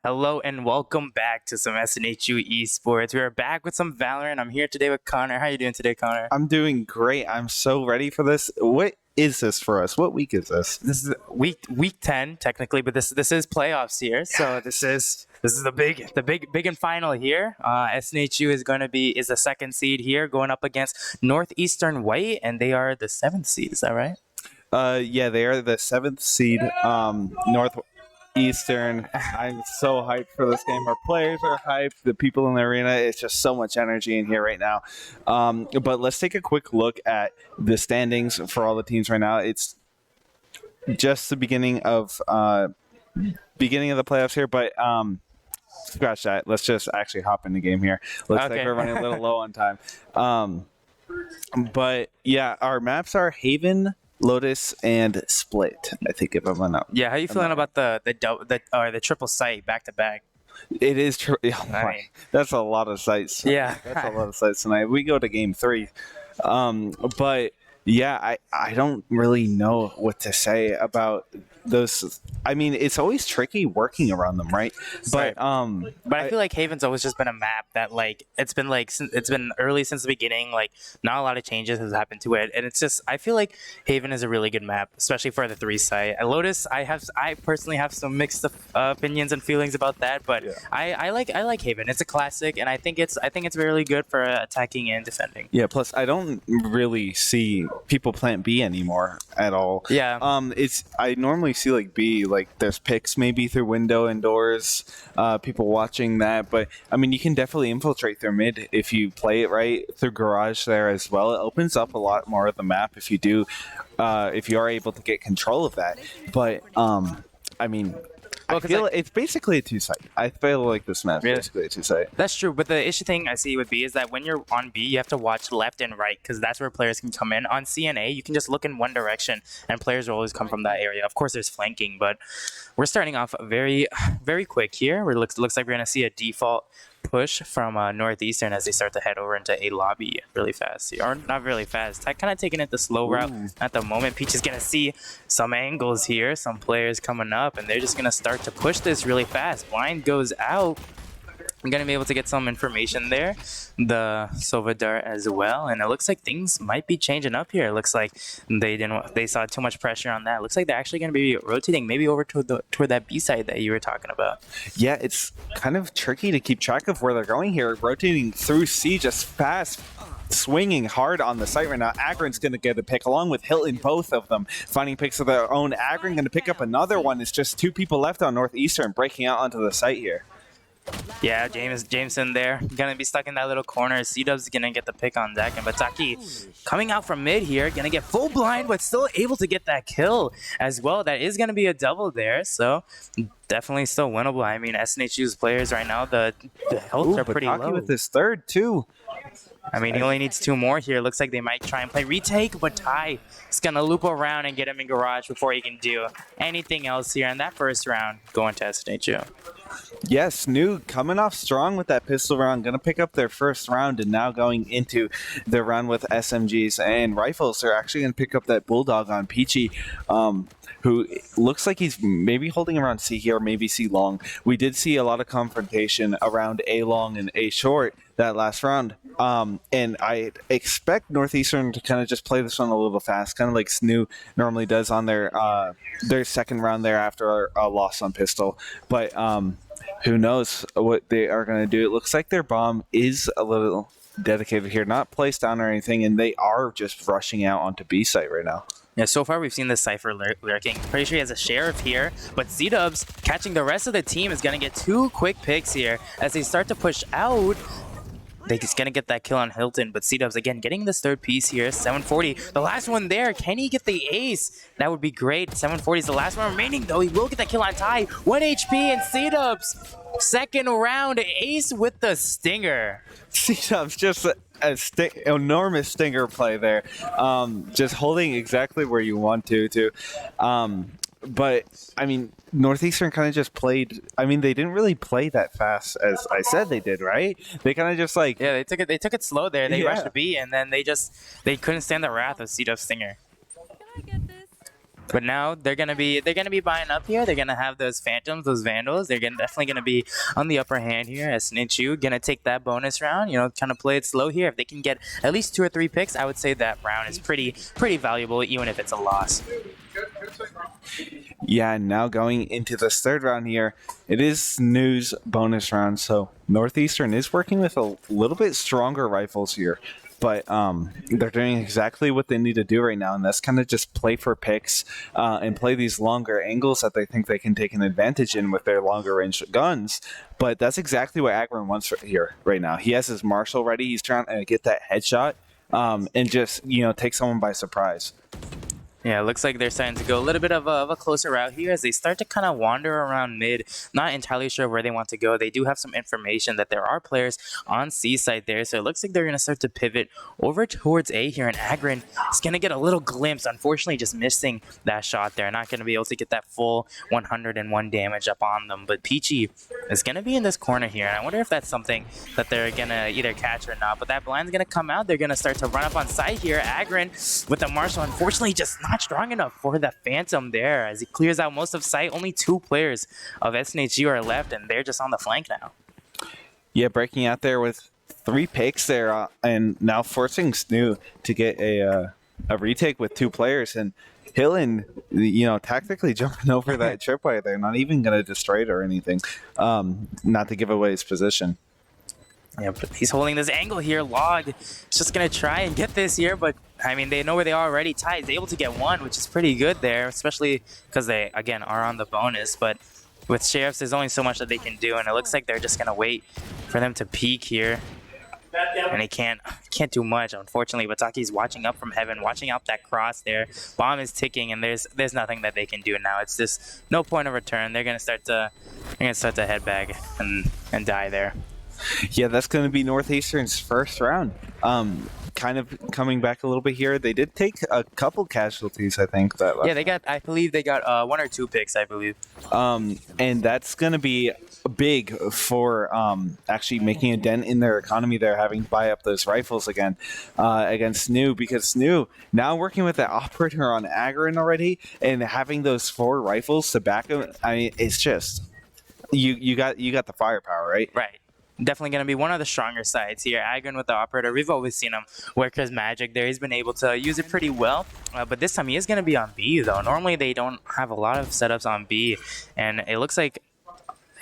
Hello and welcome back to some SNHU esports. We are back with some Valorant. I'm here today with Connor. How you doing today, Connor? I'm doing great. I'm so ready for this. What is this for us? What week is this? This is week 10 technically, but this is playoffs here. So this is the big and final here. SNHU is the second seed here, going up against Northeastern White, and they are the 7th seed. Is that right? Yeah, they are the 7th seed. Northeastern. I'm so hyped for this game. Our players are hyped. The people in the arena. It's just so much energy in here right now. But let's take a quick look at the standings for all the teams right now. It's just the beginning of the playoffs here, but scratch that. Let's just actually hop in the game here. Looks like we're running a little low on time. But yeah, our maps are Haven, Lotus, and Split. I think if I'm not. Yeah, how you feeling about the triple site back to back? It is true. That's a lot of sites. Yeah, that's a lot of sites tonight. We go to game 3, but yeah, I don't really know what to say about those. I mean, it's always tricky working around them, right? But I feel like Haven's always just been a map that it's been early since the beginning. Like, not a lot of changes has happened to it, and it's just I feel like Haven is a really good map, especially for the 3 site. At Lotus, I personally have some mixed opinions and feelings about that, but yeah. I like Haven. It's a classic, and I think it's really good for attacking and defending. Yeah. Plus, I don't really see people plant B anymore at all. Yeah. I normally see like B. Like there's picks maybe through window and doors, people watching that. But I mean, you can definitely infiltrate through mid if you play it right, through garage there as well. It opens up a lot more of the map if you are able to get control of that. But I mean, I feel it's basically a 2-site. I feel like this map is basically a 2-site. That's true, but the issue thing I see with B is that when you're on B, you have to watch left and right because that's where players can come in. On CNA, you can just look in one direction, and players will always come from that area. Of course, there's flanking, but we're starting off very, very quick here. It looks like we're going to see a default push from Northeastern as they start to head over into a lobby really fast. Or not really fast. Kind of taking it the slow route at the moment. Peach is going to see some angles here, some players coming up, and they're just going to start to push this really fast. Blind goes out. I'm going to be able to get some information there. The Sova Dart as well. And it looks like things might be changing up here. It looks like they saw too much pressure on that. It looks like they're actually going to be rotating maybe over toward that B side that you were talking about. Yeah, it's kind of tricky to keep track of where they're going here. Rotating through C just fast. Swinging hard on the site right now. Agron's going to get a pick along with Hilton, both of them finding picks of their own. Agron going to pick up another one. It's just 2 people left on Northeastern breaking out onto the site here. Yeah, Jameson there. Gonna be stuck in that little corner. C-Dub's gonna get the pick on Zach. And Bataki coming out from mid here. Gonna get full blind, but still able to get that kill as well. That is gonna be a double there. So definitely still winnable. I mean, SNHU's players right now, the health are pretty low. With his third too. I mean, he only needs 2 more here. Looks like they might try and play retake, but Ty is going to loop around and get him in garage before he can do anything else here in that first round going to SNHU. Yes, SNHU coming off strong with that pistol round. Going to pick up their first round and now going into their round with SMGs and rifles. They're actually going to pick up that Bulldog on Peachy, who looks like he's maybe holding around C here or maybe C long. We did see a lot of confrontation around A long and A short that last round. And I expect Northeastern to kind of just play this one a little fast, kind of like SNHU normally does on their second round there after a loss on pistol. But who knows what they are going to do. It looks like their bomb is a little dedicated here, not placed down or anything, and they are just rushing out onto B site right now. Yeah, so far we've seen this Cypher lurking. Pretty sure he has a sheriff here, but C-Dubs catching the rest of the team is going to get 2 quick picks here as they start to push out. They're just going to get that kill on Hilton, but C-Dubs again getting this 3rd piece here. 740, the last one there. Can he get the ace? That would be great. 740 is the last one remaining, though. He will get that kill on Ty. 1 HP and C-Dubs. 2nd round ace with the stinger. C-Dubs just enormous stinger play there. Just holding exactly where you want to. But, I mean, Northeastern kind of just played... I mean, they didn't really play that fast as I said they did, right? They kind of just like... Yeah, they took it slow there. They rushed to B, and then they couldn't stand the wrath of C-Dub's stinger. Can I get this? But now they're gonna be buying up here. They're gonna have those phantoms, those vandals. They're definitely gonna be on the upper hand here. SNHU gonna take that bonus round. You know, kind of play it slow here. If they can get at least 2 or 3 picks, I would say that round is pretty valuable, even if it's a loss. Yeah, and now going into this third round here, it is SNHU's bonus round. So Northeastern is working with a little bit stronger rifles here. But they're doing exactly what they need to do right now, and that's kind of just play for picks and play these longer angles that they think they can take an advantage in with their longer range guns. But that's exactly what Agron wants here right now. He has his Marshall ready. He's trying to get that headshot and just take someone by surprise. Yeah, it looks like they're starting to go a little bit of a closer route here as they start to kind of wander around mid. Not entirely sure where they want to go. They do have some information that there are players on C side there, so it looks like they're going to start to pivot over towards A here, and Agron is going to get a little glimpse. Unfortunately, just missing that shot there. Not going to be able to get that full 101 damage up on them, but Peachy is going to be in this corner here, and I wonder if that's something that they're going to either catch or not, but that blind's going to come out. They're going to start to run up on site here. Agron with the Marshall, unfortunately, just not strong enough for the Phantom there as he clears out most of sight. Only 2 players of SNHU are left, and they're just on the flank now. Yeah, breaking out there with 3 picks there, and now forcing SNHU to get a retake with 2 players, and Hillen, tactically jumping over that tripwire there, not even going to destroy it or anything, not to give away his position. Yeah, but he's holding this angle here. Log is just going to try and get this here, but I mean, they know where they are already. Ty is able to get 1, which is pretty good there, especially because they, again, are on the bonus. But with Sheriffs, there's only so much that they can do, and it looks like they're just going to wait for them to peek here. And they can't do much, unfortunately. But Taki's watching up from heaven, watching out that cross there. Bomb is ticking, and there's nothing that they can do now. It's just no point of return. They're going to start to head back and die there. Yeah, that's going to be Northeastern's first round. Kind of coming back a little bit here. They did take a couple casualties, I think. I believe they got 1 or 2 picks, I believe. And that's going to be big for actually making a dent in their economy. They're having to buy up those rifles again against SNHU, because SNHU now working with the operator on Agron already and having those 4 rifles to back them. I mean, it's just you got the firepower, right? Right. Definitely going to be one of the stronger sides here. Agron with the operator, we've always seen him work his magic there. He's been able to use it pretty well, but this time he is going to be on B, though. Normally they don't have a lot of setups on B, and it looks like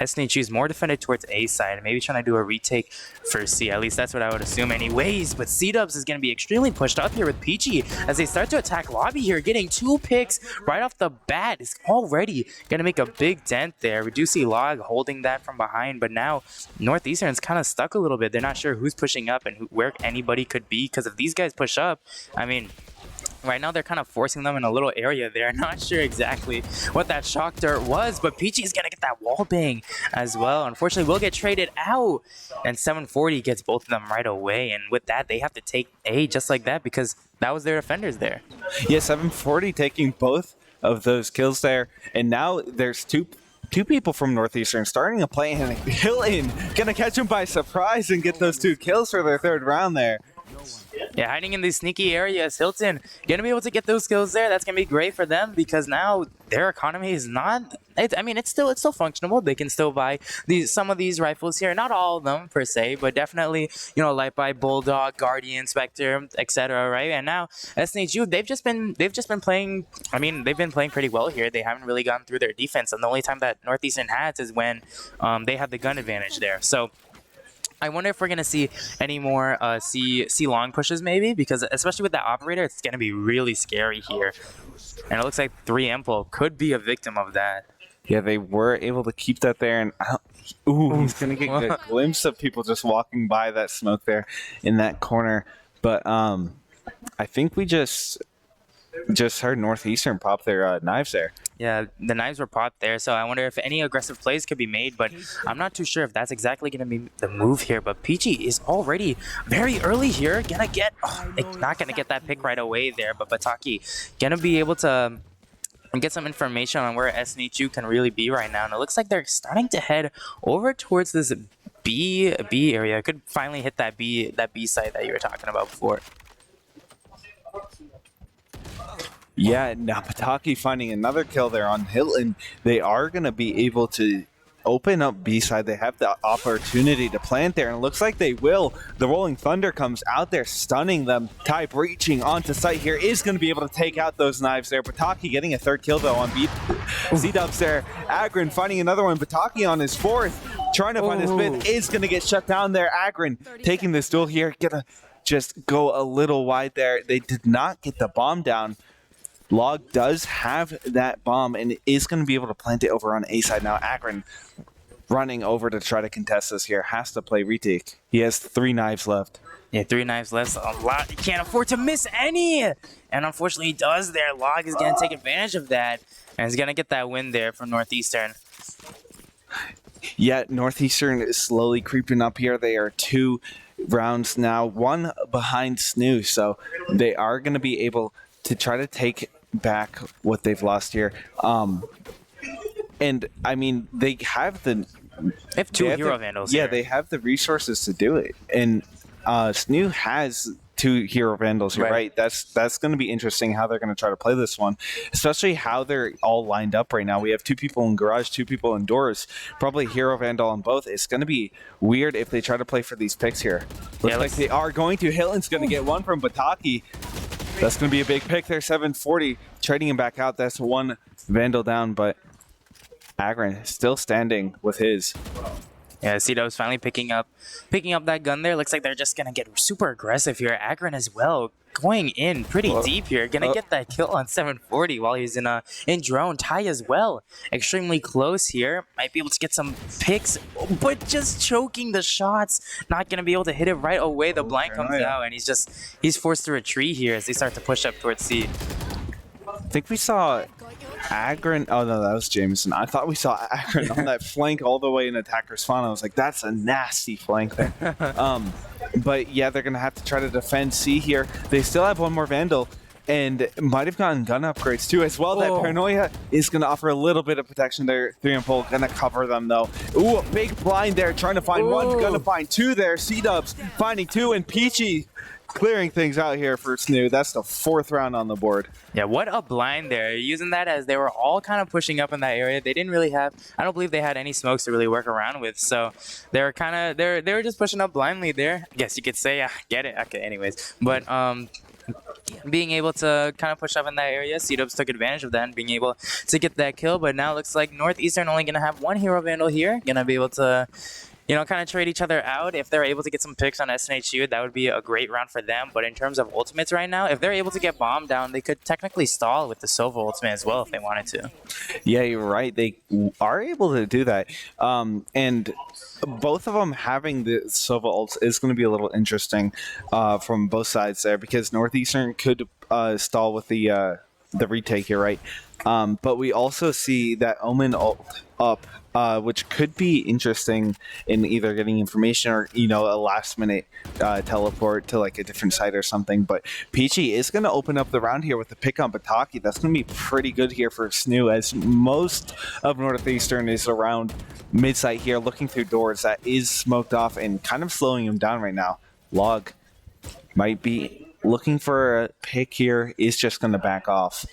SNHU is more defended towards A side, maybe trying to do a retake for C. At least that's what I would assume anyways. But C-Dubs is going to be extremely pushed up here with Peachy as they start to attack lobby here, getting 2 picks right off the bat. Is already going to make a big dent there. We do see Log holding that from behind, but now Northeastern's kind of stuck a little bit. They're not sure who's pushing up and where anybody could be, because if these guys push up, I mean, right now they're kind of forcing them in a little area there. Not sure exactly what that shock dart was, but Peachy is going to get that wall bang as well. Unfortunately, will get traded out, and 740 gets both of them right away. And with that, they have to take A just like that, because that was their defenders there. Yeah, 740 taking both of those kills there. And now there's two people from Northeastern starting a play, and Hilton going to catch him by surprise and get those 2 kills for their 3rd round there. Yeah, hiding in these sneaky areas. Hilton gonna be able to get those kills there. That's gonna be great for them, because now their economy is not. It's still functional. They can still buy some of these rifles here. Not all of them per se, but definitely Light by Bulldog, Guardian, Spectre, etc. Right? And now SNHU, they've just been playing. I mean, they've been playing pretty well here. They haven't really gone through their defense, and the only time that Northeastern has is when they have the gun advantage there. So I wonder if we're going to see any more C long pushes maybe, because especially with that operator, it's going to be really scary here. And it looks like 3Empo could be a victim of that. Yeah, they were able to keep that there, and he's going to get a glimpse of people just walking by that smoke there in that corner. But I think we just heard Northeastern pop their knives there. Yeah, the knives were popped there, so I wonder if any aggressive plays could be made, but I'm not too sure if that's exactly going to be the move here. But Peachy is already very early here, not going to get that pick right away there, but Bataki going to be able to get some information on where SNHU can really be right now, and it looks like they're starting to head over towards this B area. Could finally hit that B side that you were talking about before. Yeah, now Pataki finding another kill there on Hilton. They are going to be able to open up B-side. They have the opportunity to plant there, and it looks like they will. The Rolling Thunder comes out there, stunning them. Ty breaching onto site here is going to be able to take out those knives there. Pataki getting a third kill, though, on B. C-Dubs there. Agrin finding another one. Pataki on his fourth. Trying to find his fifth. Is going to get shut down there. Agrin taking this duel here. Gonna just go a little wide there. They did not get the bomb down. Log does have that bomb and is going to be able to plant it over on A side. Now Akron running over to try to contest this here. Has to play retake. He has 3 knives left. Yeah, 3 knives left. A lot. He can't afford to miss any. And unfortunately he does there. Log is going to take advantage of that. And he's going to get that win there from Northeastern. Yeah, Northeastern is slowly creeping up here. They are 2 rounds now. 1 behind SNHU. So they are going to be able to try to take back what they've lost here. And I mean, they have the They have 2 hero vandals. Yeah, here. they have the resources to do it. And SNHU has 2 hero vandals here, right? That's going to be interesting how they're going to try to play this one, especially how they're all lined up right now. We have 2 people in garage, 2 people indoors, probably hero vandal on both. It's going to be weird if they try to play for these picks here. Looks like they are going to. Hilton's going to get one from Bataki. That's going to be a big pick there. 740 trading him back out. That's 1 vandal down, but Agrin still standing with his. Yeah, C-Dub's finally picking up that gun there. Looks like they're just going to get super aggressive here. Agrin as well, going in pretty deep here. Going to get that kill on 740 while he's in drone. Ty as well, extremely close here. Might be able to get some picks, but just choking the shots. Not going to be able to hit it right away. The blind comes out, and he's forced to retreat here as they start to push up towards C. I think we saw Agrin. Oh no, that was Jameson. I thought we saw Agrin on that flank all the way in attacker spawn. I was like, that's a nasty flank there. But yeah, they're gonna have to try to defend C here. They still have 1 more vandal and might have gotten gun upgrades too as well. That paranoia is gonna offer a little bit of protection there. 3 and pull gonna cover them though. Ooh, a big blind there, trying to find 1, gonna find 2 there. C-Dubs finding 2, and Peachy clearing things out here for SNHU. That's the 4th round on the board. Yeah, what a blind there. Using that as they were all kind of pushing up in that area. They didn't really have, I don't believe they had any smokes to really work around with. So they were kind of, they were just pushing up blindly there. I guess you could say, get it. Okay, anyways. But being able to kind of push up in that area, C-Dubs took advantage of that and being able to get that kill. But now it looks like Northeastern only going to have 1 hero vandal here. Going to be able to, you know, kind of trade each other out. If they're able to get some picks on SNHU, that would be a great round for them. But in terms of ultimates right now, if they're able to get bomb down, they could technically stall with the Sova ultimate as well if they wanted to. Yeah, you're right. They are able to do that. And both of them having the Sova ults is going to be a little interesting from both sides there, because Northeastern could stall with the retake here, right? But we also see that Omen ult up, which could be interesting in either getting information or, you know, a last minute teleport to like a different site or something. But Peachy is going to open up the round here with the pick on Bataki. That's going to be pretty good here for SNHU, as most of Northeastern is around mid site here, looking through doors. That is smoked off and kind of slowing him down right now. Log might be looking for a pick here, is just going to back off.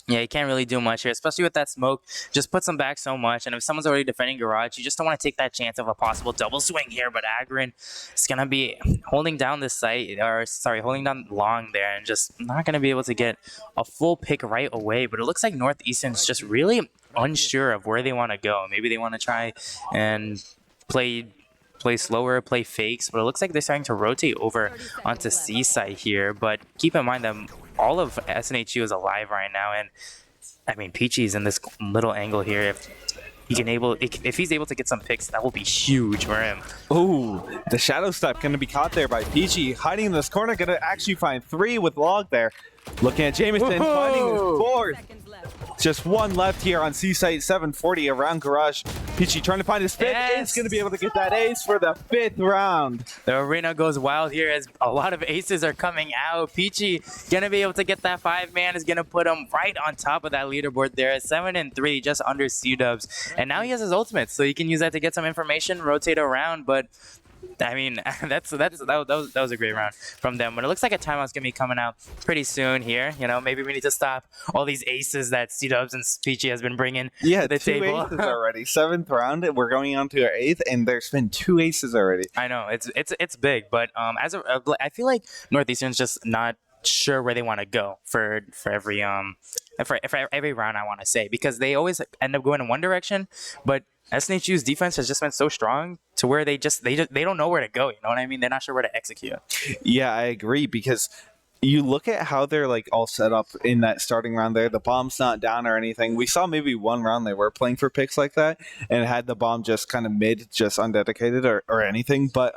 Yeah, you can't really do much here, especially with that smoke. Just puts them back so much, and if someone's already defending garage, you just don't want to take that chance of a possible double swing here. But Agrin is going to be holding down this site, or sorry, holding down long there, and just not going to be able to get a full pick right away. But it looks like Northeastern's just really unsure of where they want to go. Maybe they want to try and play slower, play fakes, but it looks like they're starting to rotate over onto C side here. But keep in mind that all of SNHU is alive right now, and I mean Peachy's in this little angle here. If he's able to get some picks, that will be huge for him. Ooh, the shadow step going to be caught there by Peachy, hiding in this corner. Going to actually find 3 with Log there. Looking at Jameson, finding his 4th. Just 1 left here on C-Site, 740 around garage. Peachy trying to find his 5th. Is going to be able to get that ace for the 5th round. The arena goes wild here as a lot of aces are coming out. Peachy going to be able to get that 5-man, is going to put him right on top of that leaderboard there at 7-3, just under C-Dubs. And now he has his ultimate, so he can use that to get some information, rotate around. But I mean, that was a great round from them. But it looks like a timeout's gonna be coming out pretty soon here. You know, maybe we need to stop all these aces that C-Dubs and Peachy has been bringing to the two table. aces already. 7th round, we're going on to our 8th, and there's been 2 aces already. I know it's big, but I feel like Northeastern's just not sure where they want to go for every for every round. I want to say because they always end up going in one direction, but SNHU's defense has just been so strong to where they don't know where to go. You know what I mean? They're not sure where to execute. Yeah, I agree because you look at how they're like all set up in that starting round there. The bomb's not down or anything. We saw maybe one round they were playing for picks like that and had the bomb just kind of mid, just undedicated or anything. But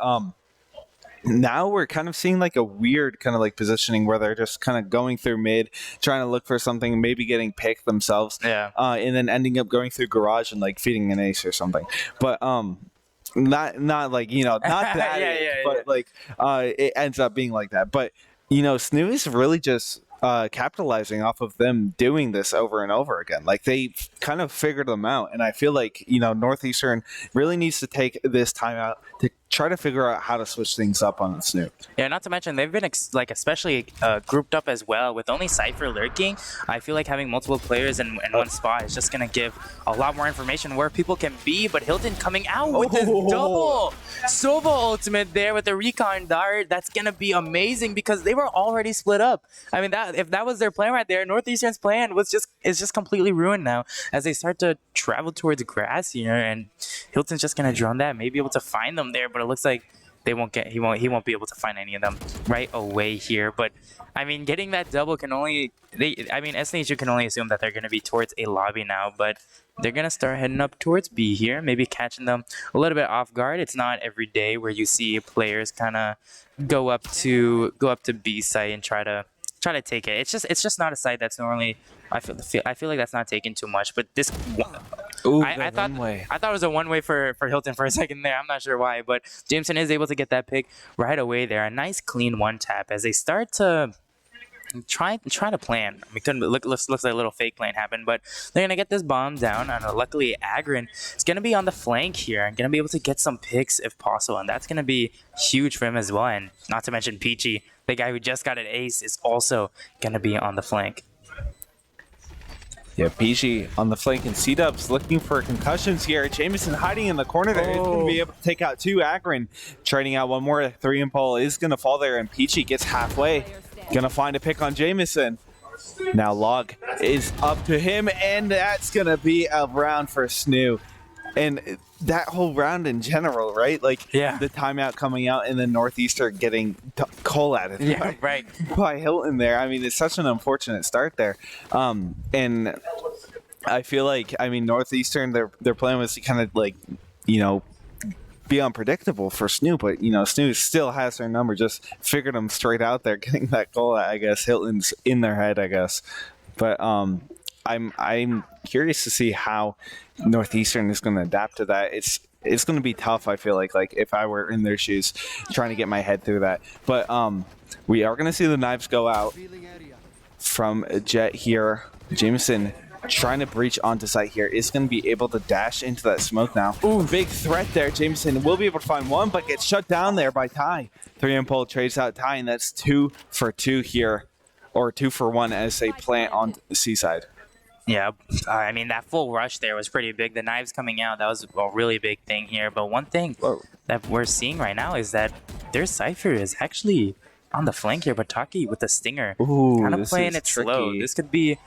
now we're kind of seeing like a weird kind of like positioning where they're just kind of going through mid, trying to look for something, maybe getting picked themselves, and then ending up going through garage and like feeding an ace or something. But not like not that, but like it ends up being like that. But SNHU is really just capitalizing off of them doing this over and over again. Like they kind of figured them out, and I feel like Northeastern really needs to take this time out to try to figure out how to switch things up on SNHU. Yeah, not to mention they've been especially grouped up as well with only Cypher lurking. I feel like having multiple players in one spot is just gonna give a lot more information where people can be. But Hilton coming out with this double Sova ultimate there with the recon dart. That's gonna be amazing because they were already split up. I mean, if that was their plan right there, Northeastern's plan is just completely ruined now as they start to travel towards grass here, and Hilton's just gonna drone that, maybe able to find them there. But it looks like he won't be able to find any of them right away here. But I mean, getting that double can only SNHU can only assume that they're going to be towards a lobby now, but they're going to start heading up towards B here, maybe catching them a little bit off guard. It's not every day where you see players kind of go up to B site and try to take it. It's just not a site that's normally I feel like that's not taken too much, but this I thought it was a one way for Hilton for a second there. I'm not sure why, but Jameson is able to get that pick right away there. A nice clean one tap as they start to try to plan. I mean, looks like a little fake plan happened, but they're gonna get this bomb down, and luckily Agrin is gonna be on the flank here and gonna be able to get some picks if possible, and that's gonna be huge for him as well. And not to mention Peachy, the guy who just got an ace, is also gonna be on the flank. Yeah, PG on the flank, and C-Dubs looking for concussions here. Jameson hiding in the corner there. He's going to be able to take out 2. Agrin trading out one more. 3 impole is going to fall there, and Peachy gets halfway. Going to find a pick on Jameson. Now Log is up to him, and that's going to be a round for SNHU. And that whole round in general, right? Like the timeout coming out and then Northeastern getting collated by Hilton there. I mean, it's such an unfortunate start there. And I feel like, Northeastern, their plan was to kind of like, be unpredictable for SNHU, but SNHU still has their number. Just figured them straight out there, getting that goal. I guess Hilton's in their head, I guess. But I'm curious to see how Northeastern is going to adapt to that. It's going to be tough. I feel like if I were in their shoes, trying to get my head through that. But we are going to see the knives go out from Jet here. Jameson trying to breach onto site here is going to be able to dash into that smoke now. Ooh, big threat there. Jameson will be able to find one, but gets shut down there by Ty. 3 impole trades out Ty, and that's 2 for 2 here, or 2 for 1 as they plant on the seaside. Yeah, I mean, that full rush there was pretty big. The knives coming out, that was a really big thing here. But one thing that we're seeing right now is that their Cypher is actually on the flank here. Bataki with the Stinger. Ooh, kind of playing it tricky. slow. This could be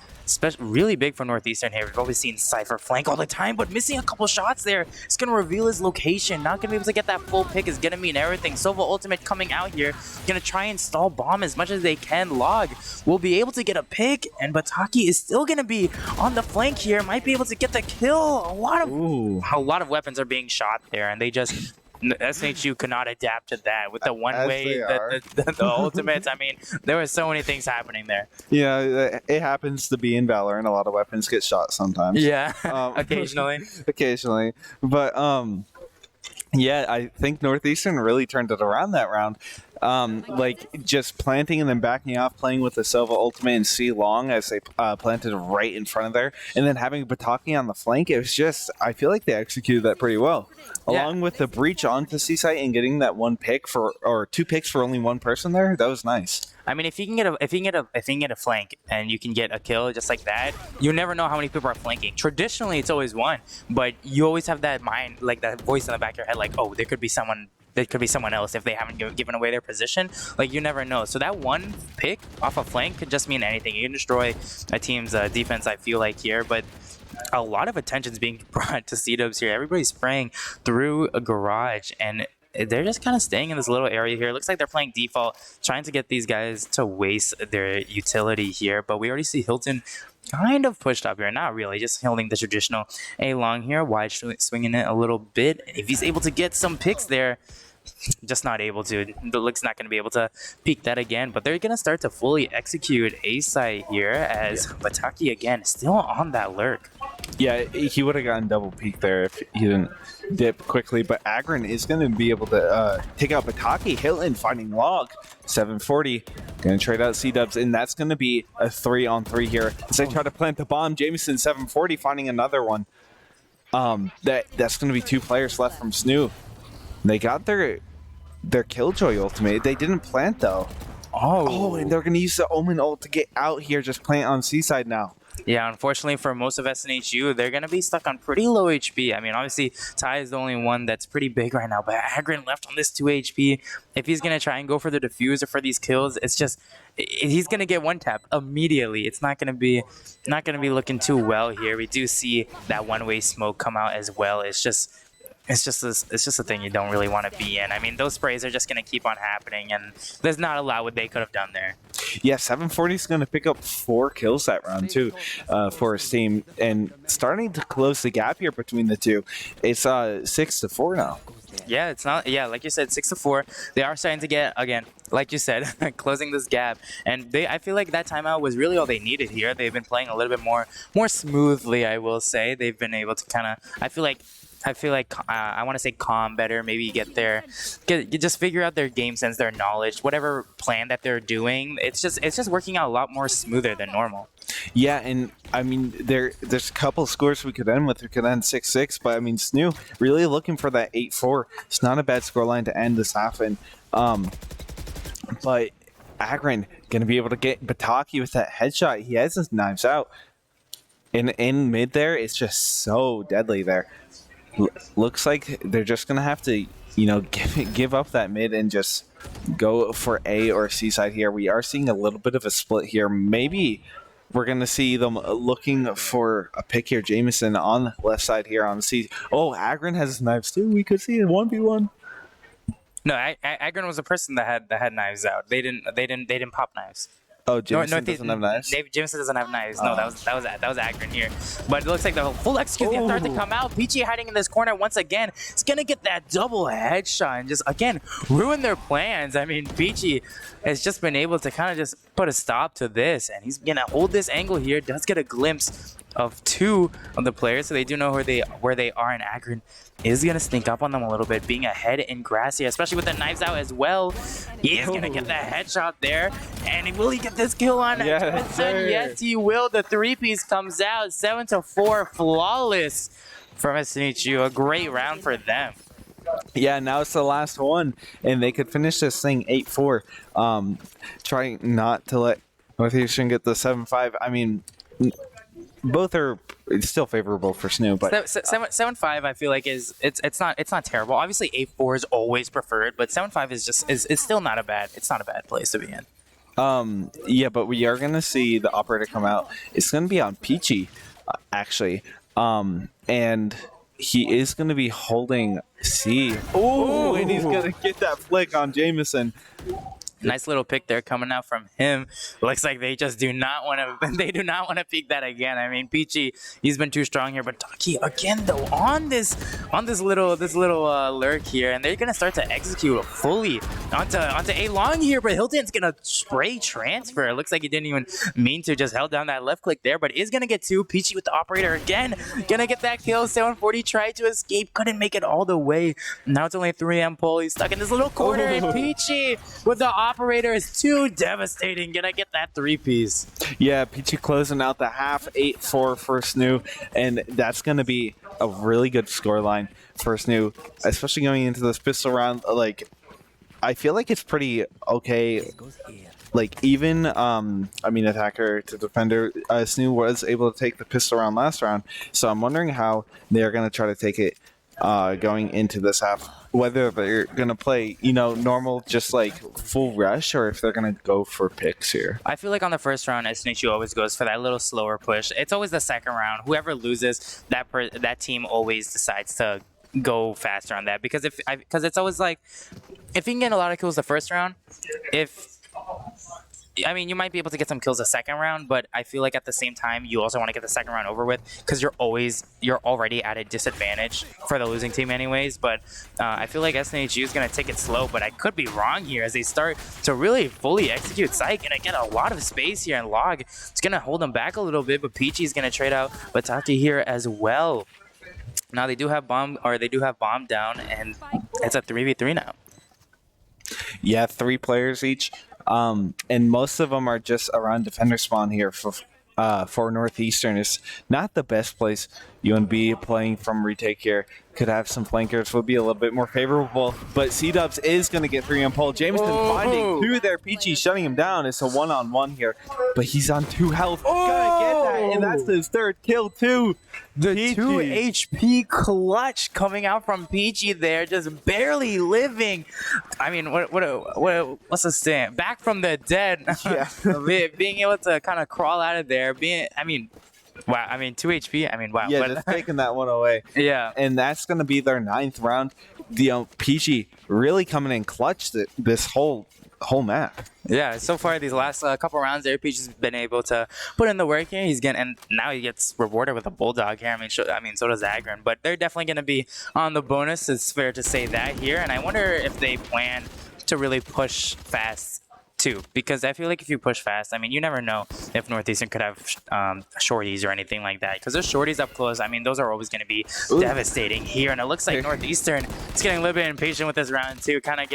really big for Northeastern here. We've always seen Cypher flank all the time, but missing a couple shots there. It's going to reveal his location. Not going to be able to get that full pick is going to mean everything. Sova ultimate coming out here. Going to try and stall bomb as much as they can. Log will be able to get a pick, and Bataki is still going to be on the flank here. Might be able to get the kill. A lot of weapons are being shot there, and they just... SNHU could not adapt to that with the one-way, the ultimates. I mean, there were so many things happening there. Yeah, it happens to be in Valorant. A lot of weapons get shot sometimes. Yeah, occasionally. Occasionally. But, yeah, I think Northeastern really turned it around that round. like just planting and then backing off, playing with the Sova ultimate and C long as they planted right in front of there, and then having Bataki on the flank. It was just, I feel like they executed that pretty well. Yeah. Along with the breach onto C site and getting that one pick or 2 picks for only one person there, that was nice. I mean, if you can get a flank and you can get a kill just like that, you never know how many people are flanking. Traditionally, it's always one, but you always have that mind, like that voice in the back of your head, like, oh, there could be someone else if they haven't given away their position. Like, you never know. So that one pick off a flank could just mean anything. You can destroy a team's defense, I feel like, here, but a lot of attention is being brought to C-dubs here. Everybody's spraying through a garage, and they're just kind of staying in this little area here. It looks like they're playing default, trying to get these guys to waste their utility here. But we already see Hilton kind of pushed up here. Not really, just holding the traditional A-long here. Wide swinging it a little bit. If he's able to get some picks there, just not able to. The Look's not going to be able to peek that again, but they're going to start to fully execute A-site here as Bataki again still on that lurk. Yeah, he would have gotten double peek there if he didn't dip quickly, but Agron is going to be able to take out Bataki. Hilton finding Log. 740. Going to trade out C-dubs, and that's going to be a 3-on-3 here. As they try to plant the bomb, Jameson 740 finding another one. That's going to be 2 players left from SNHU. They got their Killjoy ultimate. They didn't plant though. Oh, and they're going to use the Omen ult to get out here. Just plant on C-side now. Yeah, unfortunately for most of SNHU, they're going to be stuck on pretty low HP. I mean, obviously, Ty is the only one that's pretty big right now, but Agron left on this 2 HP. If he's going to try and go for the defuse or for these kills, it's just, he's going to get one tap immediately. It's not going to be looking too well here. We do see that one-way smoke come out as well. It's just a thing you don't really want to be in. I mean, those sprays are just going to keep on happening, and there's not a lot what they could have done there. Yeah, 740 is going to pick up 4 kills that round too for his team, and starting to close the gap here between the two. It's 6-4 now. Yeah, it's not. Yeah, like you said, 6-4. They are starting to get, again, like you said, closing this gap, and I feel like that timeout was really all they needed here. They've been playing a little bit more smoothly, I will say. They've been able to kind of, I feel like I want to say calm better, maybe just figure out their game sense, their knowledge, whatever plan that they're doing. It's just working out a lot more smoother than normal. Yeah, and I mean, there's a couple scores we could end with. We could end 6-6, but I mean, SNHU really looking for that 8-4. It's not a bad scoreline to end this half in. But Agron going to be able to get Bataki with that headshot. He has his knives out. In mid there, it's just so deadly there. Looks like they're just going to have to, give up that mid and just go for A or C side here. We are seeing a little bit of a split here. Maybe we're going to see them looking for a pick here. Jameson on the left side here on C. Oh, Agron has his knives too. We could see a 1v1. No, Agron was a person that had knives out. They didn't pop knives. Oh, Jameson doesn't have knives? Jameson doesn't have knives. No, that was Agron here. But it looks like the full execution starts to come out. Peachy hiding in this corner once again. He's going to get that double headshot and just, again, ruin their plans. I mean, Peachy has just been able to kind of just put a stop to this. And he's going to hold this angle here. Does get a glimpse of 2 of the players, so they do know where they are, and Agron is going to sneak up on them a little bit, being ahead in grass here, especially with the knives out as well. He is going to get that headshot there, and will he get this kill on Johnson? Yes, he will. The 3-piece comes out, 7-4, flawless from SNHU. A great round for them. Yeah, now it's the last one, and they could finish this thing 8-4. Trying not to let Northeastern get the 7-5. I mean, both are still favorable for SNHU, but 7-5 I feel like it's not terrible. Obviously 8-4 is always preferred, but 7-5 is still not a bad place to be in. Yeah, but we are gonna see the operator come out. It's gonna be on Peachy, actually, and he is gonna be holding C. Oh, and he's gonna get that flick on Jameson. Nice little pick there coming out from him. Looks like they just do not want to. They do not want to peek that again. I mean, Peachy, he's been too strong here, but Taki again though on this little lurk here, and they're gonna start to execute fully onto A long here. But Hilton's gonna spray transfer. It looks like he didn't even mean to. Just held down that left click there, but is gonna get two. Peachy with the operator again, gonna get that kill. 740 tried to escape, couldn't make it all the way. Now it's only a 3M pull. He's stuck in this little corner, and Peachy with the operator is too devastating. Gonna get that 3-piece. Yeah, Peachy closing out the half, 8-4 for SNHU, and that's going to be a really good scoreline for SNHU, especially going into this pistol round. Like, I feel like it's pretty okay. Like, even, attacker to defender, SNHU was able to take the pistol round last round, so I'm wondering how they're going to try to take it going into this half. Whether they're going to play, normal, just like full rush, or if they're going to go for picks here. I feel like on the first round, SNHU always goes for that little slower push. It's always the second round. Whoever loses, that team always decides to go faster on that. Because it's always like, if you can get a lot of kills the first round, you might be able to get some kills the second round, but I feel like at the same time, you also want to get the second round over with because you're already at a disadvantage for the losing team anyways. But I feel like SNHU is going to take it slow, but I could be wrong here as they start to really fully execute. Psych going to get a lot of space here, and Log it's going to hold them back a little bit, but Peachy's going to trade out Bataki here as well. Now they do have bomb down, and it's a 3v3 now. Yeah, 3 players each. And most of them are just around defender spawn here for Northeastern. It's not the best place. UNB playing from retake here could have some flankers, would be a little bit more favorable. But C-Dubs is going to get 3M pull. Jameson finding 2 there. Peachy shutting him down. It's a 1-on-1 here, but he's on 2 health. Gonna get that, and that's his 3rd kill too. The Peachy. 2 HP clutch coming out from Peachy there, just barely living. I mean, what's the saying? Back from the dead. Yeah. Being able to kind of crawl out of there. Wow, 2 HP, wow. Yeah, just taking that one away. Yeah. And that's going to be their 9th round. Peachy really coming in clutch this whole map. Yeah, so far these last couple rounds there, Peachy's been able to put in the work here. And now he gets rewarded with a Bulldog here. So does Agron. But they're definitely going to be on the bonus. It's fair to say that here. And I wonder if they plan to really push fast too, because I feel like if you push fast, you never know if Northeastern could have shorties or anything like that, because those shorties up close, those are always going to be devastating here. And it looks like Northeastern is getting a little bit impatient with this round too, kind of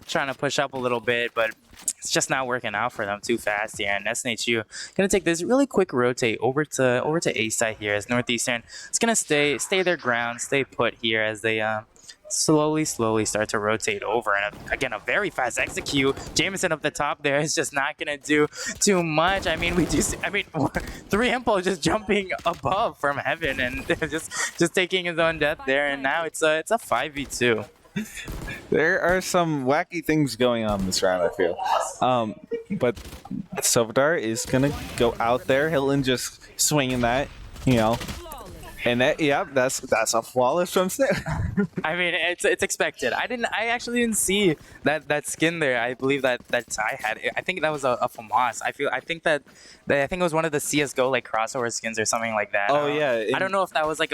trying to push up a little bit, but it's just not working out for them too fast here. And SNHU gonna take this really quick rotate over to A side here, as Northeastern is gonna stay their ground, stay put here as they slowly start to rotate over. And again, a very fast execute. Jameson up the top there is just not gonna do too much. 3M just jumping above from heaven and just taking his own death there. And now it's a 5v2. There are some wacky things going on this round, I feel. But Silverdar is gonna go out there. Hilton just swinging that, And that's a flawless from SNHU. It's expected. I actually didn't see that skin there. I believe that I had. I think that was a FAMAS. I think it was one of the CS:GO like crossover skins or something like that. Oh yeah. I don't know if that was like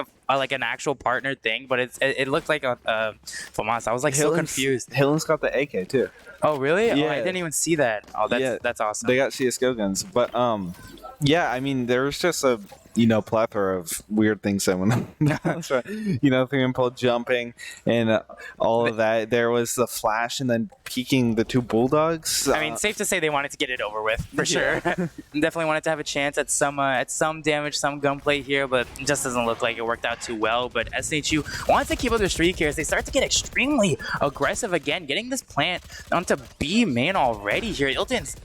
an actual partner thing, but it looked like a FAMAS. I was like so confused. Hilton's got the AK too. Oh really? Yeah. Oh, I didn't even see that. Oh, that's awesome. They got CS:GO guns, but there was just a plethora of weird things that went on. 3M pull jumping and all of that. There was the flash and then peeking the 2 Bulldogs. Safe to say they wanted to get it over with for sure. Definitely wanted to have a chance at some damage, some gunplay here, but it just doesn't look like it worked out too well. But SNHU wants to keep up their streak here as they start to get extremely aggressive again, getting this plant onto B main already here. Hilton's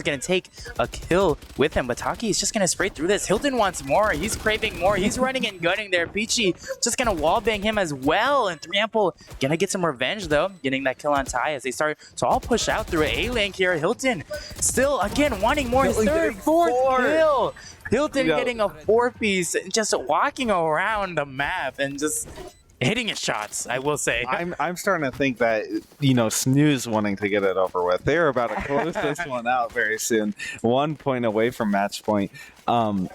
gonna take a kill with him, but Taki is just gonna spray through this. Hilton wants more. He's craving more. He's running and gunning there. Peachy just gonna wallbang him as well. And 3M gonna get some revenge though, getting that kill on Ty as they start to all push out through A lane here. Hilton still again wanting more. His 3rd, 4th kill. Hilton getting a 4-piece, just walking around the map and just hitting his shots, I will say. I'm starting to think that, SNHU's wanting to get it over with. They're about to close this one out very soon. 1 point away from match point. And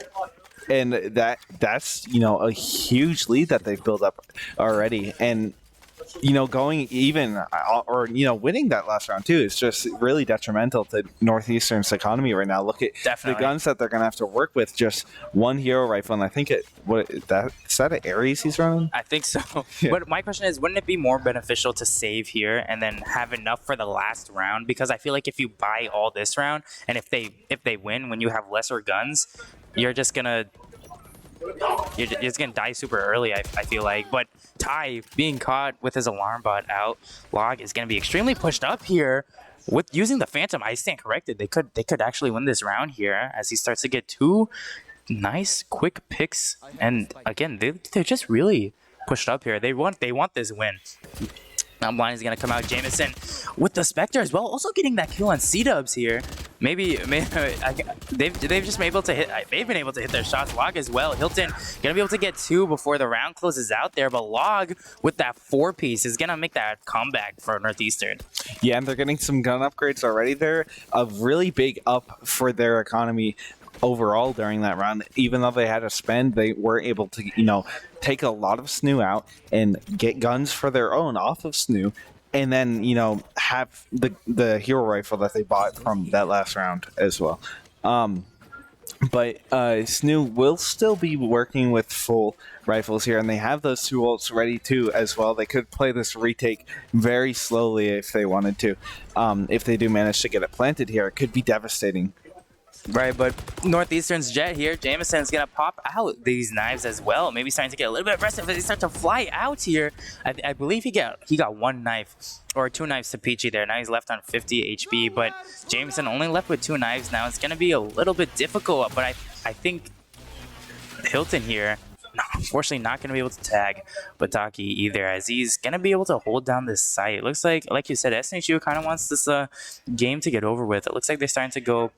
that's a huge lead that they've built up already. And going even or winning that last round too is just really detrimental to Northeastern's economy right now. Look at the guns that they're gonna have to work with. Just one hero rifle, and I think is that an Ares he's running? I think so. Yeah. But my question is, wouldn't it be more beneficial to save here and then have enough for the last round? Because I feel like if you buy all this round, and if they win when you have lesser guns, you're just gonna die super early, I feel like. But Ty being caught with his alarm bot out, Log is going to be extremely pushed up here with using the Phantom. I stand corrected. They could actually win this round here as he starts to get 2 nice quick picks. And again, they're just really pushed up here. They want this win. Now Blind is going to come out. Jameson with the Spectre as well, also getting that kill on C-Dubs here. Maybe they've just been able to hit. They've been able to hit their shots. Log as well. Hilton gonna be able to get 2 before the round closes out there. But Log with that 4-piece is gonna make that comeback for Northeastern. Yeah, and they're getting some gun upgrades already there. A really big up for their economy overall during that round. Even though they had to spend, they were able to take a lot of SNHU out and get guns for their own off of SNHU. And then, have the hero rifle that they bought from that last round as well. But SNHU will still be working with full rifles here, and they have those 2 ults ready too as well. They could play this retake very slowly if they wanted to. If they do manage to get it planted here, it could be devastating. Right, but Northeastern's Jet here, Jameson's going to pop out these knives as well. Maybe starting to get a little bit aggressive as they start to fly out here. I believe he got 1 knife, or 2 knives to Peachy there. Now he's left on 50 HP, but Jameson only left with 2 knives now. It's going to be a little bit difficult, but I think Hilton here, unfortunately not going to be able to tag Bataki either, as he's going to be able to hold down this site. It looks like you said, SNHU kind of wants this game to get over with. It looks like they're starting to go.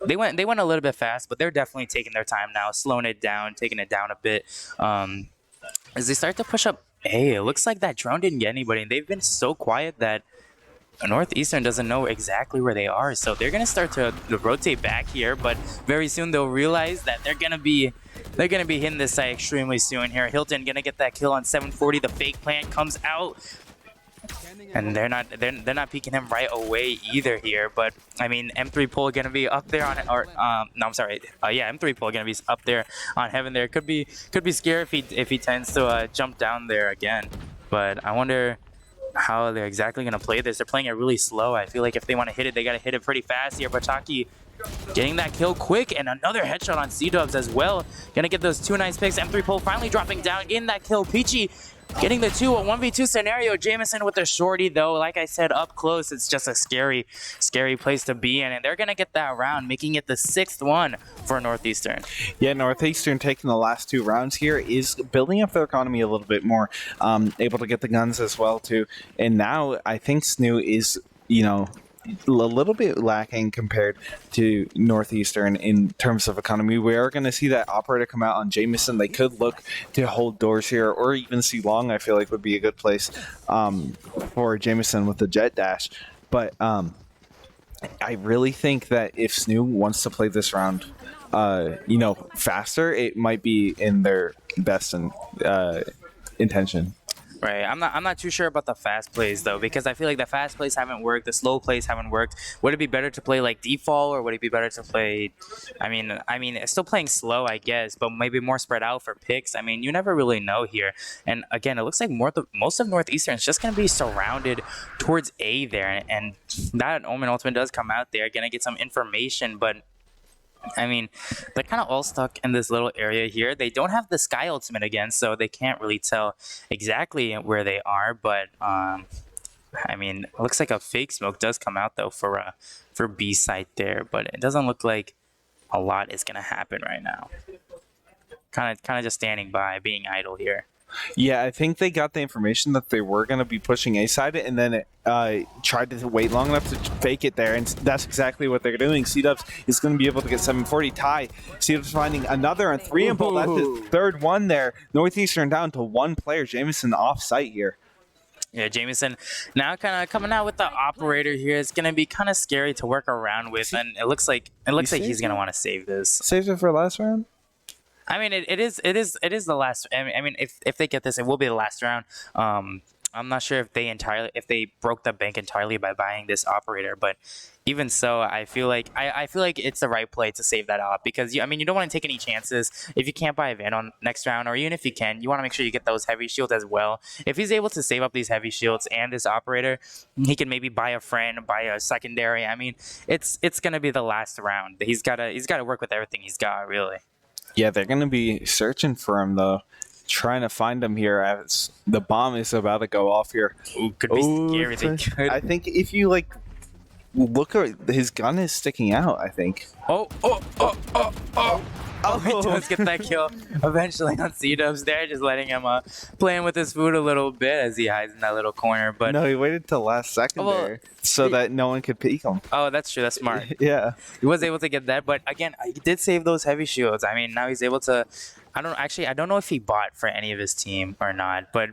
They went a little bit fast, but they're definitely taking their time now, slowing it down, taking it down a bit. As they start to push up, hey, it looks like that drone didn't get anybody, and they've been so quiet that Northeastern doesn't know exactly where they are. So they're gonna start to rotate back here, but very soon they'll realize that they're gonna be hitting this site extremely soon here. Hilton gonna get that kill on 740. The fake plant comes out. And they're not peeking him right away either here, but I mean M3 Pull gonna be up there on M3 Pull gonna be up there on Heaven there. Could be scary if he tends to jump down there again. But I wonder how they're exactly gonna play this. They're playing it really slow. I feel like if they want to hit it, they gotta hit it pretty fast here. Bataki getting that kill quick, and another headshot on C-Dubs as well. Gonna get those 2 nice picks. M3 Pull finally dropping down, getting that kill. Peachy getting the 2, a 1v2 scenario. Jameson with the shorty though. Like I said, up close, it's just a scary place to be in, and they're gonna get that round, making it the 6th one for Northeastern. Yeah, Northeastern taking the last 2 rounds here is building up their economy a little bit more, able to get the guns as well too. And now I think SNHU is, a little bit lacking compared to Northeastern in terms of economy. We are going to see that operator come out on Jameson. They could look to hold doors here, or even see Long. I feel like would be a good place for Jameson with the jet dash. But I really think that if SNHU wants to play this round, faster, it might be in their best intention. Right, I'm not too sure about the fast plays though, because I feel like the fast plays haven't worked, the slow plays haven't worked. Would it be better to play like default, or would it be better to play? I mean, it's still playing slow, I guess, but maybe more spread out for picks. I mean, you never really know here. And again, it looks like most of Northeastern is just gonna be surrounded towards A there, and that Omen Ultimate does come out there, gonna get some information, but I mean, they're kind of all stuck in this little area here. They don't have the Sky Ultimate again, so they can't really tell exactly where they are. But I mean, it looks like a fake smoke does come out though for B site there, but it doesn't look like a lot is gonna happen right now. Kind of just standing by, being idle here. Yeah, I think they got the information that they were going to be pushing A side, and then tried to wait long enough to fake it there, and that's exactly what they're doing. C-Dubs is going to be able to get 740 tie. C-Dubs finding another on 3 and ball. That's his third one there. Northeastern down to one player. Jameson off site here. Yeah, Jameson now kind of coming out with the operator here. It's gonna be kind of scary to work around with, and it looks like he's gonna want to save this. Saves it for last round. I mean, it is the last. I mean, if they get this, it will be the last round. I'm not sure if they broke the bank entirely by buying this operator, but even so, I feel like it's the right play to save that up, because you don't want to take any chances if you can't buy a Vandal next round, or even if you can, you want to make sure you get those heavy shields as well. If he's able to save up these heavy shields and this operator, he can maybe buy a friend, buy a secondary. I mean, it's gonna be the last round. He's gotta work with everything he's got, really. Yeah, they're gonna be searching for him though. Trying to find him here as the bomb is about to go off here. Ooh, could be scary. They could. I think if you look at his gun is sticking out. I think. Oh! He does get that kill eventually on C-Dubs there, just letting him playing with his food a little bit as he hides in that little corner. But no, he waited till last second there so that no one could peek him. Oh, that's true. That's smart. Yeah, he was able to get that, but again, he did save those heavy shields. I mean, now he's able to. I don't know if he bought for any of his team or not, but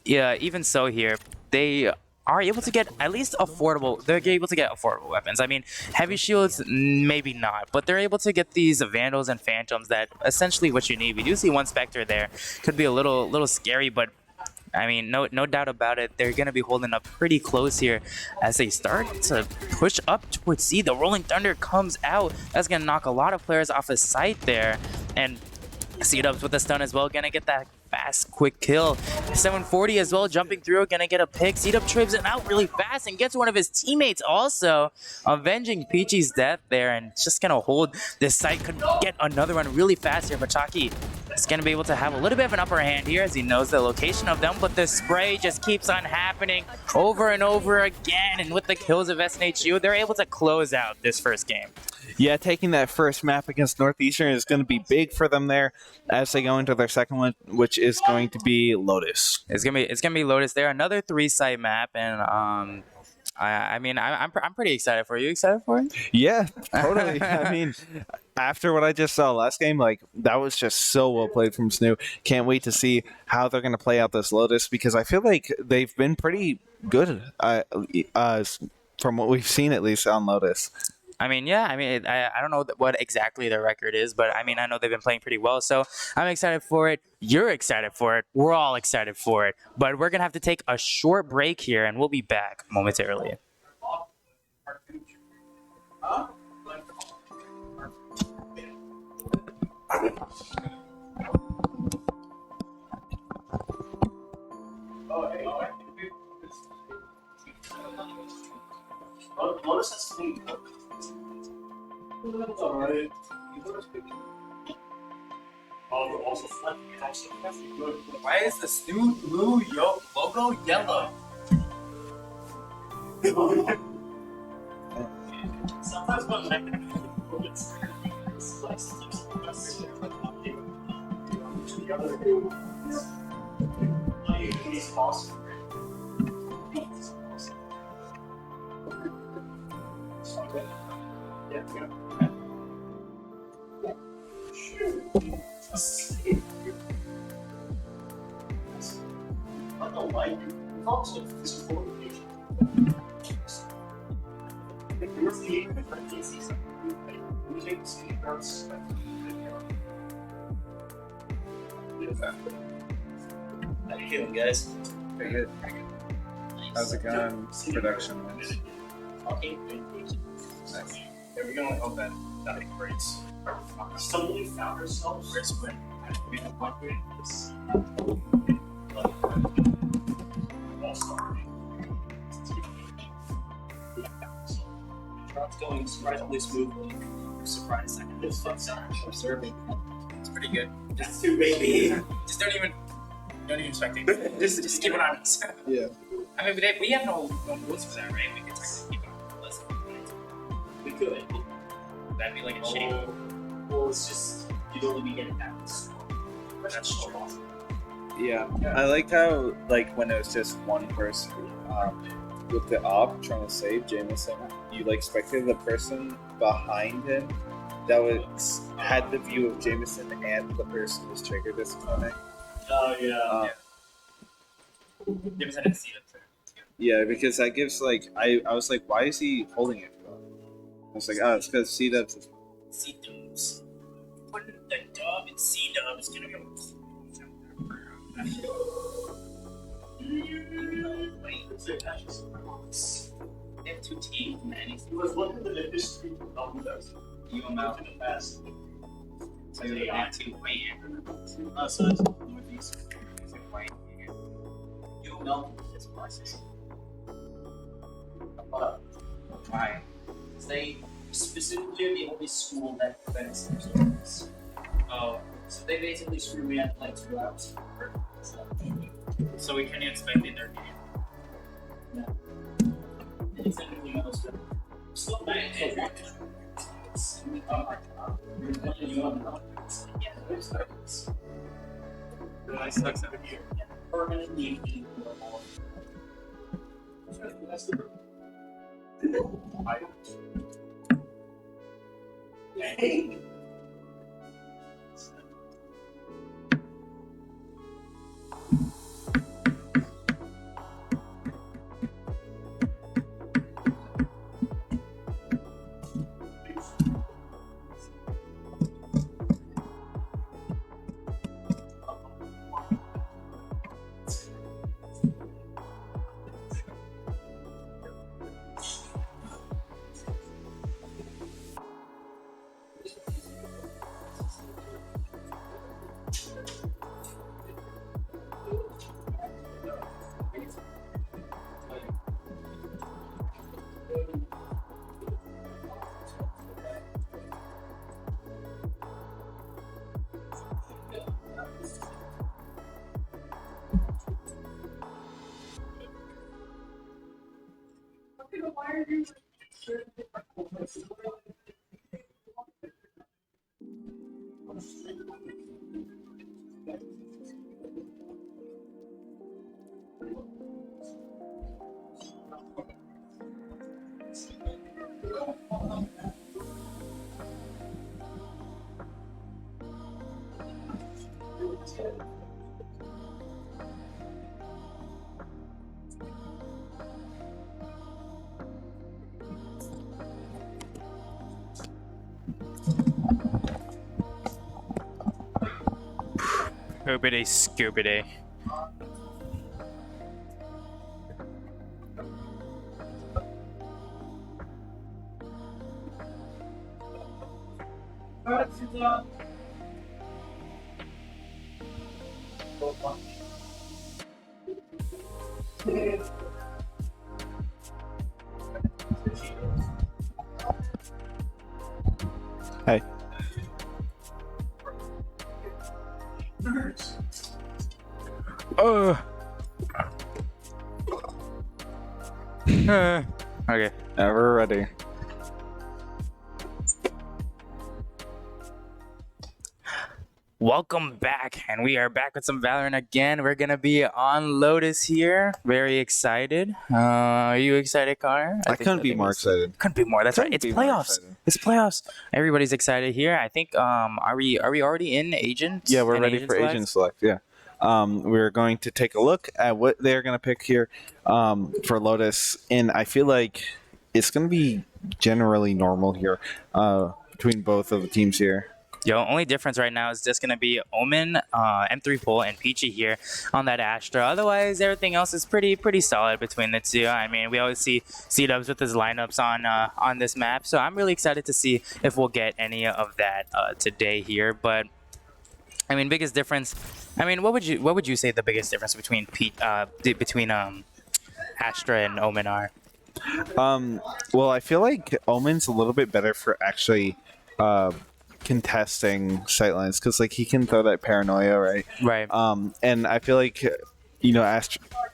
yeah, even so, here they are able to get at least affordable. They're able to get affordable weapons. I mean, heavy shields maybe not, but they're able to get these Vandals and Phantoms that essentially what you need. We do see one Spectre there. Could be a little scary, but I mean, no doubt about it. They're gonna be holding up pretty close here as they start to push up towards C. The Rolling Thunder comes out. That's gonna knock a lot of players off his sight there, and C-Dubs with the stun as well, gonna get that fast, quick kill. 740 as well, jumping through, gonna get a pick. C-Dub trips it out really fast and gets one of his teammates also, avenging Peachy's death there, and just gonna hold this site. Could get another one really fast here. Machaki is gonna be able to have a little bit of an upper hand here as he knows the location of them, but the spray just keeps on happening over and over again, and with the kills of SNHU, they're able to close out this first game. Yeah, taking that first map against Northeastern is going to be big for them there as they go into their second one, which is going to be Lotus. It's gonna be Lotus there, another 3-site map, and I'm pretty excited for you. Excited for it? Yeah, totally. I mean, after what I just saw last game, that was just so well played from SNHU. Can't wait to see how they're going to play out this Lotus, because I feel like they've been pretty good from what we've seen, at least on Lotus. I mean, yeah. I mean, I don't know what exactly their record is, but I mean, I know they've been playing pretty well. So I'm excited for it. You're excited for it. We're all excited for it. But we're gonna have to take a short break here, and we'll be back momentarily. Alright. Why is the SNHU logo yellow? Sometimes How you feeling, guys? Pretty good. How's it going? Production. Okay. Nice. Yeah, we're gonna hope that breaks. Suddenly found ourselves when we have this all-star. It's going surprisingly smoothly. Surprise second. It's observing. It's pretty good. Just too baby. Just don't even expect it. Just keep it on us. Yeah. I mean, we have no rules for that, right? We could technically keep it on the list. We could. That'd be like a shame. Well, it's just you'd only be getting that. That's so awesome. Yeah, I liked how like when it was just one person with the op trying to save Jameson, you like spectated the person behind him that was had the view of Jameson and the person who's triggered this clinic. Oh yeah. Jameson and C-Dubs. Yeah, because that gives like I was like, why is he holding it? I was like, oh, it's because C-Dubs is. C-Dubs. Putting the dub in C-Dubs is gonna go. They have 2 teams, man. He was looking at the history of those. You amount in the past. So they got 2 Wayne. So it's Northeast. You know this process. Why? They specifically are the only school that prevents their students. Oh. So they basically screw me at like 2 hours. So we can't even spectate their game. No. It's literally most of them. Still bad. I sucks out here. Permanently eating the ball. That's the Hey! Hoobity scoobity. Hey. Okay. Ever ready. Welcome back, and we are back with some Valorant again. We're gonna be on Lotus here. Very excited. Are you excited, Connor? I couldn't be more excited. Couldn't be more. That's right. It's Couldn't be more playoffs. excited. It's playoffs. Everybody's excited here. I think. Are we already in agent? Yeah, we're in ready for select? agent select. Yeah. We're going to take a look at what they're going to pick here for Lotus, and I feel like it's going to be generally normal here between both of the teams here. Yo, only difference right now is just gonna be Omen, M3 Pole, and Peachy here on that Astra. Otherwise, everything else is pretty solid between the two. I mean, we always see C-Dubs with his lineups on this map, so I'm really excited to see if we'll get any of that today here. But I mean, biggest difference. I mean, what would you say the biggest difference between Astra and Omen are? Well, I feel like Omen's a little bit better for actually contesting sightlines because like he can throw that paranoia, right? Right. And I feel like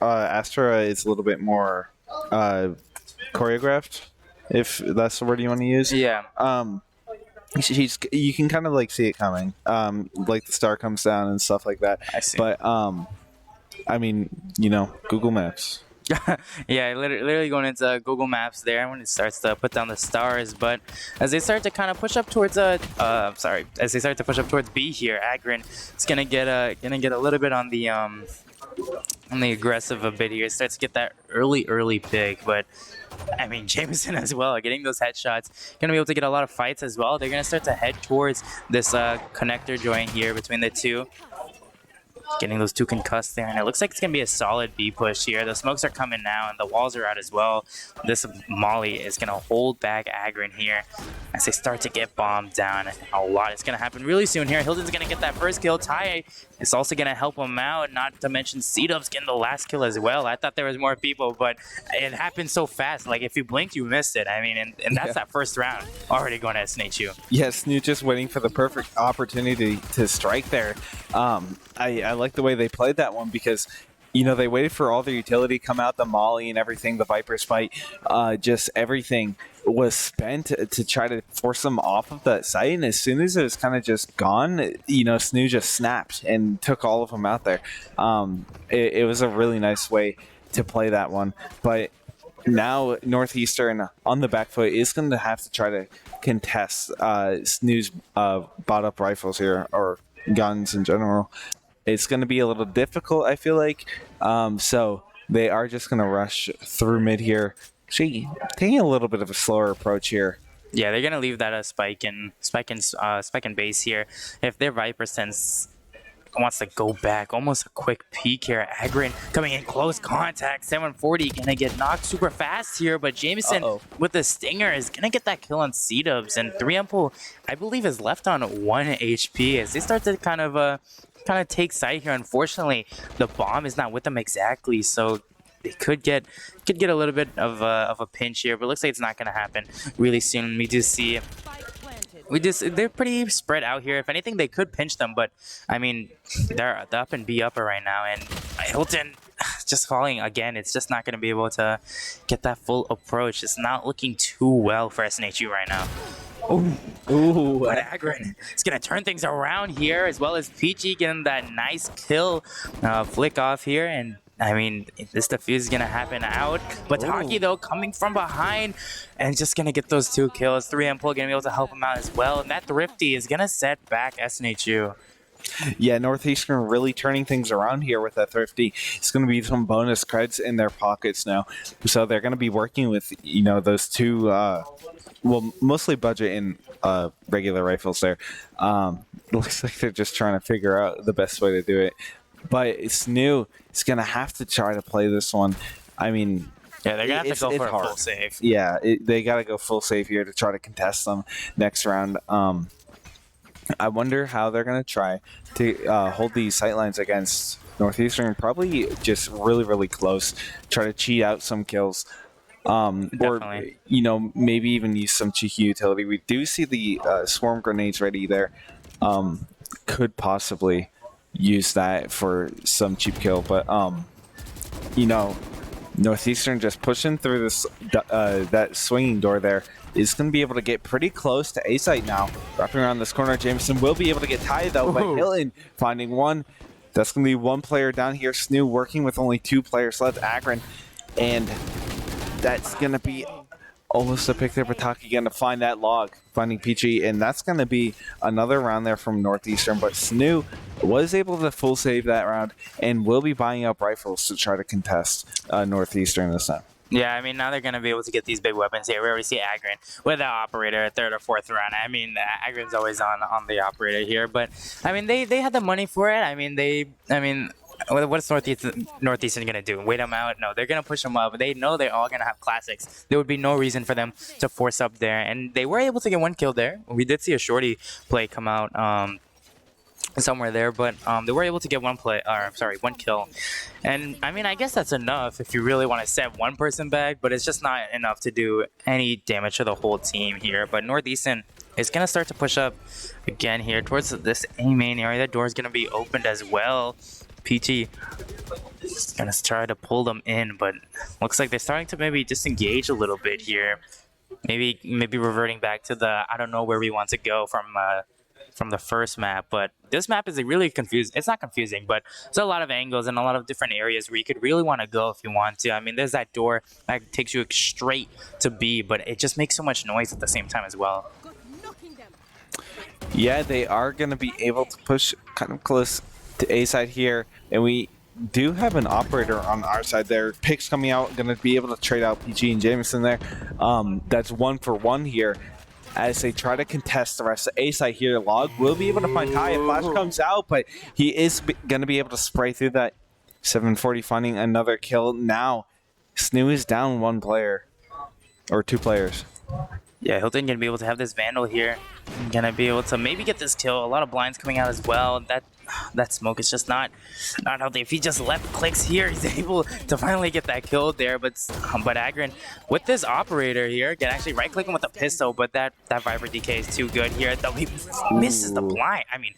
Astra is a little bit more choreographed, if that's the word you want to use. Yeah. You can kind of like see it coming, like the star comes down and stuff like that. I see. But I mean, Google Maps. Yeah, literally going into Google Maps there when it starts to put down the stars. But as they start to kind of push up towards as they start to push up towards B here, Agrin is gonna get a little bit on the aggressive a bit here. Starts to get that early pick, but I mean Jameson as well, getting those headshots, gonna be able to get a lot of fights as well. They're gonna start to head towards this connector joint here between the two. Getting those two concussed there, and it looks like it's gonna be a solid B push here. The smokes are coming now, and the walls are out as well. This molly is gonna hold back Agrin here as they start to get bombed down. A lot is gonna happen really soon here. Hilton's gonna get that first kill. Ty is also gonna help him out, not to mention C-Dub's getting the last kill as well. I thought there was more people, but it happened so fast. Like, if you blinked, you missed it. I mean, and that's that first round already going to SNHU. Yes, SNHU just waiting for the perfect opportunity to strike there. I like the way they played that one because, they waited for all the utility to come out, the molly and everything, the Viper's fight, just everything was spent to try to force them off of that site. And as soon as it was kind of just gone, SNHU just snapped and took all of them out there. It was a really nice way to play that one. But now Northeastern on the back foot is going to have to try to contest SNHU's bought up rifles here, or guns in general. It's going to be a little difficult, I feel like. So they are just going to rush through mid here. Actually, taking a little bit of a slower approach here. Yeah, they're going to leave that a spike in base here. If their Viper sense wants to go back, almost a quick peek here. Agrin coming in close contact. 740 going to get knocked super fast here, but Jameson with the stinger is going to get that kill on C-Dubs. And 3Ample, I believe, is left on 1 HP as they start to kind of take side here. Unfortunately, the bomb is not with them exactly, so they could get a little bit of a pinch here, but it looks like it's not going to happen really soon. They're pretty spread out here. If anything, they could pinch them, but I mean, they're the up and B upper right now, and Hilton just falling again. It's just not going to be able to get that full approach. It's not looking too well for SNHU right now. Ooh, but Agrin is going to turn things around here, as well as Peachy getting that nice kill flick off here. And I mean, this defuse is going to happen out. But Taki, though, coming from behind and just going to get those 2 kills. 3Ample going to be able to help him out as well. And that Thrifty is going to set back SNHU. Yeah, Northeastern really turning things around here with that Thrifty. It's going to be some bonus creds in their pockets now. So they're going to be working with, those 2... mostly budget and regular rifles there. Looks like they're just trying to figure out the best way to do it. But SNHU is going to have to try to play this one. I mean, yeah, they're going to have to go for a full save. Yeah, they got to go full save here to try to contest them next round. I wonder how they're going to try to hold these sightlines against Northeastern. Probably just really, really close. Try to cheat out some kills. Or, maybe even use some cheeky utility. We do see the swarm grenades ready there. Could possibly use that for some cheap kill, but Northeastern just pushing through this that swinging door there is going to be able to get pretty close to A site now. Wrapping around this corner, Jameson will be able to get tied though, but Hilton finding one. That's going to be 1 player down here. SNHU working with only 2 players left, Agrin, and that's going to be almost a pick there. Pataki going to find that log, finding Peachy, and that's going to be another round there from Northeastern. But SNHU was able to full save that round and will be buying up rifles to try to contest Northeastern this time. Yeah, I mean, now they're going to be able to get these big weapons here. We already see Agrin with the operator, 3rd or 4th round. I mean, Agrin's always on the operator here, but I mean, they had the money for it. I mean, what's Northeastern going to do? Wait them out? No, they're going to push them up. They know they're all going to have classics. There would be no reason for them to force up there. And they were able to get 1 kill there. We did see a shorty play come out somewhere there, but they were able to get 1 kill. And I mean, I guess that's enough if you really want to set 1 person back, but it's just not enough to do any damage to the whole team here. But Northeastern is going to start to push up again here towards this A main area. That door is going to be opened as well. Peachy is going to try to pull them in, but looks like they're starting to maybe disengage a little bit here. Maybe reverting back to the I don't know where we want to go from from the first map, but this map is really confusing. It's not confusing, but there's a lot of angles and a lot of different areas where you could really want to go if you want to. I mean, there's that door that takes you straight to B, but it just makes so much noise at the same time as well. Yeah, they are going to be able to push kind of close to A side here, and we do have an operator on our side there. Picks coming out, going to be able to trade out PG and Jameson there. That's 1-for-1 here as they try to contest the rest of A side here. Log will be able to find Ty. A flash comes out, but he is going to be able to spray through that. 740 finding another kill. Now, SNHU is down one player, or two players. Yeah, Hilton gonna be able to have this Vandal here. Gonna be able to maybe get this kill. A lot of blinds coming out as well. That smoke is just not healthy. If he just left clicks here, he's able to finally get that kill there. But Agrin with this operator here can actually right click him with a pistol. But that Viper DK is too good here. Though he misses the blind. I mean,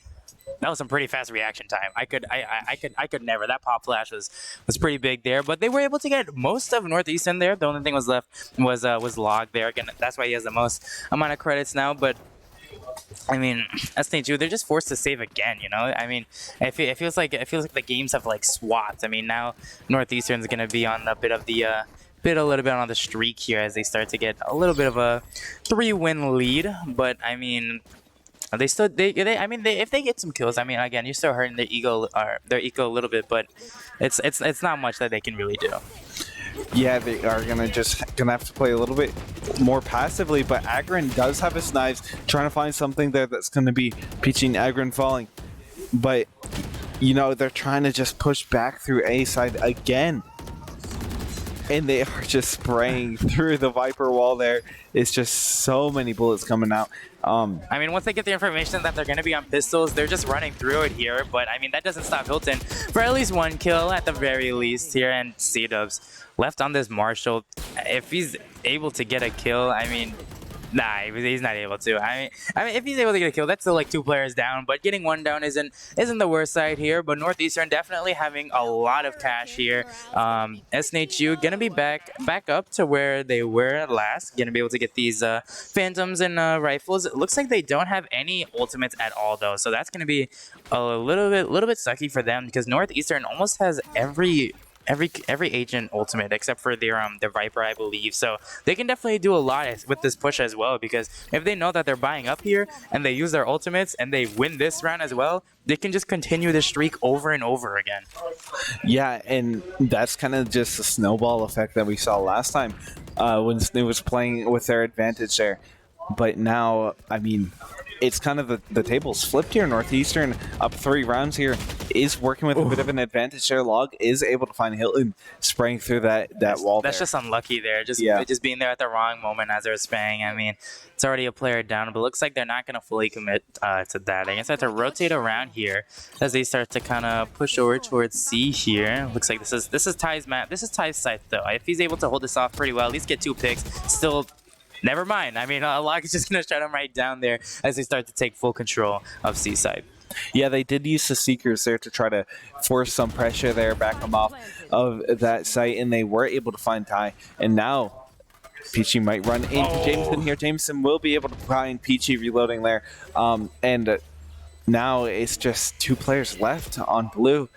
that was some pretty fast reaction time. I could never. That pop flash was pretty big there, but they were able to get most of Northeastern there. The only thing was left was Log there. Again, that's why he has the most amount of credits now. But I mean, SNHU, they're just forced to save again. You know, I mean, it feels like the games have like swapped. I mean, now Northeastern's gonna be on a little bit on the streak here as they start to get a little bit of a 3-win lead. But I mean, if they get some kills, I mean, again, you're still hurting their ego a little bit, but it's not much that they can really do. Yeah, they are gonna have to play a little bit more passively, but Agrin does have his knives, trying to find something there that's gonna be peaching Agrin falling. But you know, they're trying to just push back through A side again. And they are just spraying through the Viper wall there. It's just so many bullets coming out. I mean, once they get the information that they're going to be on pistols, they're just running through it here. But, I mean, that doesn't stop Hilton for at least one kill at the very least here. And C-Dubs left on this Marshall. If he's able to get a kill, I mean... Nah, he's not able to. I mean, if he's able to get a kill, that's still like 2 players down. But getting 1 down isn't the worst side here. But Northeastern definitely having a lot of cash here. SNHU gonna be back up to where they were last. Gonna be able to get these phantoms and rifles. It looks like they don't have any ultimates at all though, so that's gonna be a little bit sucky for them because Northeastern almost has every agent ultimate except for their Viper, I believe. So they can definitely do a lot with this push as well, because if they know that they're buying up here and they use their ultimates and they win this round as well, they can just continue the streak over and over again. Yeah, and that's kind of just the snowball effect that we saw last time when SNHU was playing with their advantage there. But now, I mean, it's kind of the tables flipped here. Northeastern up 3 rounds here is working with a bit of an advantage there. Log is able to find Hilton spraying through that wall. That's there. just unlucky there. Just being there at the wrong moment as they're spraying. I mean, it's already a player down, but it looks like they're not going to fully commit to that. I guess they have to rotate around here as they start to kind of push over towards C here. Looks like this is Ty's map. This is Ty's site though. If he's able to hold this off pretty well, at least get 2 picks, still. Never mind. I mean, Log is just going to shut him right down there as they start to take full control of C-side. Yeah, they did use the Seekers there to try to force some pressure there, back them off of that site, and they were able to find Ty. And now, Peachy might run into Jameson here. Jameson will be able to find Peachy reloading there. And now it's just 2 players left on blue.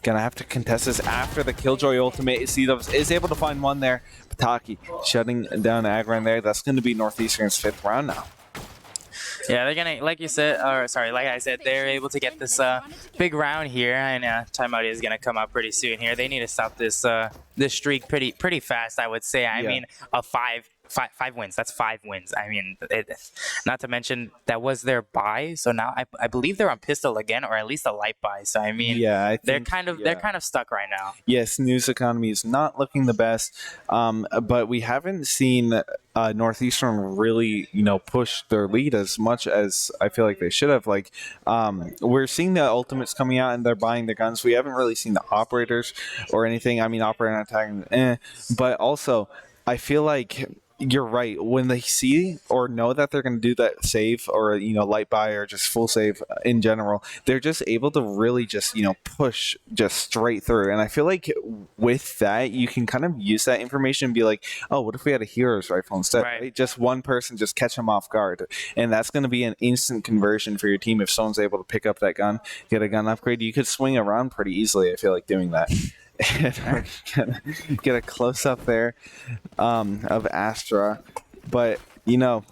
Gonna have to contest this after the Killjoy ultimate. C-Dubs is able to find one there. Pataki shutting down Agran there. That's going to be Northeastern's 5th round now. Yeah, they're gonna, like I said, they're able to get this big round here, and timeout is gonna come up pretty soon here. They need to stop this streak pretty fast, I would say. I mean, a 5 wins. That's 5 wins. I mean, not to mention that was their buy. So now I believe they're on pistol again, or at least a light buy. So I mean, they're kind of stuck right now. Yes, news economy is not looking the best, but we haven't seen Northeastern really, push their lead as much as I feel like they should have. Like, we're seeing the ultimates coming out and they're buying the guns. We haven't really seen the operators or anything. I mean, operator attacking, but also I feel like you're right. When they see or know that they're going to do that save or, light buy or just full save in general, they're just able to really just, push just straight through. And I feel like with that, you can kind of use that information and be like, oh, what if we had a hero's rifle instead? Right? Just one person just catch them off guard. And that's going to be an instant conversion for your team. If someone's able to pick up that gun, get a gun upgrade, you could swing around pretty easily, I feel like, doing that. Get a close up there of Astra, but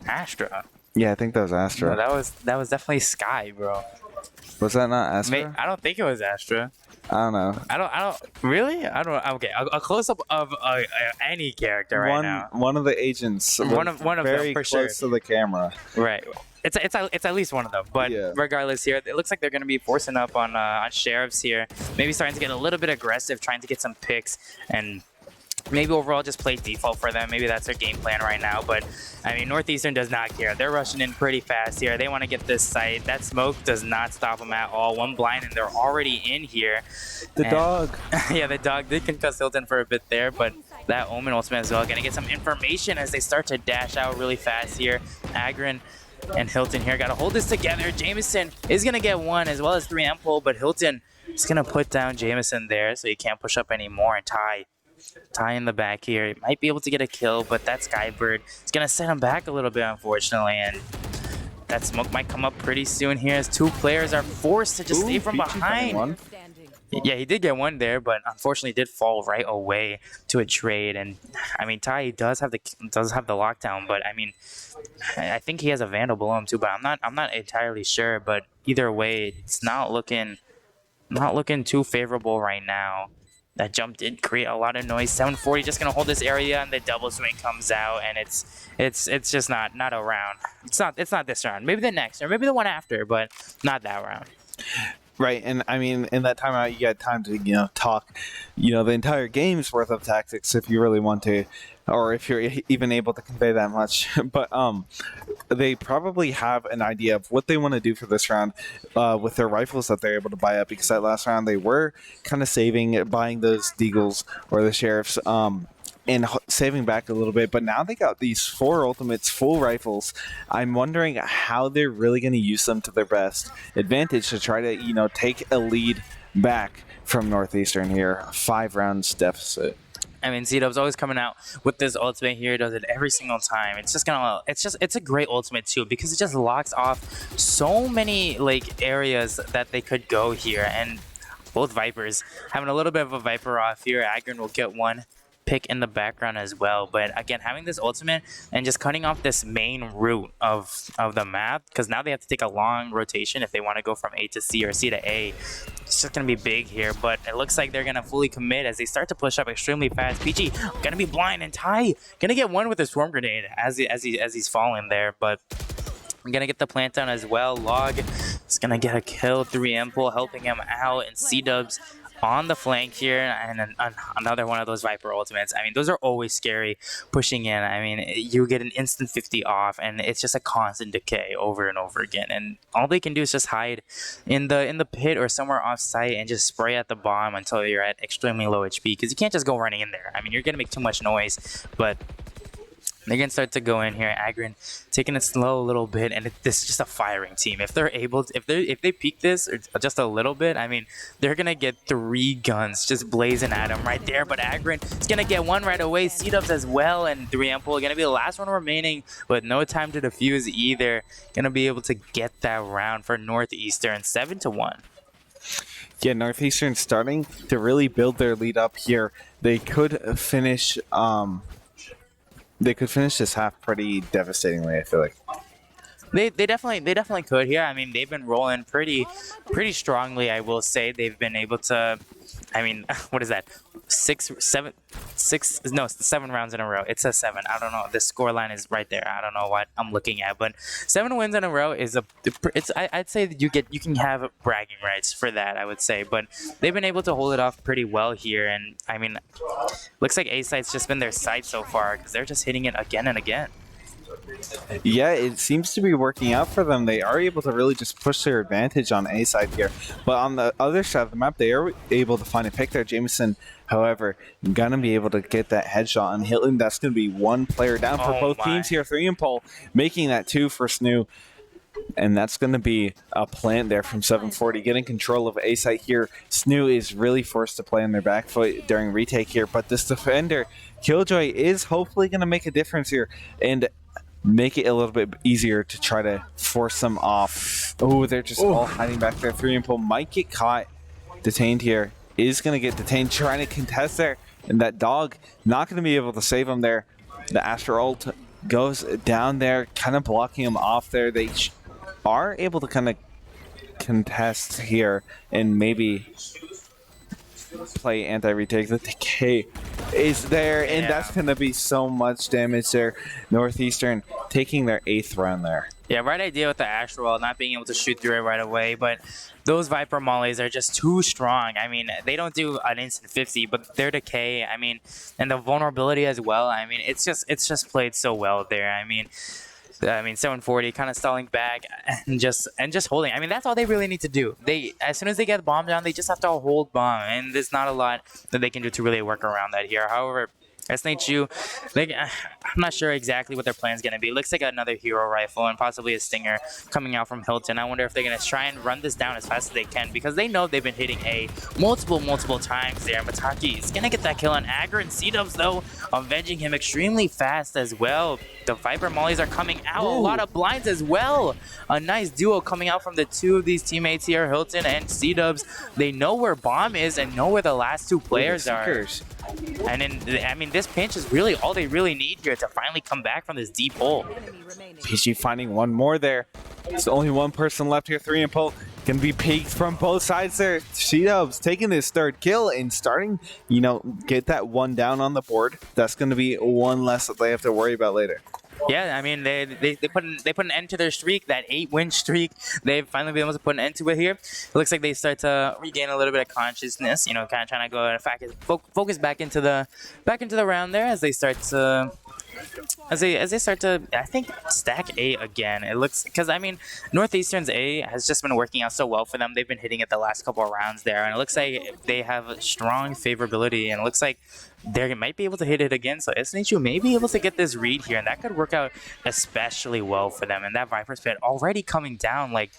Astra. Yeah, I think that was Astra. No, that was definitely Sky, bro. Was that not Astra? I don't think it was Astra. I don't know. I don't really. I don't. Okay, a close up of any character right now. One of the agents. One of very them for close to the camera. Right. It's at least one of them. But regardless, here it looks like they're going to be forcing up on sheriffs here. Maybe starting to get a little bit aggressive, trying to get some picks, and maybe overall just play default for them. Maybe that's their game plan right now. But I mean, Northeastern does not care. They're rushing in pretty fast here. They want to get this site. That smoke does not stop them at all. One blind and they're already in here. The dog. Yeah, the dog did concuss Hilton for a bit there, but that Omen ultimate as well. Gonna get some information as they start to dash out really fast here. Agron and Hilton here gotta hold this together. Jameson is gonna get one as well as 3 pull, but Hilton is gonna put down Jameson there so he can't push up anymore. And Ty in the back here. He might be able to get a kill, but that Skybird is gonna set him back a little bit, unfortunately. And that smoke might come up pretty soon here as 2 players are forced to just stay from behind. Yeah, he did get one there, but unfortunately did fall right away to a trade. And I mean, Ty does have the lockdown, but I mean, I think he has a Vandal below him too. But I'm not entirely sure. But either way, it's not looking too favorable right now. That jump did create a lot of noise. 740 just gonna hold this area, and the double swing comes out, and it's just not a round. It's not this round. Maybe the next, or maybe the one after, but not that round. Right, and I mean, in that timeout, you got time to, talk, the entire game's worth of tactics if you really want to, or if you're even able to convey that much. But they probably have an idea of what they want to do for this round with their rifles that they're able to buy up, because that last round they were kind of buying those Deagles or the Sheriffs, and saving back a little bit, but now they got these 4 ultimates, full rifles. I'm wondering how they're really going to use them to their best advantage to try to, take a lead back from Northeastern here. 5 rounds deficit. I mean, C-Dub's always coming out with this ultimate here. Does it every single time. It's a great ultimate too, because it just locks off so many areas that they could go here. And both Vipers having a little bit of a Viper off here. Agron will get one pick in the background as well. But again, having this ultimate and just cutting off this main route of the map, because now they have to take a long rotation if they want to go from A to C or C to A. It's just gonna be big here, but it looks like they're gonna fully commit as they start to push up extremely fast. PG gonna be blind, and Ty gonna get one with a swarm grenade as he's falling there, but I'm gonna get the plant down as well. Log is gonna get a kill. 3 pull helping him out, and C-Dubs on the flank here, and another one of those Viper ultimates. I mean, those are always scary pushing in. I mean, you get an instant 50 off, and it's just a constant decay over and over again. And all they can do is just hide in the pit or somewhere off site and just spray at the bomb until you're at extremely low HP, because you can't just go running in there. I mean, you're gonna make too much noise, but they're gonna start to go in here. Agron taking it slow a little bit, and this is just a firing team. If they're able to, if they peek this or just a little bit, I mean, they're gonna get 3 guns just blazing at him right there. But Agron is gonna get one right away. C-Dubs as well, and 3 pull gonna be the last one remaining, but no time to defuse either. Gonna be able to get that round for Northeastern, 7-1. Yeah, Northeastern starting to really build their lead up here. They could finish. They could finish this half pretty devastatingly, I feel like. They definitely could here. I mean, they've been rolling pretty strongly, I will say. They've been able to, I mean, what is that? 7 rounds in a row. It says 7. I don't know. The score line is right there. I don't know what I'm looking at, but 7 wins in a row is I'd say that you can have bragging rights for that, I would say. But they've been able to hold it off pretty well here, and I mean, looks like A site's just been their site so far, because they're just hitting it again and again. Yeah, it seems to be working out for them. They are able to really just push their advantage on A side here. But on the other side of the map, they are able to find a pick there. Jameson, however, gonna be able to get that headshot on Hilton. That's gonna be one player down for both teams here. 3 and Pole making that 2 for SNHU. And that's going to be a plant there from 740, getting control of A site here. SNHU is really forced to play on their back foot during retake here, but this defender, Killjoy, is hopefully going to make a difference here and make it a little bit easier to try to force them off. Oh, they're just all hiding back there. 3 and Pole might get caught, detained here. Is going to get detained, trying to contest there. And that dog not going to be able to save him there. The Astro ult goes down there, kind of blocking him off there. They are able to kind of contest here and maybe play anti-retake. The decay is there, and that's going to be so much damage there. Northeastern taking their 8th round there. Yeah, right idea with the Astral not being able to shoot through it right away, but those Viper mollies are just too strong. I mean, they don't do an instant 50, but their decay, I mean, and the vulnerability as well. I mean, it's just played so well there. I mean, 740 kind of stalling back and just holding. I mean, that's all they really need to do. As soon as they get the bomb down, they just have to hold bomb, and there's not a lot that they can do to really work around that here. However, SNHU, I'm not sure exactly what their plan is going to be. It looks like another hero rifle and possibly a stinger coming out from Hilton. I wonder if they're going to try and run this down as fast as they can, because they know they've been hitting A multiple times there. Mataki is going to get that kill on Agra, and C-Dubs, though, avenging him extremely fast as well. The Viper mollies are coming out. A lot of blinds as well. A nice duo coming out from the 2 of these teammates here, Hilton and C-Dubs. They know where bomb is and know where the last 2 players are. And then, I mean, this pinch is really all they really need here to finally come back from this deep hole. PG finding one more there. There's only one person left here. 3 and Pole can be peaked from both sides there. C-Dubs taking his 3rd kill and starting, get that 1 down on the board. That's going to be 1 less that they have to worry about later. Yeah, I mean, they put an end to their streak, that 8-win streak. They've finally been able to put an end to it here. It looks like they start to regain a little bit of consciousness, kind of trying to go and focus back into the round there as they start to I think stack A again. It looks, because I mean, Northeastern's A has just been working out so well for them. They've been hitting it the last couple of rounds there, and it looks like they have strong favorability, and it looks like they might be able to hit it again. So SNHU may be able to get this read here, and that could work out especially well for them. And that Viper's Pit already coming down like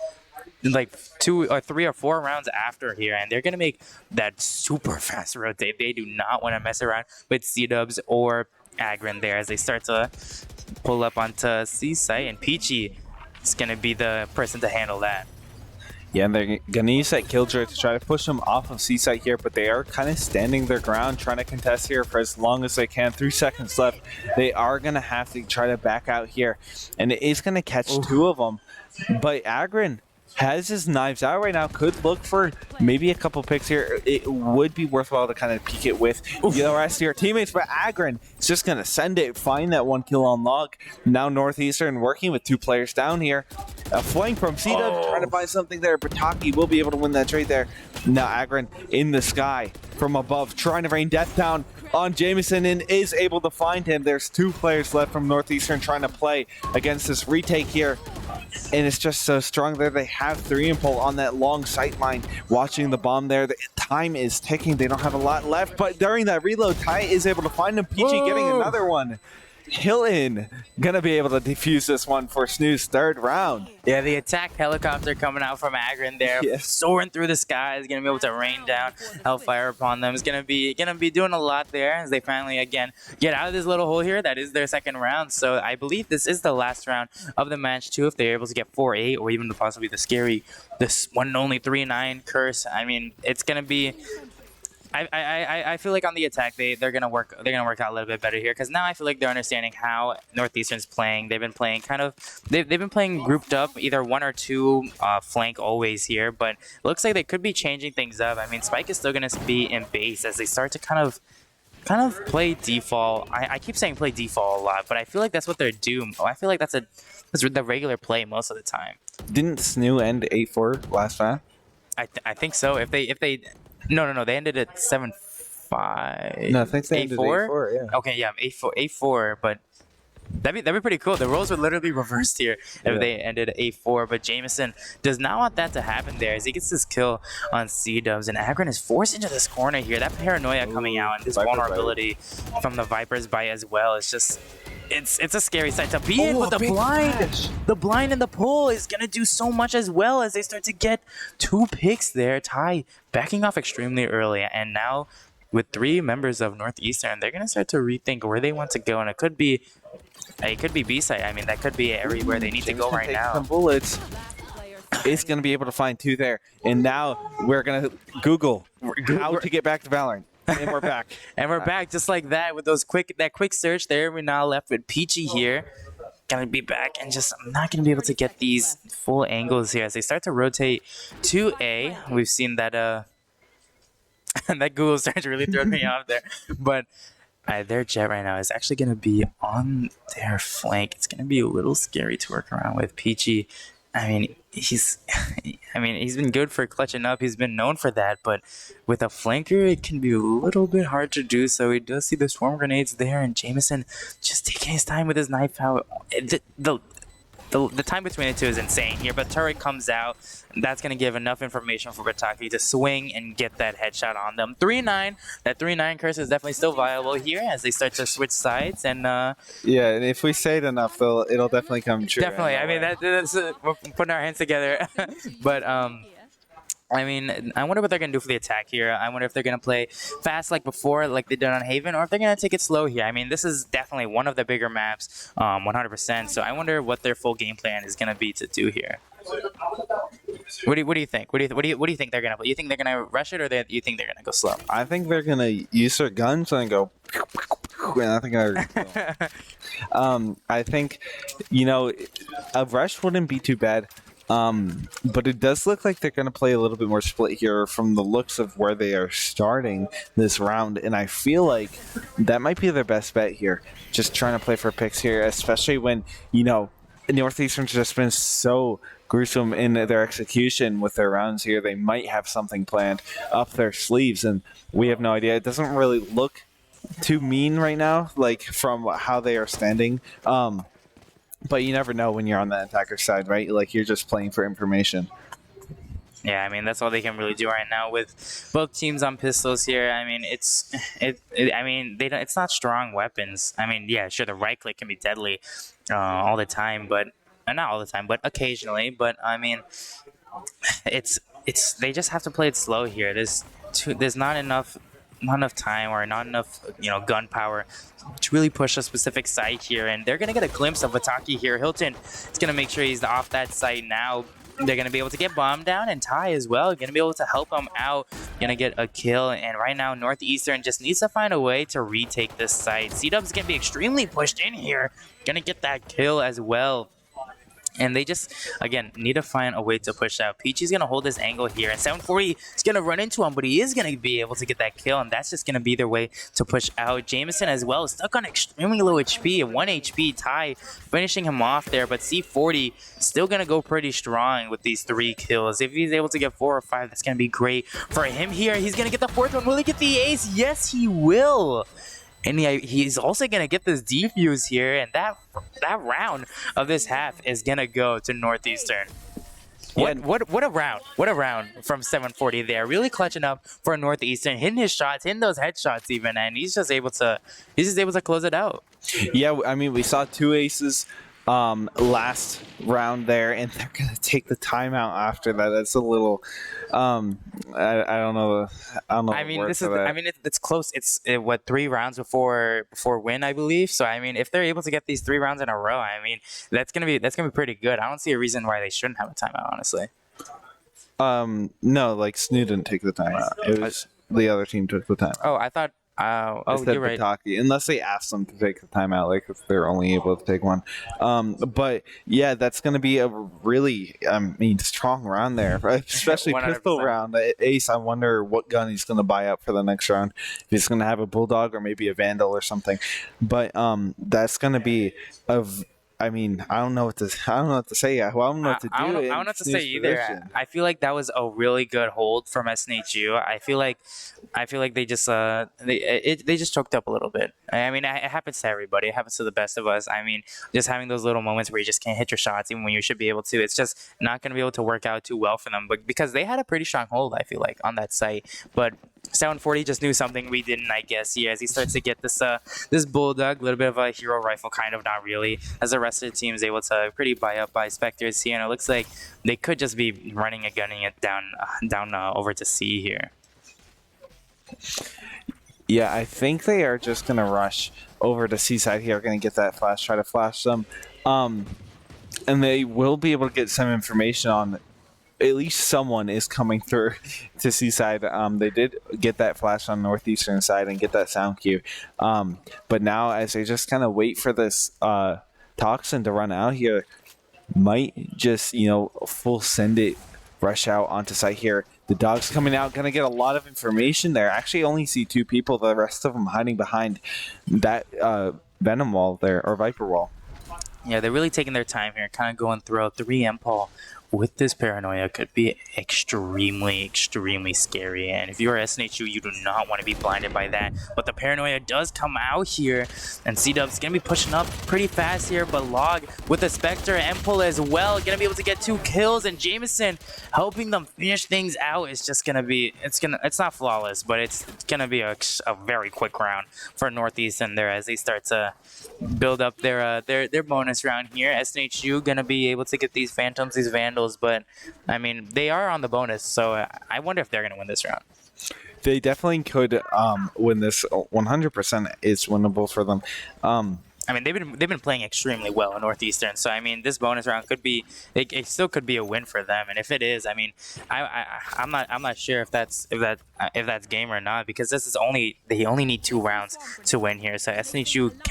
2 or 3 or 4 rounds after here, and they're gonna make that super fast rotate. They do not want to mess around with C-Dubs or Agrin there as they start to pull up onto C site, and Peachy is gonna be the person to handle that. Yeah, and they're gonna use that Killjoy to try to push them off of C site here, but they are kind of standing their ground, trying to contest here for as long as they can. 3 seconds left. They are gonna have to try to back out here, and it is gonna catch 2 of them. But Agrin has his knives out right now, could look for maybe a couple picks here. It would be worthwhile to kind of peek it with the rest of your teammates, but Agrin is just going to send it, find that 1 kill on log. Now Northeastern working with 2 players down here. A flank from C-Dub, trying to find something there, but Taki will be able to win that trade there. Now Agrin in the sky from above, trying to rain death down on Jameson, and is able to find him. There's 2 players left from Northeastern trying to play against this retake here. And it's just so strong there. They have 3 and Pole on that long sight line, watching the bomb there. The time is ticking. They don't have a lot left, but during that reload, Ty is able to find him. PG getting another one. Hilton gonna be able to defuse this one for SNHU's 3rd round. Yeah, the attack helicopter coming out from Agrin there, soaring through the sky, is gonna be able to rain down hellfire upon them. Is gonna be doing a lot there as they finally again get out of this little hole here. That is their 2nd round, so I believe this is the last round of the match too. If they're able to get 4-8 or even possibly the scary this one and only 3-9 curse, I mean, it's gonna be. I feel like on the attack they're gonna work out a little bit better here, because now I feel like they're understanding how Northeastern's playing. They've been playing they've been playing grouped up, either 1 or 2 flank always here, but it looks like they could be changing things up. I mean, Spike is still gonna be in base as they start to kind of play default. I keep saying play default a lot, but I feel like that's what they're doing. I feel like that's the regular play most of the time. Didn't SNHU end 8-4 last round? I think so. If they No, they ended at 7-5. No, I think they ended 8-4, yeah. Okay, yeah, 8-4, but That'd be pretty cool. The roles would literally be reversed here if they ended 8-4. But Jameson does not want that to happen there as he gets this kill on C-Dubs. And Agron is forced into this corner here. That paranoia coming out and this vulnerability from the Viper's bite as well. It's just... It's a scary sight to be in, but the blind and the pull is going to do so much as well as they start to get 2 picks there. Ty backing off extremely early, and now with 3 members of Northeastern, they're going to start to rethink where they want to go, and it could be B-side. I mean, that could be everywhere they need to go right now. Some bullets. Is going to be able to find 2 there, and now we're going to Google how to get back to Valorant. And we're back. And we're back just like that with that quick search there. We're now left with Peachy here. Gonna be back and just I'm not gonna be able to get these full angles here as they start to rotate to A. We've seen that that Google search really threw me off there. But their jet right now is actually gonna be on their flank. It's gonna be a little scary to work around with. Peachy, I mean, he's been good for clutching up. He's been known for that, but with a flanker, it can be a little bit hard to do. So he does see the swarm grenades there, and Jameson just taking his time with his knife out. The time between the two is insane here, but turret comes out. That's going to give enough information for Bataki to swing and get that headshot on them. 3-9. That 3-9 curse is definitely still viable here as they start to switch sides. And yeah, and if we say it enough, it'll definitely come true. Definitely. I mean, that's we're putting our hands together. But I mean, I wonder what they're going to do for the attack here. I wonder if they're going to play fast like before, like they did on Haven, or if they're going to take it slow here. I mean, this is definitely one of the bigger maps, 100%. So I wonder what their full game plan is going to be to do here. What do you think? What do you think they're going to play? You think they're going to rush it, or you think they're going to go slow? I think they're going to use their guns and go... And I think I think, you know, a rush wouldn't be too bad. But it does look like they're going to play a little bit more split here from the looks of where they are starting this round. And I feel like that might be their best bet here. Just trying to play for picks here, especially when, you know, Northeastern's just been so gruesome in their execution with their rounds here. They might have something planned up their sleeves, and we have no idea. It doesn't really look too mean right now, like from how they are standing. But you never know when you're on the attacker side, right? Like, you're just playing for information. Yeah, I mean, that's all they can really do right now with both teams on pistols here. I mean, it's not strong weapons. I mean, yeah, sure, the right click can be deadly all the time, but not all the time, but occasionally. But I mean, it's they just have to play it slow here. There's not enough time or not enough, you know, gun power to really push a specific site here, and they're gonna get a glimpse of Bataki here. Hilton is gonna make sure he's off that site now. They're gonna be able to get bomb down, and Ty as well gonna be able to help him out, gonna get a kill. And right now Northeastern just needs to find a way to retake this site. C-Dub's gonna be extremely pushed in here, gonna get that kill as well. And they just, again, need to find a way to push out. Peachy's going to hold this angle here, and 740 is going to run into him, but he is going to be able to get that kill, and that's just going to be their way to push out. Jameson as well, stuck on extremely low HP, 1 HP. Ty finishing him off there, but C40 still going to go pretty strong with these 3 kills. If he's able to get 4 or 5, that's going to be great for him here. He's going to get the 4th one. Will he get the ace? Yes, he will. And he's also going to get this defuse here, and that round of this half is going to go to Northeastern. What a round. What a round from 740 there. Really clutching up for Northeastern, hitting his shots, hitting those headshots even, and he's just able to close it out. Yeah, I mean, we saw 2 aces last round there, and they're going to take the timeout after that. That's a little... I don't know. I mean, it's close. It's 3 rounds before win, I believe. So I mean, if they're able to get these 3 rounds in a row, I mean, that's gonna be pretty good. I don't see a reason why they shouldn't have a timeout, honestly. No, like SNHU didn't take the timeout. It was the other team took the timeout. Oh, I thought. You're right. Bataki, unless they ask them to take the timeout, like if they're only able to take one. But yeah, that's going to be a really, strong round there, right? Especially 100%. Pistol round. Ace, I wonder what gun he's going to buy up for the next round. If he's going to have a Bulldog or maybe a Vandal or something. But that's going to be I mean, I don't know what to say. Well, I don't know what to do. I don't know in what to Snoo's say either. position. I feel like that was a really good hold from SNHU. I feel like they just they just choked up a little bit. I mean, it happens to everybody. It happens to the best of us. I mean, just having those little moments where you just can't hit your shots even when you should be able to. It's just not going to be able to work out too well for them. But because they had a pretty strong hold, I feel like on that site. But 740 just knew something we didn't, I guess. Yeah, as he starts to get this bulldog, a little bit of a hero rifle, kind of, not really. As the rest of the team is able to pretty buy up by Spectres here, and it looks like they could just be running and gunning it down over to C here. Yeah, I think they are just gonna rush over to Seaside here. Gonna get that flash, try to flash them, and they will be able to get some information on. At least someone is coming through to Seaside. They did get that flash on Northeastern side and get that sound cue. But now, as they just kind of wait for this toxin to run out here, might just, full send it, rush out onto site here. The dog's coming out, going to get a lot of information there. Actually, only see 2 people. The rest of them hiding behind that Venom wall there, or Viper wall. Yeah, they're really taking their time here, kind of going through 3 Impul. With this paranoia could be extremely, extremely scary. And if you're SNHU, you do not want to be blinded by that. But the paranoia does come out here. And C-Dub's going to be pushing up pretty fast here. But Log with the Spectre and Impul as well. Going to be able to get 2 kills. And Jameson helping them finish things out is just going to be... It's not flawless, but it's going to be a very quick round for Northeastern there as they start to build up their bonus round here. SNHU going to be able to get these Phantoms, these Vandals. But I mean, they are on the bonus, so I wonder if they're going to win this round. They definitely could win this. 100% is winnable for them. I mean, they've been playing extremely well in Northeastern, so I mean, this bonus round could be it still could be a win for them. And if it is, I mean, I'm not sure if that's game or not, because they only need 2 rounds to win here. So SNHU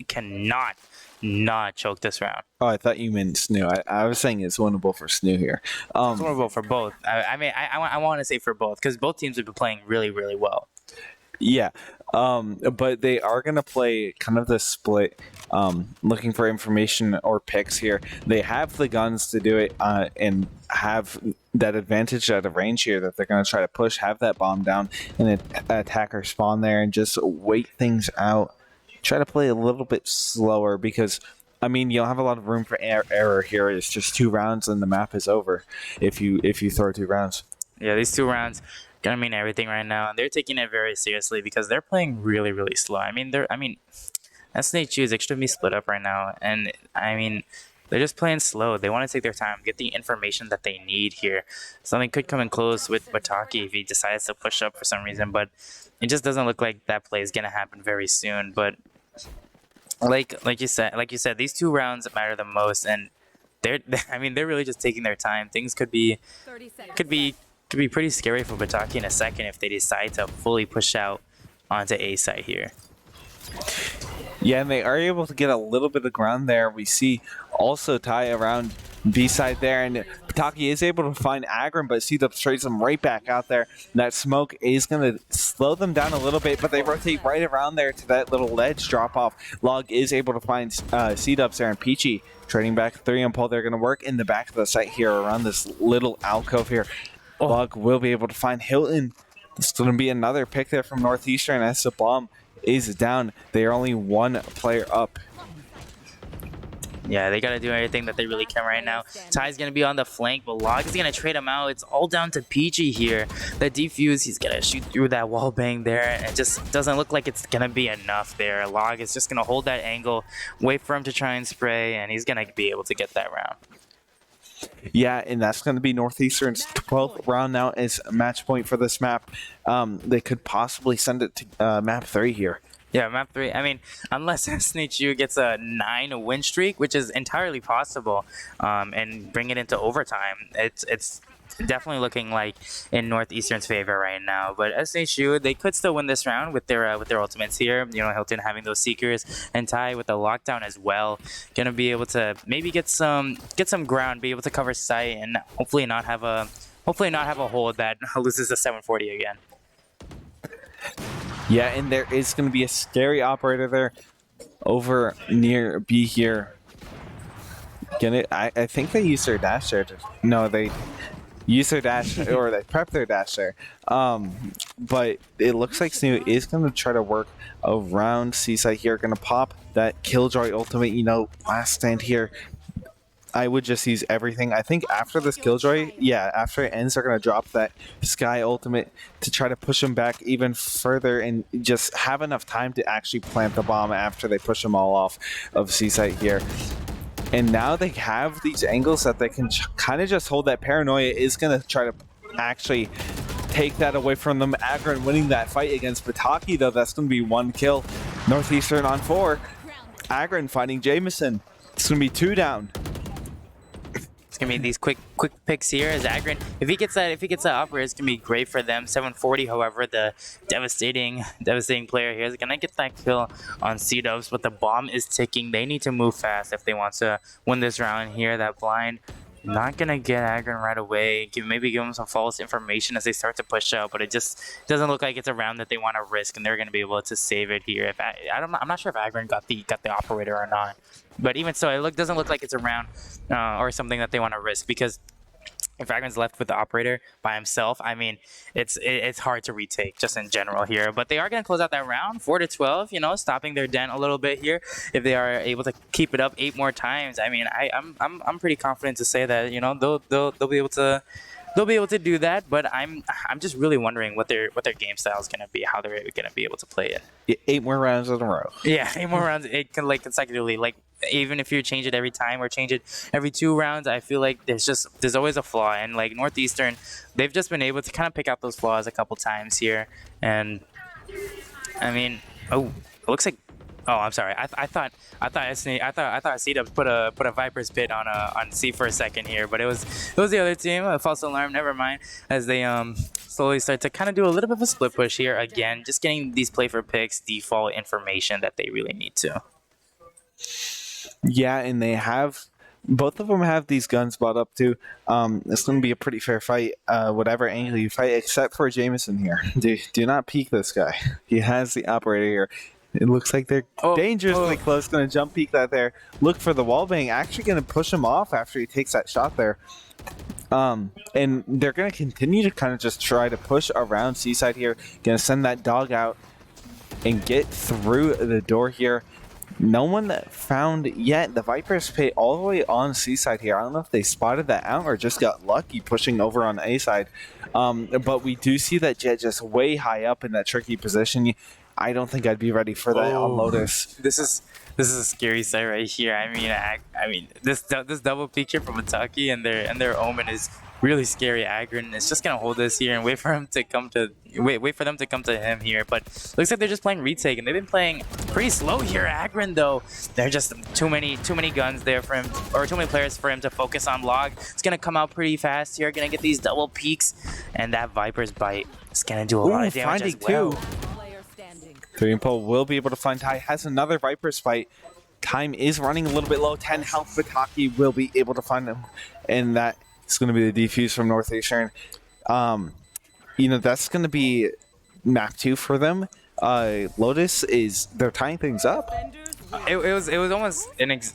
cannot not choke this round. Oh, I thought you meant SNHU. I was saying it's winnable for SNHU here. It's winnable for both. I mean, I want to say for both, because both teams have been playing really, really well. Yeah, but they are going to play kind of the split, looking for information or picks here. They have the guns to do it and have that advantage at a range here that they're going to try to push, have that bomb down, and attacker spawn there and just wait things out. Try to play a little bit slower because, I mean, you don't have a lot of room for error here. It's just 2 rounds and the map is over if you throw 2 rounds. Yeah, these 2 rounds gonna mean everything right now, and they're taking it very seriously because they're playing really, really slow. I mean, SNHU is extremely split up right now, and I mean, they're just playing slow. They want to take their time, get the information that they need here. Something could come in close with Bataki if he decides to push up for some reason, but it just doesn't look like that play is gonna happen very soon. But like you said, these 2 rounds matter the most, and they're really just taking their time. Things could be pretty scary for Bataki in a second if they decide to fully push out onto A side here. Yeah, and they are able to get a little bit of ground there. We see also Ty around B side there, and Bataki is able to find Agrim, but C-Dub trades them right back out there. That smoke is going to slow them down a little bit, but they rotate right around there to that little ledge drop off. Log is able to find C-Dubs there, and Peachy trading back 3 on Paul. They're going to work in the back of the site here around this little alcove here. Log will be able to find Hilton. This is going to be another pick there from Northeastern as the bomb is down. They are only 1 player up. Yeah, they got to do everything that they really can right now. Ty's going to be on the flank, but Log is going to trade him out. It's all down to Peachy here. The defuse, he's going to shoot through that wall bang there, and it just doesn't look like it's going to be enough there. Log is just going to hold that angle, wait for him to try and spray, and he's going to be able to get that round. Yeah, and that's going to be Northeastern's 12th round now as a match point for this map. They could possibly send it to map 3 here. Yeah, map 3. I mean, unless SNHU gets a 9 win streak, which is entirely possible, and bring it into overtime, it's definitely looking like in Northeastern's favor right now. But SNHU, they could still win this round with their ultimates here. You know, Hilton having those Seekers, and Ty with the lockdown as well. Gonna be able to maybe get some ground, be able to cover site, and hopefully not have a hold that loses to 740 again. Yeah, and there is going to be a scary operator there over near B here. I think they used their dash there. No, they use their dash or they prep their dash there. But it looks like SNHU is going to try to work around Seaside here. Going to pop that Killjoy ultimate. Last stand here. I would just use everything. I think after this Killjoy, after it ends, they're going to drop that Sky ultimate to try to push them back even further and just have enough time to actually plant the bomb after they push them all off of Seaside here. And now they have these angles that they can kind of just hold. That Paranoia is going to try to actually take that away from them. Agron winning that fight against Bataki, though. That's going to be 1 kill. Northeastern on 4. Agron fighting Jameson. It's going to be 2 down. It's gonna be these quick picks here as Agron. If he gets that operator, it's gonna be great for them. 740, however, the devastating player here is gonna get that kill on C-Dubs, but the bomb is ticking. They need to move fast if they want to win this round here. That blind not gonna get Agron right away. Maybe give them some false information as they start to push out, but it just doesn't look like it's a round that they want to risk, and they're gonna be able to save it here. I'm not sure if Agron got the operator or not. But even so, it doesn't look like it's a round or something that they want to risk, because if Agron's left with the operator by himself, I mean, it's hard to retake just in general here. But they are going to close out that round, 4-12. Stopping their den a little bit here. If they are able to keep it up 8 more times, I mean, I'm pretty confident to say that they'll be able to. They'll be able to do that, but I'm just really wondering what their game style is going to be, how they're going to be able to play it. 8 more rounds in a row. Yeah, 8 more rounds, consecutively. Even if you change it every time or change it every 2 rounds, I feel like there's always a flaw. And Northeastern, they've just been able to kind of pick out those flaws a couple times here. And I mean, it looks like. Oh, I'm sorry. I thought C-Dubs put a Viper's Pit on C for a second here, but it was the other team. A false alarm. Never mind. As they slowly start to kind of do a little bit of a split push here again, just getting these play for picks default information that they really need to. Yeah, and both of them have these guns bought up too. It's going to be a pretty fair fight, whatever angle you fight, except for Jameson here. Do not peek this guy. He has the operator here. It looks like they're dangerously close. Going to jump peek that there. Look for the wallbang. Actually going to push him off after he takes that shot there. And they're going to continue to kind of just try to push around Seaside here. Going to send that dog out and get through the door here. No one found yet the Viper's Pit all the way on Seaside here. I don't know if they spotted that out or just got lucky pushing over on A side. But we do see that Jet just way high up in that tricky position. I don't think I'd be ready for that on Lotus. This is a scary sight right here. I mean, this double peek here from Ataki and their Omen is really scary. Agron is just gonna hold this here and wait for him to come to them to come to him here. But looks like they're just playing retake, and they've been playing pretty slow here. Agron though, they're just too many guns there for him, or too many players for him to focus on. Log, it's gonna come out pretty fast here. Gonna get these double peeks, and that Viper's Bite is gonna do a lot of damage as well. Green Pole will be able to find Ty. Has another Viper's fight. Time is running a little bit low. 10 health. Bataki will be able to find him. And that is going to be the defuse from Northeastern. That's going to be map 2 for them. Lotus they're tying things up. It was almost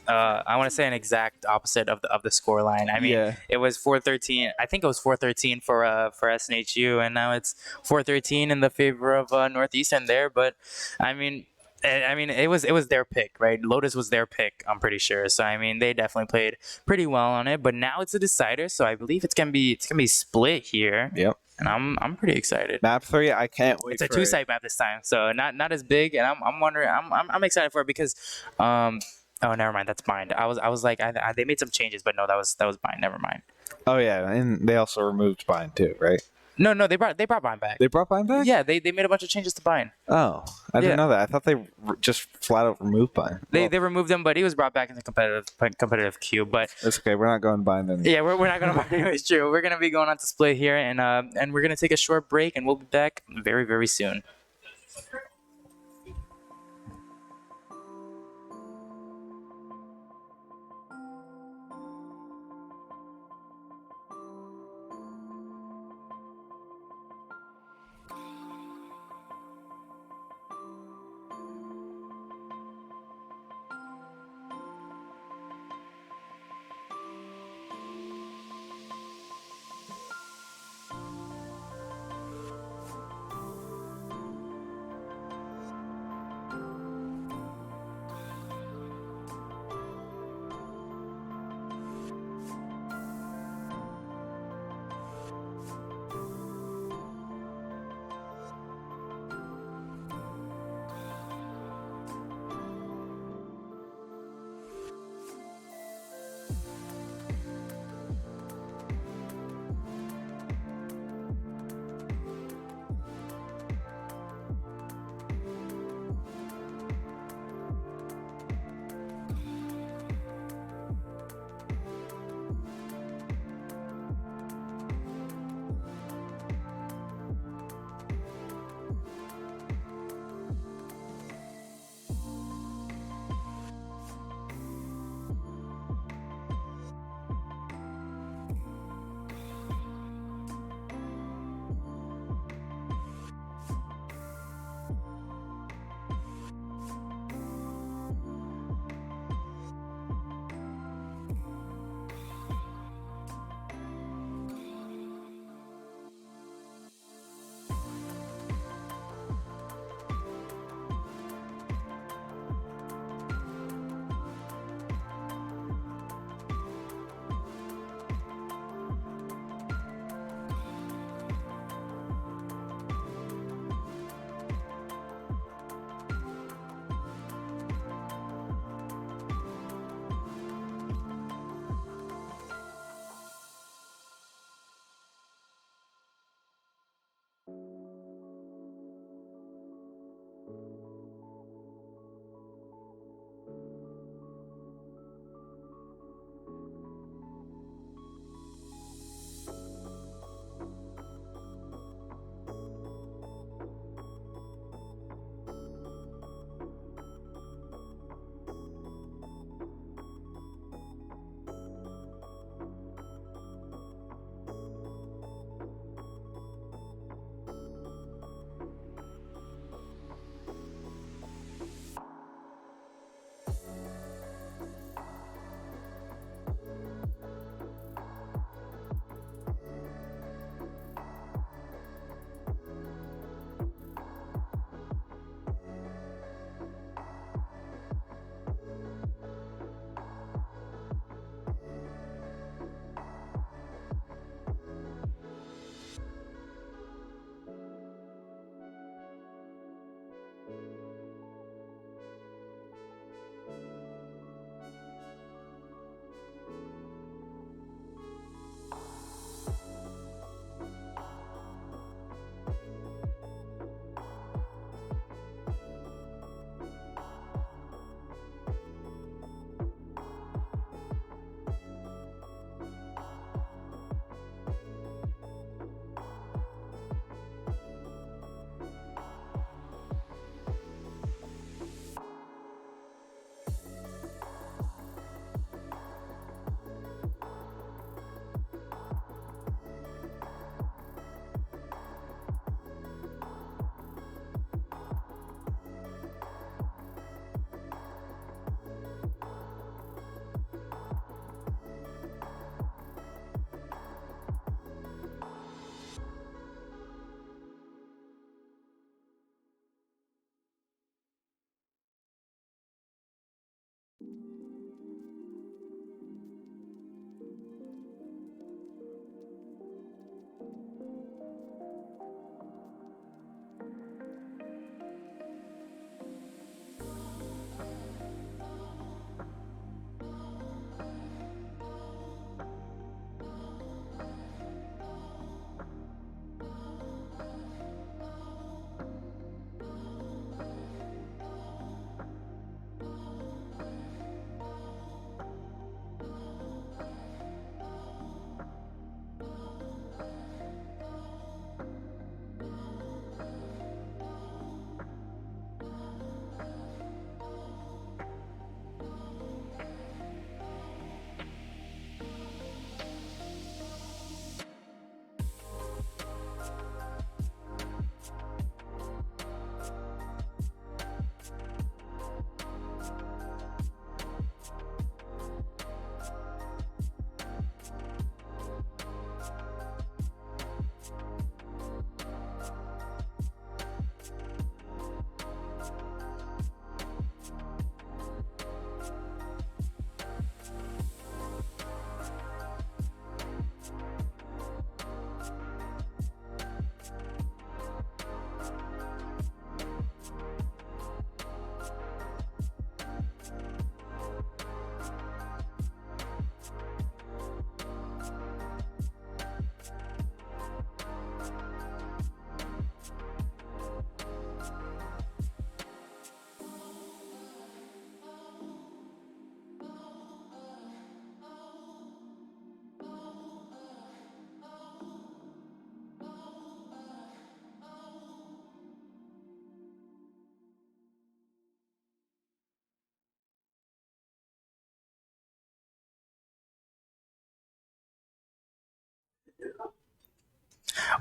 I want to say an exact opposite of the score line. I mean, It was 4-13. I think it was 4-13 for SNHU, and now it's 4-13 in the favor of Northeastern there. But I mean, it was their pick, right? Lotus was their pick, I'm pretty sure. So I mean, they definitely played pretty well on it. But now it's a decider, so I believe it's gonna be split here. Yep. And I'm pretty excited. Map 3, I can't wait. It's a 2-site map this time, so not as big. And I'm wondering, I'm excited for it because, oh, never mind, that's bind. I was like, they made some changes, but no, that was bind. Never mind. Oh yeah, and they also removed bind too, right? No, they brought bind back. They brought bind back? Yeah, they made a bunch of changes to bind. Oh, I didn't know that. I thought they just flat out removed bind. They removed him, but he was brought back in the competitive queue. But it's okay. We're not going bind then. Yeah, we're not going to bind. It's true. We're going to be going on to split here, and we're going to take a short break, and we'll be back very, very soon.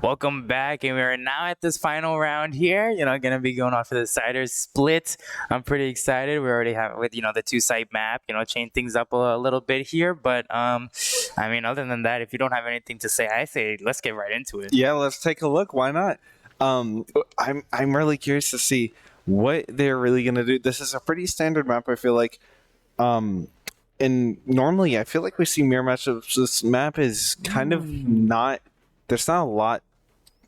Welcome back, and we're now at this final round here. Gonna be going off for the Ciders split. I'm pretty excited. We already have with the two-site map. Change things up a little bit here, but I mean, other than that, if you don't have anything to say, I say let's get right into it. Yeah, let's take a look. Why not? I'm really curious to see what they're really gonna do. This is a pretty standard map, I feel like. And normally, I feel like we see mirror matchups. This map is kind of not. There's not a lot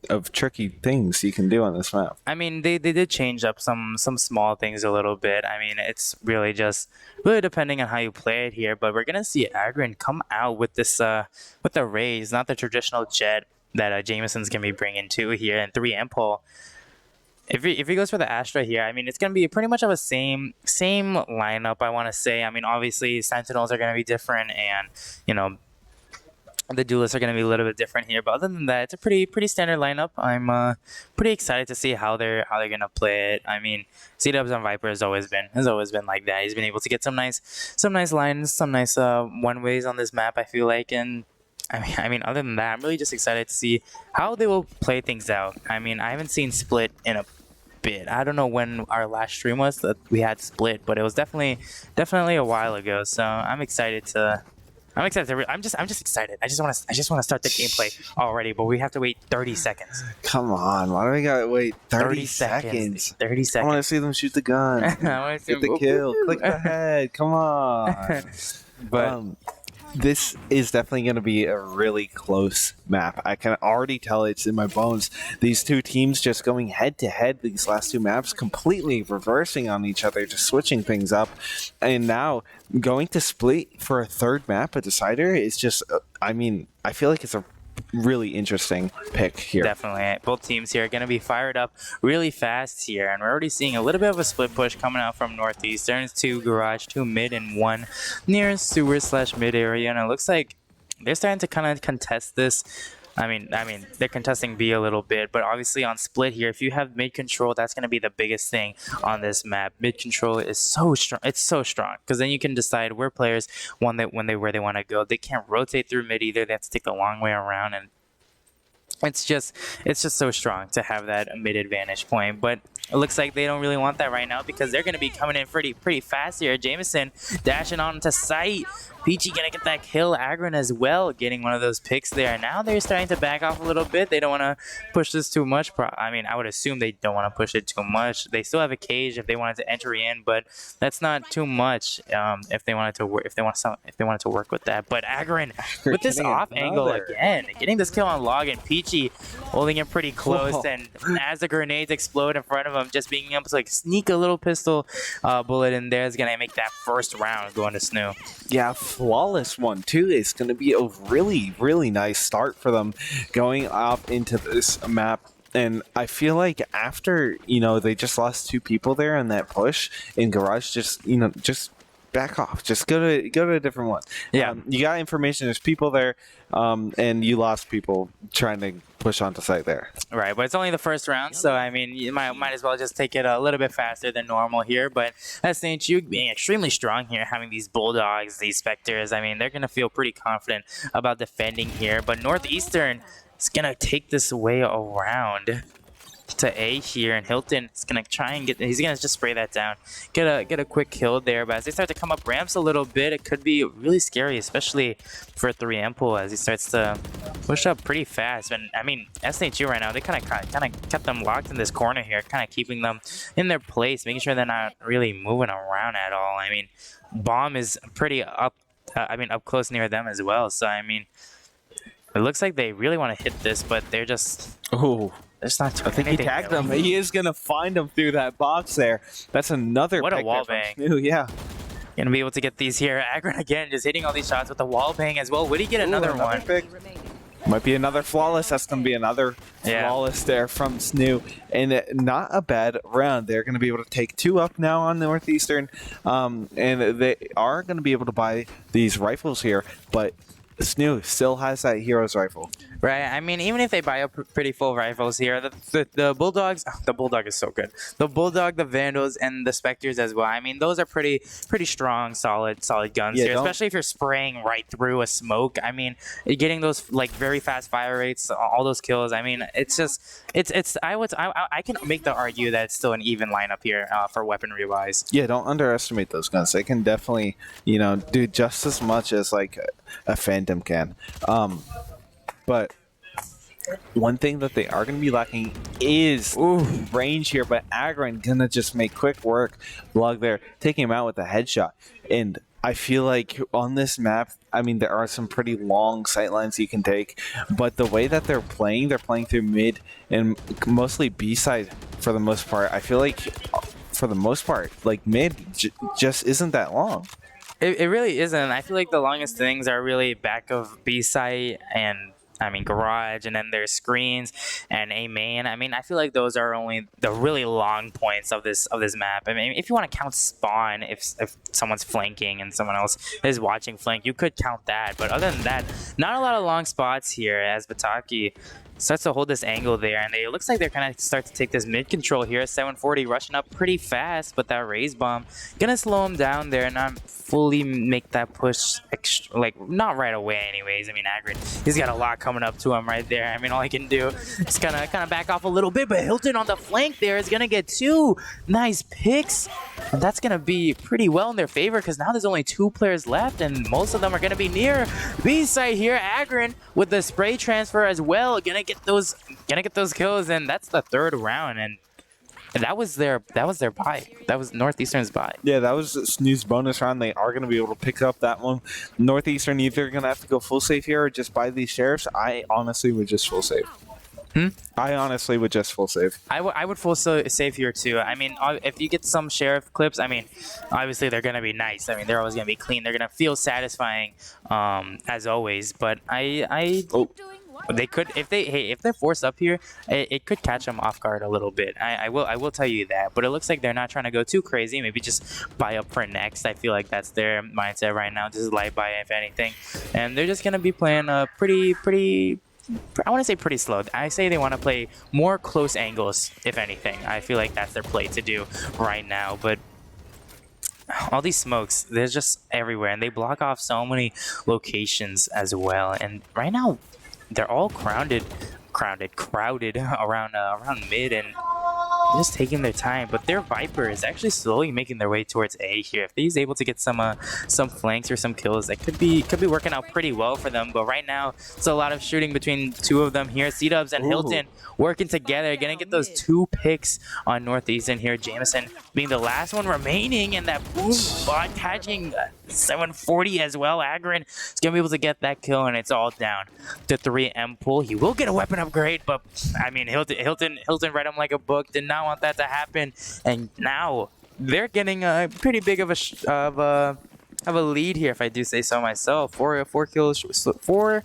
of tricky things you can do on this map. I mean, they did change up some small things a little bit. I mean, it's really depending on how you play it here. But we're gonna see Agrin come out with this with the Rays, not the traditional jet that Jameson's gonna be bringing to here, and 3 Ampule. If he goes for the Astra here, I mean, it's gonna be pretty much of a same lineup. I want to say. I mean, obviously Sentinels are gonna be different, and the duelists are going to be a little bit different here, but other than that, it's a pretty standard lineup. I'm pretty excited to see how they're going to play it. I mean, C-Dubs on Viper has always been like that. He's been able to get some nice lines, some nice one ways on this map, I feel like. And I mean, other than that, I'm really just excited to see how they will play things out. I mean, I haven't seen Split in a bit. I don't know when our last stream was that we had Split, but it was definitely a while ago. So I'm excited to. I'm just excited. I just want to start the gameplay already, but we have to wait 30 seconds. Come on, why do we gotta wait 30 seconds? 30 seconds. I want to see them shoot the gun. I want to see Get the kill. Click the head. Come on. But this is definitely going to be a really close map. I can already tell it's in my bones. These two teams just going head to head these last 2 maps, completely reversing on each other, just switching things up. And now going to Split for a 3rd map, a decider, is just, I mean, I feel like it's a really interesting pick here. Definitely. Both teams here are going to be fired up really fast here, and we're already seeing a little bit of a split push coming out from Northeastern. 2 garage, 2 mid, and 1 near sewer/mid area, and it looks like they're starting to kind of contest this. I mean, they're contesting B a little bit, but obviously on Split here, if you have mid control, that's going to be the biggest thing on this map. Mid control is so strong. It's so strong because then you can decide where players where they want to go. They can't rotate through mid either. They have to take the long way around, and it's just so strong to have that mid advantage point. But it looks like they don't really want that right now because they're going to be coming in pretty fast here. Jameson dashing on to site. Peachy gonna get that kill. Agrin as well, getting one of those picks there. Now they're starting to back off a little bit. They don't want to push this too much. I mean, I would assume they don't want to push it too much. They still have a cage if they wanted to enter in, but that's not too much. If they wanted to work with that. But Agrin with this off angle again, getting this kill on Log, and Peachy holding it pretty close. Whoa. And as the grenades explode in front of him, just being able to like sneak a little pistol bullet in there is gonna make that first round going to SNHU. Yeah. Flawless one too. It's going to be a really nice start for them going off into this map. And I feel like after they just lost 2 people there in that push in garage, just back off. Just go to a different one. Yeah, you got information. There's people there, and you lost people trying to push onto site there. Right, but it's only the first round, so I mean, you might as well just take it a little bit faster than normal here. But SNHU being extremely strong here, having these Bulldogs, these Spectres, I mean, they're going to feel pretty confident about defending here. But Northeastern is going to take this way around to A here, and Hilton is gonna try and he's gonna just spray that down, get a quick kill there. But as they start to come up ramps a little bit, it could be really scary, especially for 3 Ampule as he starts to push up pretty fast. And I mean, SNHU right now, they kind of kept them locked in this corner here, kind of keeping them in their place, making sure they're not really moving around at all. I mean, Bomb is pretty up close near them as well. So I mean, it looks like they really want to hit this, but they're just it's not. I think he tagged him. He is gonna find him through that box there. That's another. What a wall bang! Yeah, gonna be able to get these here. Agrin again, just hitting all these shots with the wall bang as well. Would he get another one? Pick. Might be another flawless. That's gonna be another flawless there from SNHU, and not a bad round. They're gonna be able to take 2 up now on Northeastern, and they are gonna be able to buy these rifles here, but SNHU still has that hero's rifle. Right. I mean, even if they buy up pretty full rifles here, the Bulldogs, the Bulldog is so good. The Bulldog, the Vandals, and the Spectres as well. I mean, those are pretty strong, solid guns Yeah, here. don't- Especially if you're spraying right through a smoke. I mean, getting those like very fast fire rates, all those kills. I mean, it's just I can make the argue that it's still an even lineup here for weaponry wise. Yeah, don't underestimate those guns. They can definitely, do just as much as like a Phantom can. But one thing that they are going to be lacking is range here, but Agron gonna just make quick work. Log there, taking him out with a headshot. And I feel like on this map, I mean, there are some pretty long sightlines you can take, but the way that they're playing through mid and mostly B side for the most part. I feel like for the most part, like mid just isn't that long. It really isn't. I feel like the longest things are really back of B site and I mean garage, and then there's screens and A main. I mean, I feel like those are only the really long points of this map. I mean, if you want to count spawn, if someone's flanking and someone else is watching flank, you could count that. But other than that, not a lot of long spots here as Bataki starts to hold this angle there, and it looks like they're gonna start to take this mid control here. 740 rushing up pretty fast, but that raise bomb gonna slow him down there and not fully make that push like not right away anyways. I mean, Agron, he's got a lot coming up to him right there. I mean, all he can do is kind of back off a little bit, but Hilton on the flank there is gonna get 2 nice picks, and that's gonna be pretty well in their favor because now there's only 2 players left, and most of them are gonna be near B side here. Agron with the spray transfer as well, gonna get those kills, and that's the 3rd round, and that was their buy. That was Northeastern's buy. Yeah, that was SNHU's bonus round. They are going to be able to pick up that one. Northeastern either going to have to go full save here or just buy these sheriffs. I honestly would just full save. I honestly would just full save. I would full save here too. I mean, if you get some sheriff clips, I mean, obviously they're gonna be nice. I mean, they're always gonna be clean. They're gonna feel satisfying, as always. But they could, if they're forced up here, it could catch them off guard a little bit. I will tell you that. But it looks like they're not trying to go too crazy. Maybe just buy up for next. I feel like that's their mindset right now. Just light buy if anything, and they're just gonna be playing a pretty. I want to say pretty slow. I say they want to play more close angles, if anything. I feel like that's their play to do right now. But all these smokes, they're just everywhere, and they block off so many locations as well. And right now, they're all crowded around mid, and just taking their time. But their Viper is actually slowly making their way towards A here. If he's able to get some flanks or some kills, that could be working out pretty well for them. But right now, it's a lot of shooting between 2 of them here. C-Dubs and Hilton working together, gonna get those 2 picks on Northeastern here. Jameson being the last one remaining, and that boom bot catching 740 as well. Agron is gonna be able to get that kill, and it's all down to 3M pool. He will get a weapon upgrade, but I mean, Hilton read him like a book. Did not want that to happen, and now they're getting a pretty big of a lead here, if I do say so myself. 4 kills, 4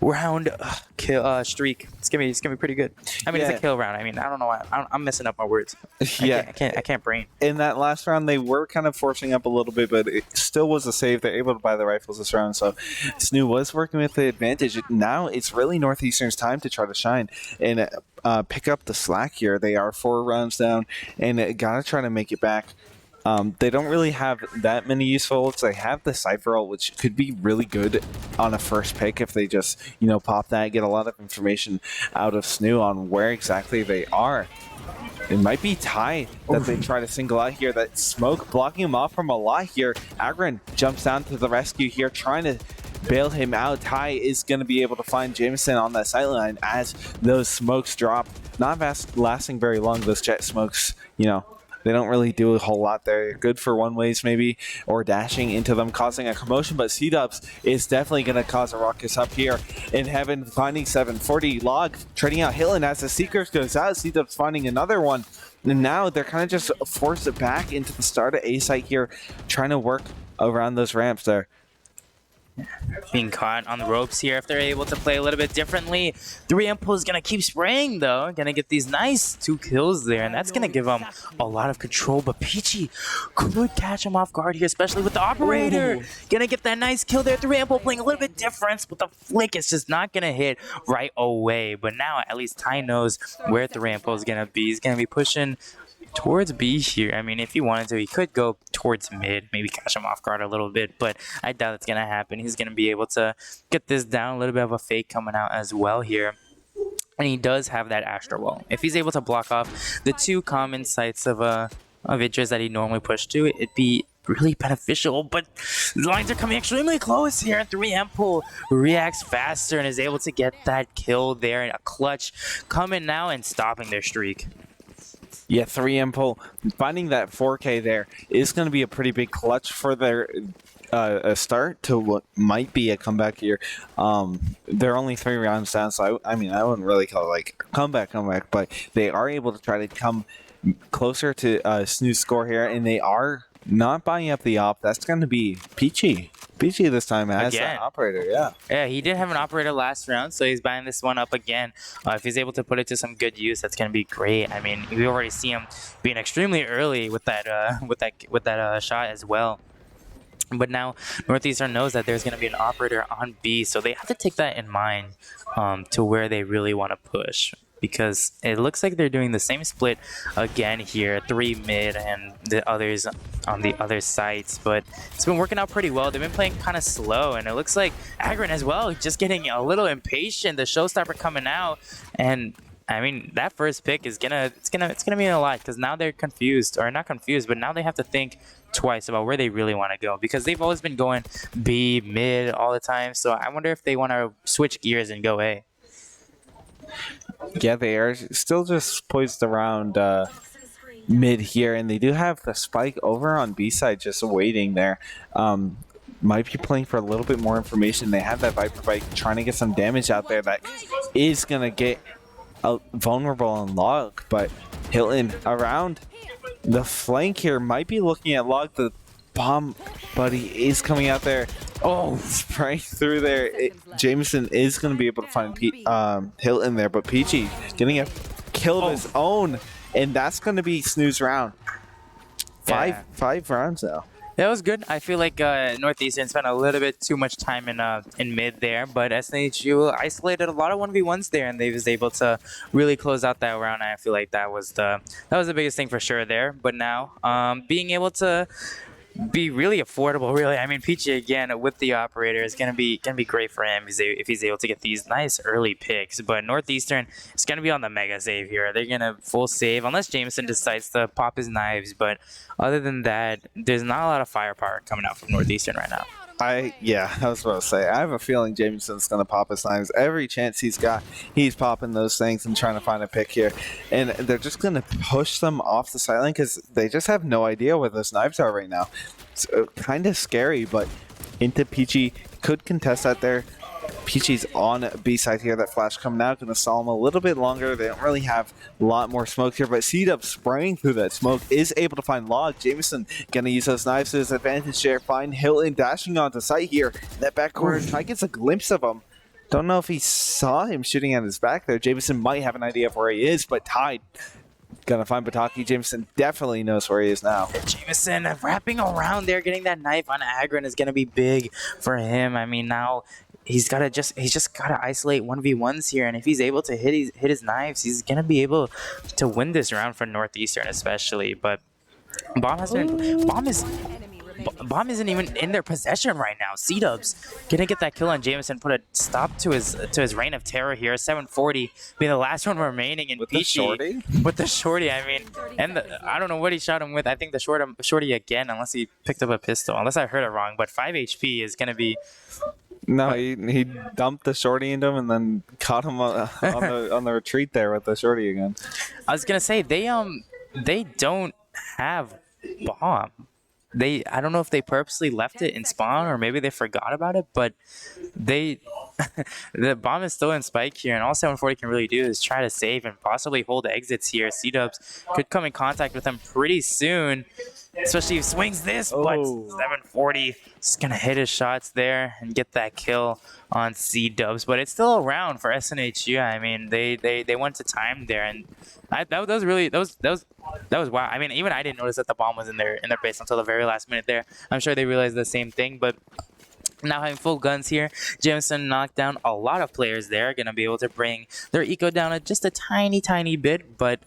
round kill streak. It's gonna be pretty good. I mean, it's a kill round. I mean, I don't know why I'm messing up my words. Yeah, I can't brain. In that last round, they were kind of forcing up a little bit, but it still was a save. They're able to buy the rifles this round, so SNHU was working with the advantage. Now it's really Northeastern's time to try to shine and pick up the slack here. They are 4 rounds down, and gotta try to make it back. They don't really have that many useful ults. They have the Cypher ult, which could be really good on a first pick if they just, pop that, get a lot of information out of SNHU on where exactly they are. It might be Ty that they try to single out here. That smoke blocking him off from a lot here. Agron jumps down to the rescue here, trying to bail him out. Ty is going to be able to find Jameson on that sideline as those smokes drop. Not lasting very long, those jet smokes, They don't really do a whole lot there. Good for one-ways maybe, or dashing into them, causing a commotion, but C-Dubs is definitely going to cause a ruckus up here in heaven, finding 740. Log trading out Hillen as the Seekers goes out. C-Dubs finding another one, and now they're kind of just forced back into the start of A site here, trying to work around those ramps there. being caught on the ropes here if they're able to play a little bit differently. 3Mpo is going to keep spraying, though. Going to get these nice 2 kills there, and that's going to give him a lot of control. But Peachy could catch him off guard here, especially with the operator. Going to get that nice kill there. 3Mpo playing a little bit different, but the flick is just not going to hit right away. But now at least Ty knows where 3Mpo is going to be. He's going to be pushing towards B here. I mean, if he wanted to, he could go towards mid, maybe catch him off guard a little bit, but I doubt it's going to happen. He's going to be able to get this down. A little bit of a fake coming out as well here. And he does have that Astro Wall. If he's able to block off the 2 common sites of interest that he normally pushed to, it'd be really beneficial, but the lines are coming extremely close here, and 3Mpo reacts faster and is able to get that kill there, and a clutch coming now and stopping their streak. Yeah, 3Mpo finding that 4K there is going to be a pretty big clutch for their a start to what might be a comeback here. They're only 3 rounds down, so I mean, I wouldn't really call it like a comeback, but they are able to try to come closer to SNHU's score here, and they are not buying up the op. That's going to be Peachy. Peachy this time has that operator, yeah. Yeah, he did have an operator last round, so he's buying this one up again. If he's able to put it to some good use, that's going to be great. I mean, we already see him being extremely early with that shot as well. But now Northeastern knows that there's going to be an operator on B, so they have to take that in mind to where they really want to push. Because it looks like they're doing the same split again here, 3 mid and the others on the other sites, but it's been working out pretty well. They've been playing kind of slow, and it looks like Agron as well just getting a little impatient. The showstopper coming out, and I mean that first pick is gonna mean a lot, because now they're confused, or not confused, but now they have to think twice about where they really want to go, because they've always been going B mid all the time. So I wonder if they want to switch gears and go A. Yeah, they are still just poised around mid here, and they do have the spike over on B side just waiting there. Might be playing for a little bit more information. They have that Viper Bike trying to get some damage out there that is going to get vulnerable on Log, but Hilton around the flank here might be looking at Log. The bomb buddy is coming out there. Oh, spraying through there. Jameson is going to be able to find Hilton there, but Peachy getting a kill of his own, and that's going to be SNHU's round. Five rounds now. That was good. I feel like Northeastern spent a little bit too much time in mid there, but SNHU isolated a lot of 1v1s there, and they was able to really close out that round. I feel like that was the biggest thing for sure there. But now being able to be really affordable, really. I mean, Peachy again with the operator is gonna be great for him if he's able to get these nice early picks. But Northeastern is gonna be on the mega save here. They're gonna full save unless Jameson decides to pop his knives. But other than that, there's not a lot of firepower coming out from Northeastern right now. I was about to say, I have a feeling Jameson's going to pop his knives. Every chance he's got, he's popping those things and trying to find a pick here. And they're just going to push them off the sideline because they just have no idea where those knives are right now. It's kind of scary, but into Peachy could contest that there. Peachy's on B side here. That flash coming out, going to stall him a little bit longer. They don't really have a lot more smoke here, but C-Dub spraying through that smoke is able to find Log. Jameson going to use those knives to his advantage there. Find Hilton dashing onto site here. That back corner, Ty gets a glimpse of him. Don't know if he saw him shooting at his back there. Jameson might have an idea of where he is, but Ty gonna find Bataki. Jameson definitely knows where he is now. Jameson wrapping around there, getting that knife on Agron is gonna be big for him. I mean, now he's just gotta isolate 1v1s here, and if he's able to hit his knives, he's gonna be able to win this round for Northeastern especially. But Bomb isn't even in their possession right now. C-Dub's gonna get that kill on Jameson, put a stop to his reign of terror here. 740 being the last one remaining, and with Peachy with the shorty. I mean, and I don't know what he shot him with. I think the shorty again, unless he picked up a pistol, unless I heard it wrong. But 5 HP is gonna be. No, he dumped the shorty into him and then caught him on the retreat there with the shorty again. I was gonna say they don't have bomb. I don't know if they purposely left it in spawn or maybe they forgot about it, but the bomb is still in spike here, and all 740 can really do is try to save and possibly hold exits here. C-Dubs could come in contact with them pretty soon, Especially if he swings this, but Oh. 740 is going to hit his shots there and get that kill on C-dubs. But it's still a round for SNHU. I mean, they went to time there, and that was really that was wow. I mean, even I didn't notice that the bomb was in their base until the very last minute there. I'm sure they realized the same thing, but now having full guns here, Jameson knocked down a lot of players there. Going to be able to bring their eco down just a tiny bit, but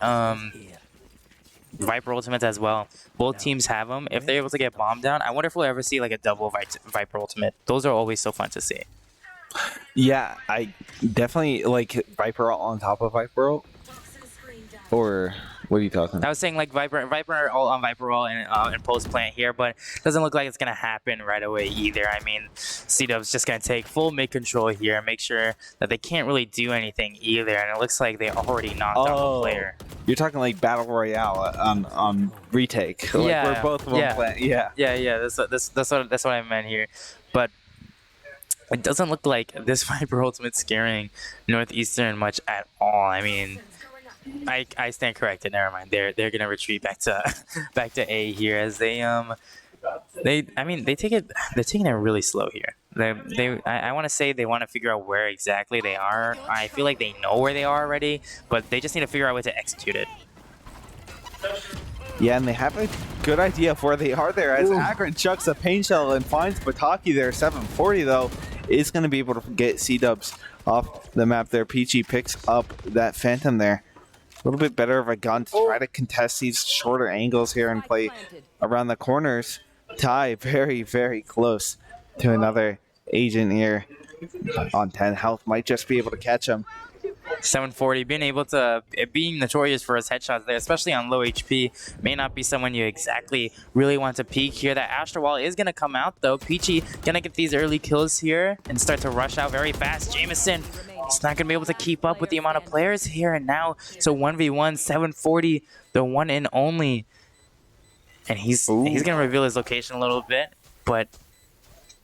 Viper ultimates as well. Both teams have them. If they're able to get bombed down, I wonder if we'll ever see like a double Viper ultimate. Those are always so fun to see. Yeah, I definitely like Viper on top of Viper. Or what are you talking about? I was saying like Viper all on Viper all and post plant here, but it doesn't look like it's gonna happen right away either. I mean, C-Dub's just gonna take full mid control here and make sure that they can't really do anything either. And it looks like they already knocked out the player. You're talking like Battle Royale on retake. Like Yeah, we're both one plant. Yeah. Yeah. That's what I meant here, but it doesn't look like this Viper ultimate scaring Northeastern much at all. I mean, I stand corrected. Never mind. They're gonna retreat back to back to A here as they're taking it really slow here. I want to say they want to figure out where exactly they are. I feel like they know where they are already, but they just need to figure out a way to execute it. Yeah, and they have a good idea of where they are there as Agron chucks a pain shell and finds Bataki there. 740 though is going to be able to get C-Dubs off the map there. Peachy picks up that Phantom there. A little bit better of a gun to try to contest these shorter angles here and play around the corners. Ty very close to another agent here on 10 health. Might just be able to catch him. 740 being notorious for his headshots there, especially on low HP, may not be someone you exactly really want to peek here. That Astro Wall is going to come out though. Peachy going to get these early kills here and start to rush out very fast. Jameson is not going to be able to keep up with the amount of players here, and now so 1v1 740, the one and only, and he's going to reveal his location a little bit, but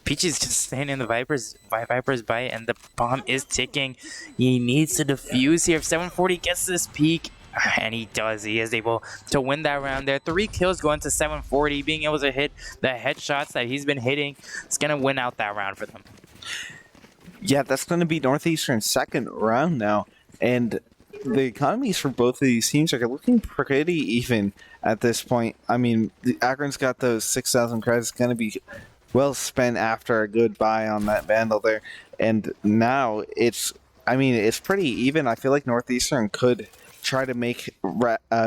Peachy's just staying in the Viper's bite, and the bomb is ticking. He needs to defuse here. If 740 gets this peak, and he does, he is able to win that round there. 3 kills going to 740, being able to hit the headshots that he's been hitting. It's going to win out that round for them. Yeah, that's going to be Northeastern's second round now, and the economies for both of these teams are looking pretty even at this point. I mean, Akron's got those 6,000 credits, going to be well spent after a good buy on that Vandal there, and now it's pretty even. I feel like Northeastern could try to make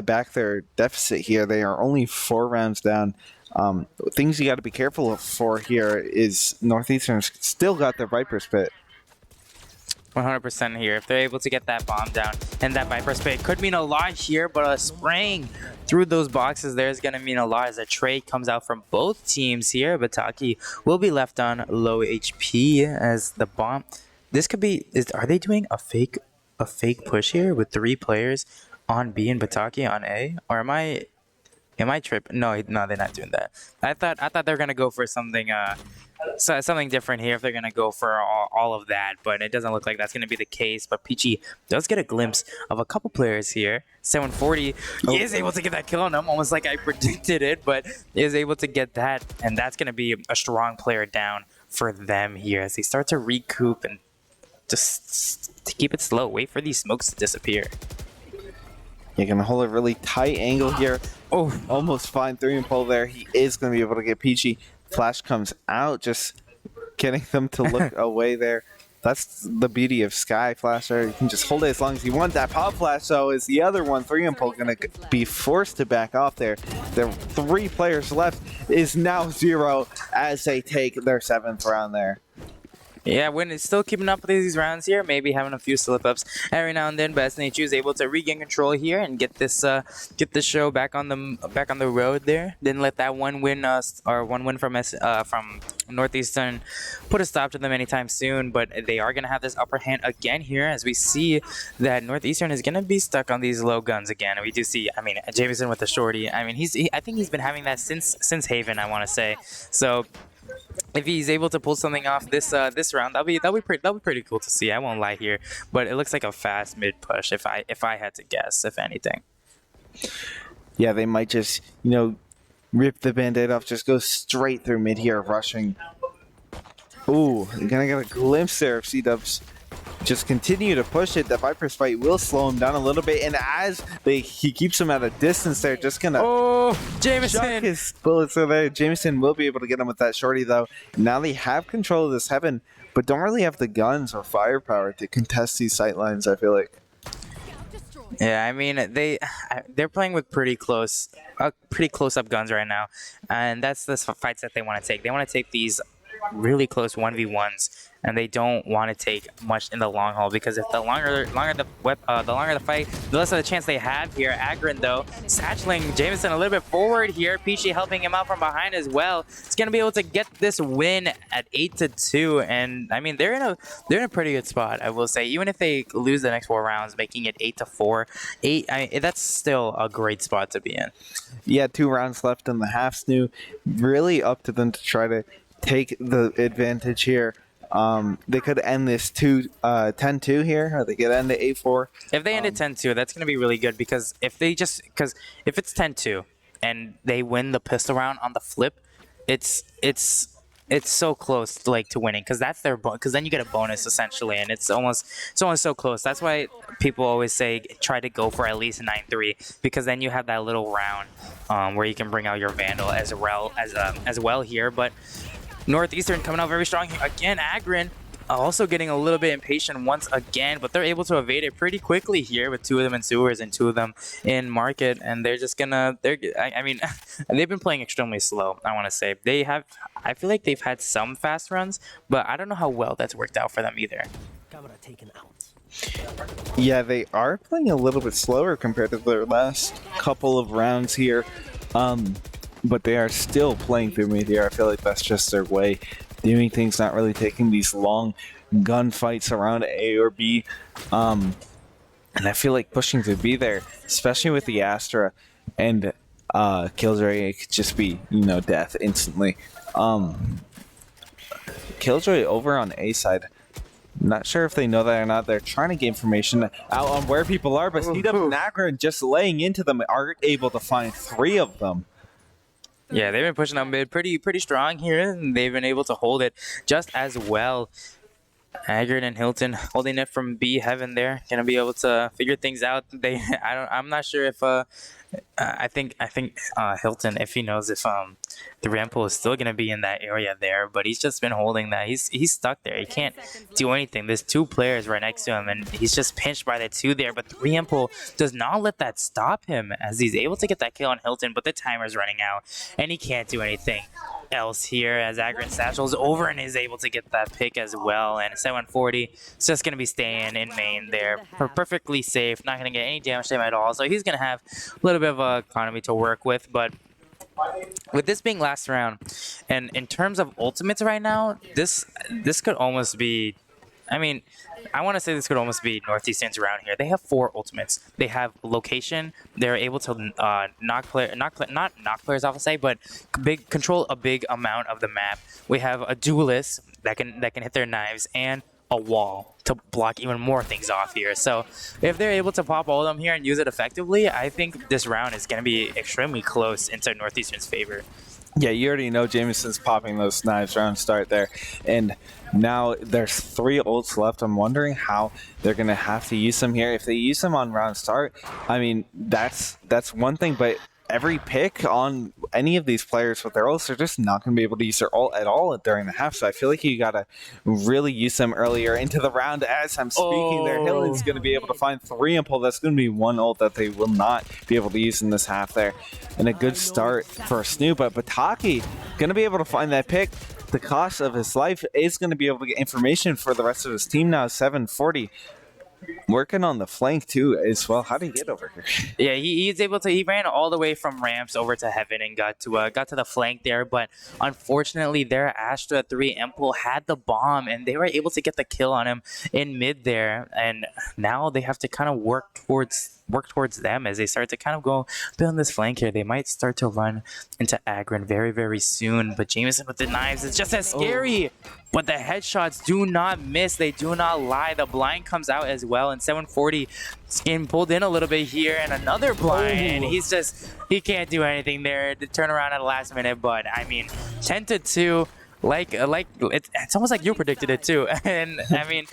back their deficit here. They are only 4 rounds down. Things you got to be careful for here is Northeastern's still got their Viper Spit. 100% here. If they're able to get that bomb down and that Viper Spit, could mean a lot here, but a spraying through those boxes there is going to mean a lot as a trade comes out from both teams here. Bataki will be left on low HP as the bomb. This could be, are they doing a fake push here with 3 players on B and Bataki on A? Or am I tripping? No, they're not doing that. I thought they were going to go for something something different here if they're going to go for all of that, but it doesn't look like that's going to be the case. But Peachy does get a glimpse of a couple players here. 740 is able to get that kill on him, almost like I predicted it, but is able to get that, and that's going to be a strong player down for them here as they start to recoup and just to keep it slow. Wait for these smokes to disappear. You're going to hold a really tight angle here. Oh, almost fine 3 and pull there. He is going to be able to get Peachy. Flash comes out, just getting them to look away there. That's the beauty of Sky Flasher. You can just hold it as long as you want. That pop flash, though, is the other one. 3 and pull going to be forced to back off there. There are 3 players left. Is now 0 as they take their 7th round there. Yeah, when it's still keeping up with these rounds here, maybe having a few slip-ups every now and then, but SNHU is able to regain control here and get this show back on the road there. Didn't let that one win from Northeastern put a stop to them anytime soon, but they are gonna have this upper hand again here as we see that Northeastern is gonna be stuck on these low guns again. And we do see, I mean, Jameson with the shorty. I mean, I think he's been having that since Haven, I want to say. So if he's able to pull something off this round, that'll be pretty cool to see. I won't lie here, but it looks like a fast mid push if I had to guess, if anything. Yeah, they might just Rip the band-aid off, just go straight through mid here, rushing. Ooh, you're gonna get a glimpse there of C-Dubs. Just continue to push it. The Viper's fight will slow him down a little bit, and as he keeps him at a distance, they're just gonna chuck Jameson! his bullets over there. Jameson will be able to get him with that shorty though. Now they have control of this heaven, but don't really have the guns or firepower to contest these sightlines, I feel like. Yeah, I mean they're playing with pretty close up guns right now, and that's the fights that they want to take. They want to take these really close 1v1s, and they don't want to take much in the long haul, because if the longer the fight, the less of the chance they have here. Agrin though, satcheling Jameson a little bit forward here. Peachy helping him out from behind as well. It's gonna be able to get this win at 8-2, and I mean they're in a pretty good spot, I will say. Even if they lose the next 4 rounds, making it 8-4, I mean, that's still a great spot to be in. Yeah, 2 rounds left in the half, SNHU. Really up to them to try to take the advantage here. They could end this 10-2 here, or they could end it 8-4. If they end it 10-2, that's going to be really good, because if it's 10-2 and they win the pistol round on the flip, it's so close to winning, because that's because then you get a bonus essentially, and it's almost so close. That's why people always say try to go for at least 9-3, because then you have that little round where you can bring out your Vandal as well here. But Northeastern coming out very strong here. Again, Agrin also getting a little bit impatient once again, but they're able to evade it pretty quickly here with 2 of them in sewers and 2 of them in market, and they're just gonna, I mean, they've been playing extremely slow, I want to say. I feel like they've had some fast runs, but I don't know how well that's worked out for them either. Camera taken out. Yeah, they are playing a little bit slower compared to their last couple of rounds here. But they are still playing through mid here. I feel like that's just their way, doing things, not really taking these long gunfights around A or B. And I feel like pushing to B there, especially with the Astra and Killjoy, it could just be, death instantly. Killjoy over on A side. Not sure if they know that or not. They're trying to get information out on where people are, but C-Dub and Agrin just laying into them are able to find 3 of them. Yeah, they've been pushing up mid pretty strong here, and they've been able to hold it just as well. Agrin and Hilton holding it from B heaven there, gonna be able to figure things out. I'm not sure if I think Hilton, if he knows if the Rampo is still gonna be in that area there, but he's just been holding that. He's stuck there. He can't do anything. There's 2 players right next to him, and he's just pinched by the 2 there. But the Rampo does not let that stop him, as he's able to get that kill on Hilton, but the timer's running out, and he can't do anything else here, as Agrin satchels over and is able to get that pick as well. And 740 is just going to be staying in main there, perfectly safe, not going to get any damage to him at all. So he's going to have a little bit of economy to work with. But with this being last round, and in terms of ultimates right now, this could almost be, I mean, I want to say this could almost be Northeastern's round here. They have 4 ultimates. They have location. They're able to not knock players off the site, but control a big amount of the map. We have a duelist that can hit their knives, and a wall to block even more things off here. So if they're able to pop all of them here and use it effectively, I think this round is going to be extremely close into Northeastern's favor. Yeah, you already know Jameson's popping those knives round start there. And now there's 3 ults left. I'm wondering how they're going to have to use them here. If they use them on round start, I mean, that's one thing, but every pick on any of these players with their ults, they're just not going to be able to use their ult at all during the half. So I feel like you got to really use them earlier into the round. As I'm speaking there, Hilton's going to be able to find 3 and pull. That's going to be 1 ult that they will not be able to use in this half there. And a good start for SNHU, but Bataki going to be able to find that pick. The cost of his life is going to be able to get information for the rest of his team now. 740. Working on the flank too as well. How did he get over here? Yeah, he's able to. He ran all the way from ramps over to heaven and got to the flank there. But unfortunately, their Astra 3 Empul had the bomb, and they were able to get the kill on him in mid there. And now they have to kind of work towards work towards them as they start to kind of go build this flank here. They might start to run into Agron very, very soon. But Jameson with the knives is just as scary. But the headshots do not miss. They do not lie. The blind comes out as well. And 740 is getting pulled in a little bit here. And another blind. He can't do anything there to turn around at the last minute. But I mean, 10-2. Like it's almost like you predicted it too. And I mean,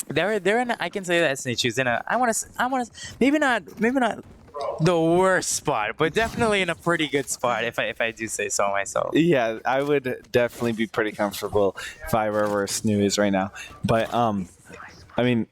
they're in. I can say that SNHU's in a. I want to maybe not the worst spot, but definitely in a pretty good spot if I do say so myself. Yeah, I would definitely be pretty comfortable if I were where SNHU is right now. But I mean,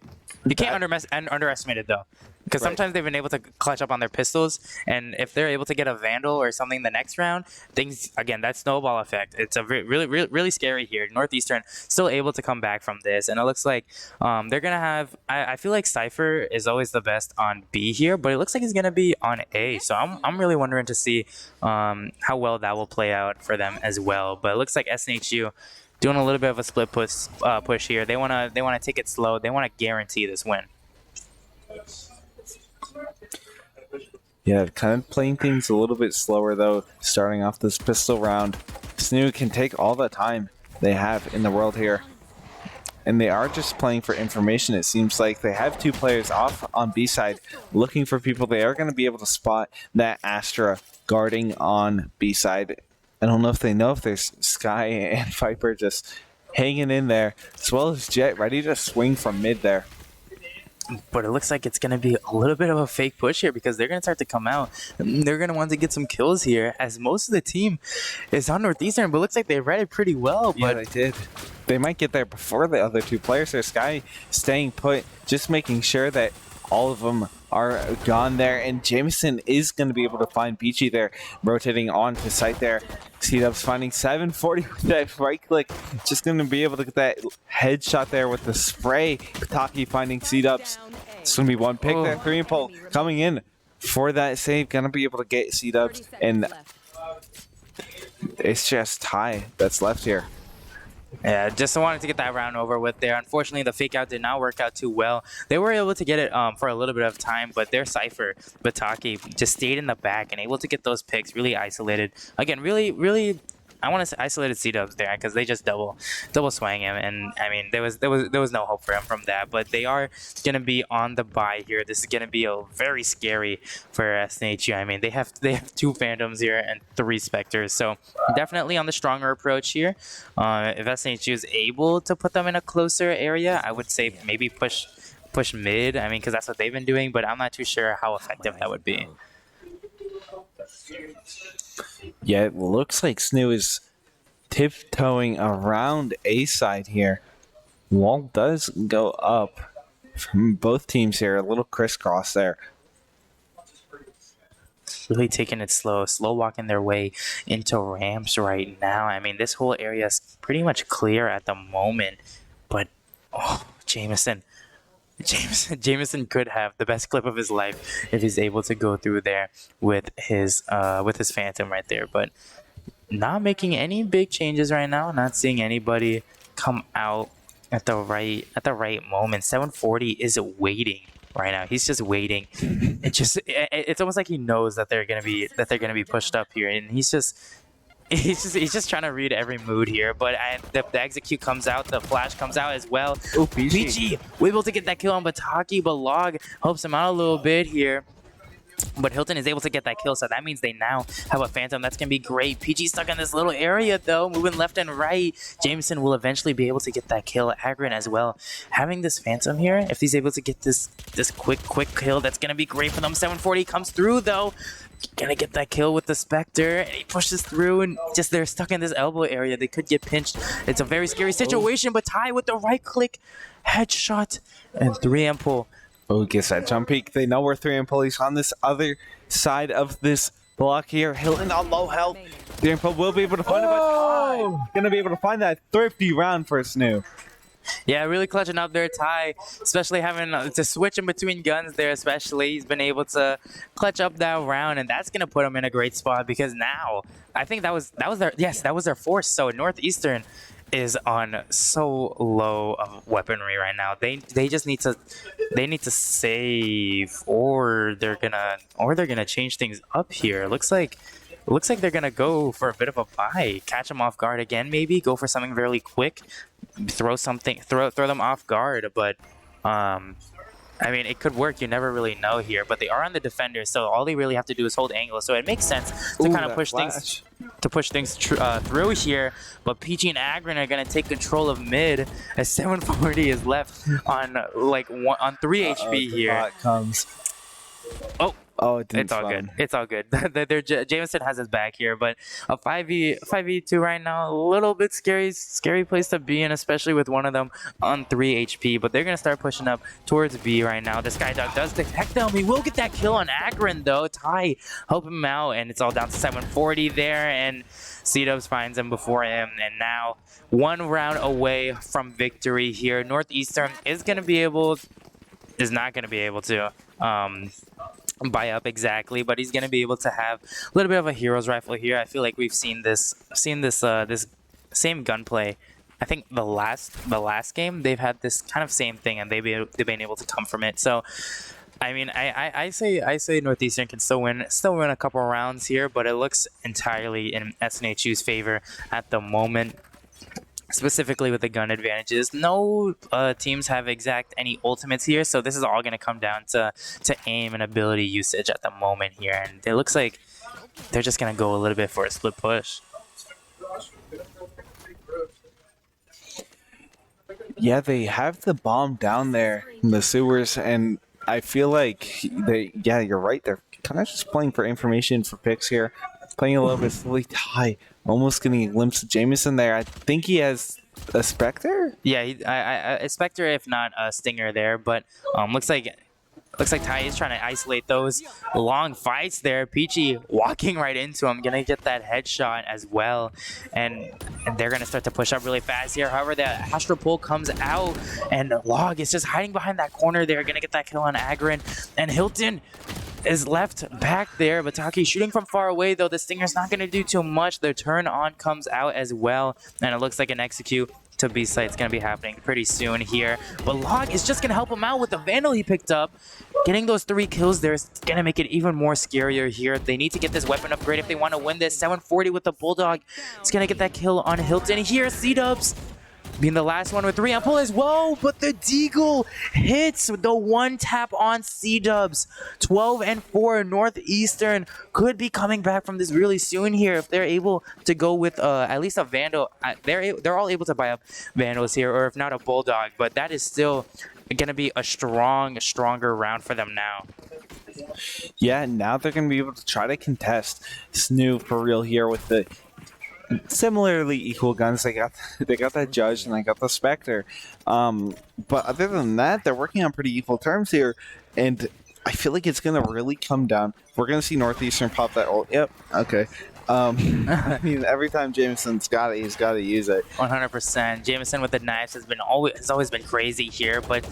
you can't underestimate it though. Because sometimes they've been able to clutch up on their pistols, and if they're able to get a Vandal or something the next round, things, again, that snowball effect, it's a really scary here. Northeastern still able to come back from this, and it looks like they're going to have, I feel like Cypher is always the best on B here, but it looks like he's going to be on A, so I'm really wondering to see how well that will play out for them as well. But it looks like SNHU doing a little bit of a split push here. They want to take it slow. They want to guarantee this win. Yeah, kind of playing things a little bit slower though, starting off this pistol round. SNHU can take all the time they have in the world here. And they are just playing for information. It seems like they have 2 players off on B side looking for people. They are going to be able to spot that Astra guarding on B side. I don't know if they know if there's Sky and Viper just hanging in there, as well as Jet ready to swing from mid there. But it looks like it's going to be a little bit of a fake push here because they're going to start to come out. They're going to want to get some kills here as most of the team is on Northeastern, but it looks like they read it pretty well. Yeah, but they did. They might get there before the other 2 players. There's Sky staying put, just making sure that all of them are gone there. And Jameson is going to be able to find Peachy there, rotating on to site there. C-Dubs finding 740 with that right click. Just going to be able to get that headshot there with the spray. Pataki finding C-Dubs. It's going to be one pick there. 3 and pull coming in for that save. Going to be able to get C-Dubs. And it's just Ty that's left here. Yeah, just wanted to get that round over with there. Unfortunately, the fake out did not work out too well. They were able to get it for a little bit of time, but their Cypher, Bataki, just stayed in the back and able to get those picks really isolated. Again, really, I want to say isolated C-Dubs there because they just double swang him, and I mean there was no hope for him from that. But they are gonna be on the bye here. This is gonna be a very scary for SNHU. I mean they have 2 Phantoms here and 3 Spectres, so definitely on the stronger approach here. If SNHU is able to put them in a closer area, I would say maybe push mid. I mean because that's what they've been doing, but I'm not too sure how effective that would be. Yeah, it looks like SNHU is tiptoeing around A side here. Wall does go up from both teams here. A little crisscross there. Really taking it slow walking their way into ramps right now. I mean, this whole area is pretty much clear at the moment. But, Jameson could have the best clip of his life if he's able to go through there with his Phantom right there. But not making any big changes right now. Not seeing anybody come out at the right moment. 740 is waiting right now. He's just waiting. It's almost like he knows that they're gonna be pushed up here, and he's just trying to read every mood here. But the execute comes out, the flash comes out as well. Oh, PG able to get that kill on Bataki, but Log helps him out a little bit here. But Hilton is able to get that kill, so that means they now have a Phantom. That's going to be great. PG stuck in this little area, though, moving left and right. Jameson will eventually be able to get that kill. Agron as well. Having this Phantom here, if he's able to get this quick kill, that's going to be great for them. 740 comes through, though. Gonna get that kill with the Spectre, and he pushes through, and just they're stuck in this elbow area. They could get pinched. It's a very scary situation, but Ty with the right click, headshot, and 3M pull. Oh, gets that jump peek. They know where 3M pull. He's on this other side of this block here. Hilton on low health. 3M pull will be able to find him, but Ty gonna be able to find that thrifty round for SNHU. Yeah, really clutching up there, Ty, especially having to switch in between guns there, especially. He's been able to clutch up that round, and that's going to put him in a great spot because now, I think that was their force. So Northeastern is on so low of weaponry right now. They just need to save, or they're gonna change things up here. Looks like they're gonna go for a bit of a buy, catch them off guard again, maybe go for something really quick, throw them off guard. But I mean, it could work. You never really know here. But they are on the defenders, so all they really have to do is hold angle. So it makes sense to kind of push things through here. But PG and Agron are gonna take control of mid as 740 is left on on 3 HP here. Bot comes. Oh, it didn't it's all spawn. good. It's all good. Jameson has his back here, but a 5v2 right now, a little bit scary place to be in, especially with one of them on 3 HP. But they're gonna start pushing up towards B right now. The Skydog does detect them. He will get that kill on Agron though. Ty help him out, and it's all down to 740 there, and C-Dubs finds him before him, and now 1 round away from victory here. Northeastern is not gonna be able to buy up exactly, but he's gonna be able to have a little bit of a hero's rifle here. I feel like we've seen this same gunplay. I think the last game they've had this kind of same thing, and they've been able to come from it. So I mean, I say Northeastern can still win a couple of rounds here, but it looks entirely in SNHU's favor at the moment. Specifically with the gun advantages. No teams have any ultimates here, so this is all going to come down to aim and ability usage at the moment here, and it looks like they're just going to go a little bit for a split push. Yeah, they have the bomb down there in the sewers, and I feel like you're right, they're kind of just playing for information for picks here. Playing a little bit slowly. Ty almost getting a glimpse of Jameson there. I think he has a Spectre? Yeah, a Spectre, if not a Stinger there, but looks like Ty is trying to isolate those long fights there. Peachy walking right into him, gonna get that headshot as well, and they're gonna start to push up really fast here. However, the Astral Pull comes out, and Log is just hiding behind that corner there, gonna get that kill on Agron, and Hilton is left back there. Bataki shooting from far away, though. The Stinger's not going to do too much. The turn on comes out as well, and it looks like an execute to B site is going to be happening pretty soon here. But Log is just going to help him out with the Vandal he picked up. Getting those 3 kills there is going to make it even more scarier here. They need to get this weapon upgrade if they want to win this. 740 with the Bulldog. It's going to get that kill on Hilton. Here, C-Dubs being the last one with 3 on pull as well, but the Deagle hits the 1 tap on C-Dubs. 12-4. Northeastern could be coming back from this really soon here if they're able to go with at least a Vandal. They're all able to buy up Vandals here, or if not a Bulldog, but that is still going to be a stronger round for them now. Yeah, now they're going to be able to try to contest SNHU for real here with the similarly equal guns. They got that Judge and they got the Spectre, but other than that, they're working on pretty equal terms here, and I feel like it's gonna really come down. We're gonna see Northeastern pop that ult. Yep. Okay. I mean, every time Jameson's got it, he's got to use it. 100%. Jameson with the knives has always been crazy here, but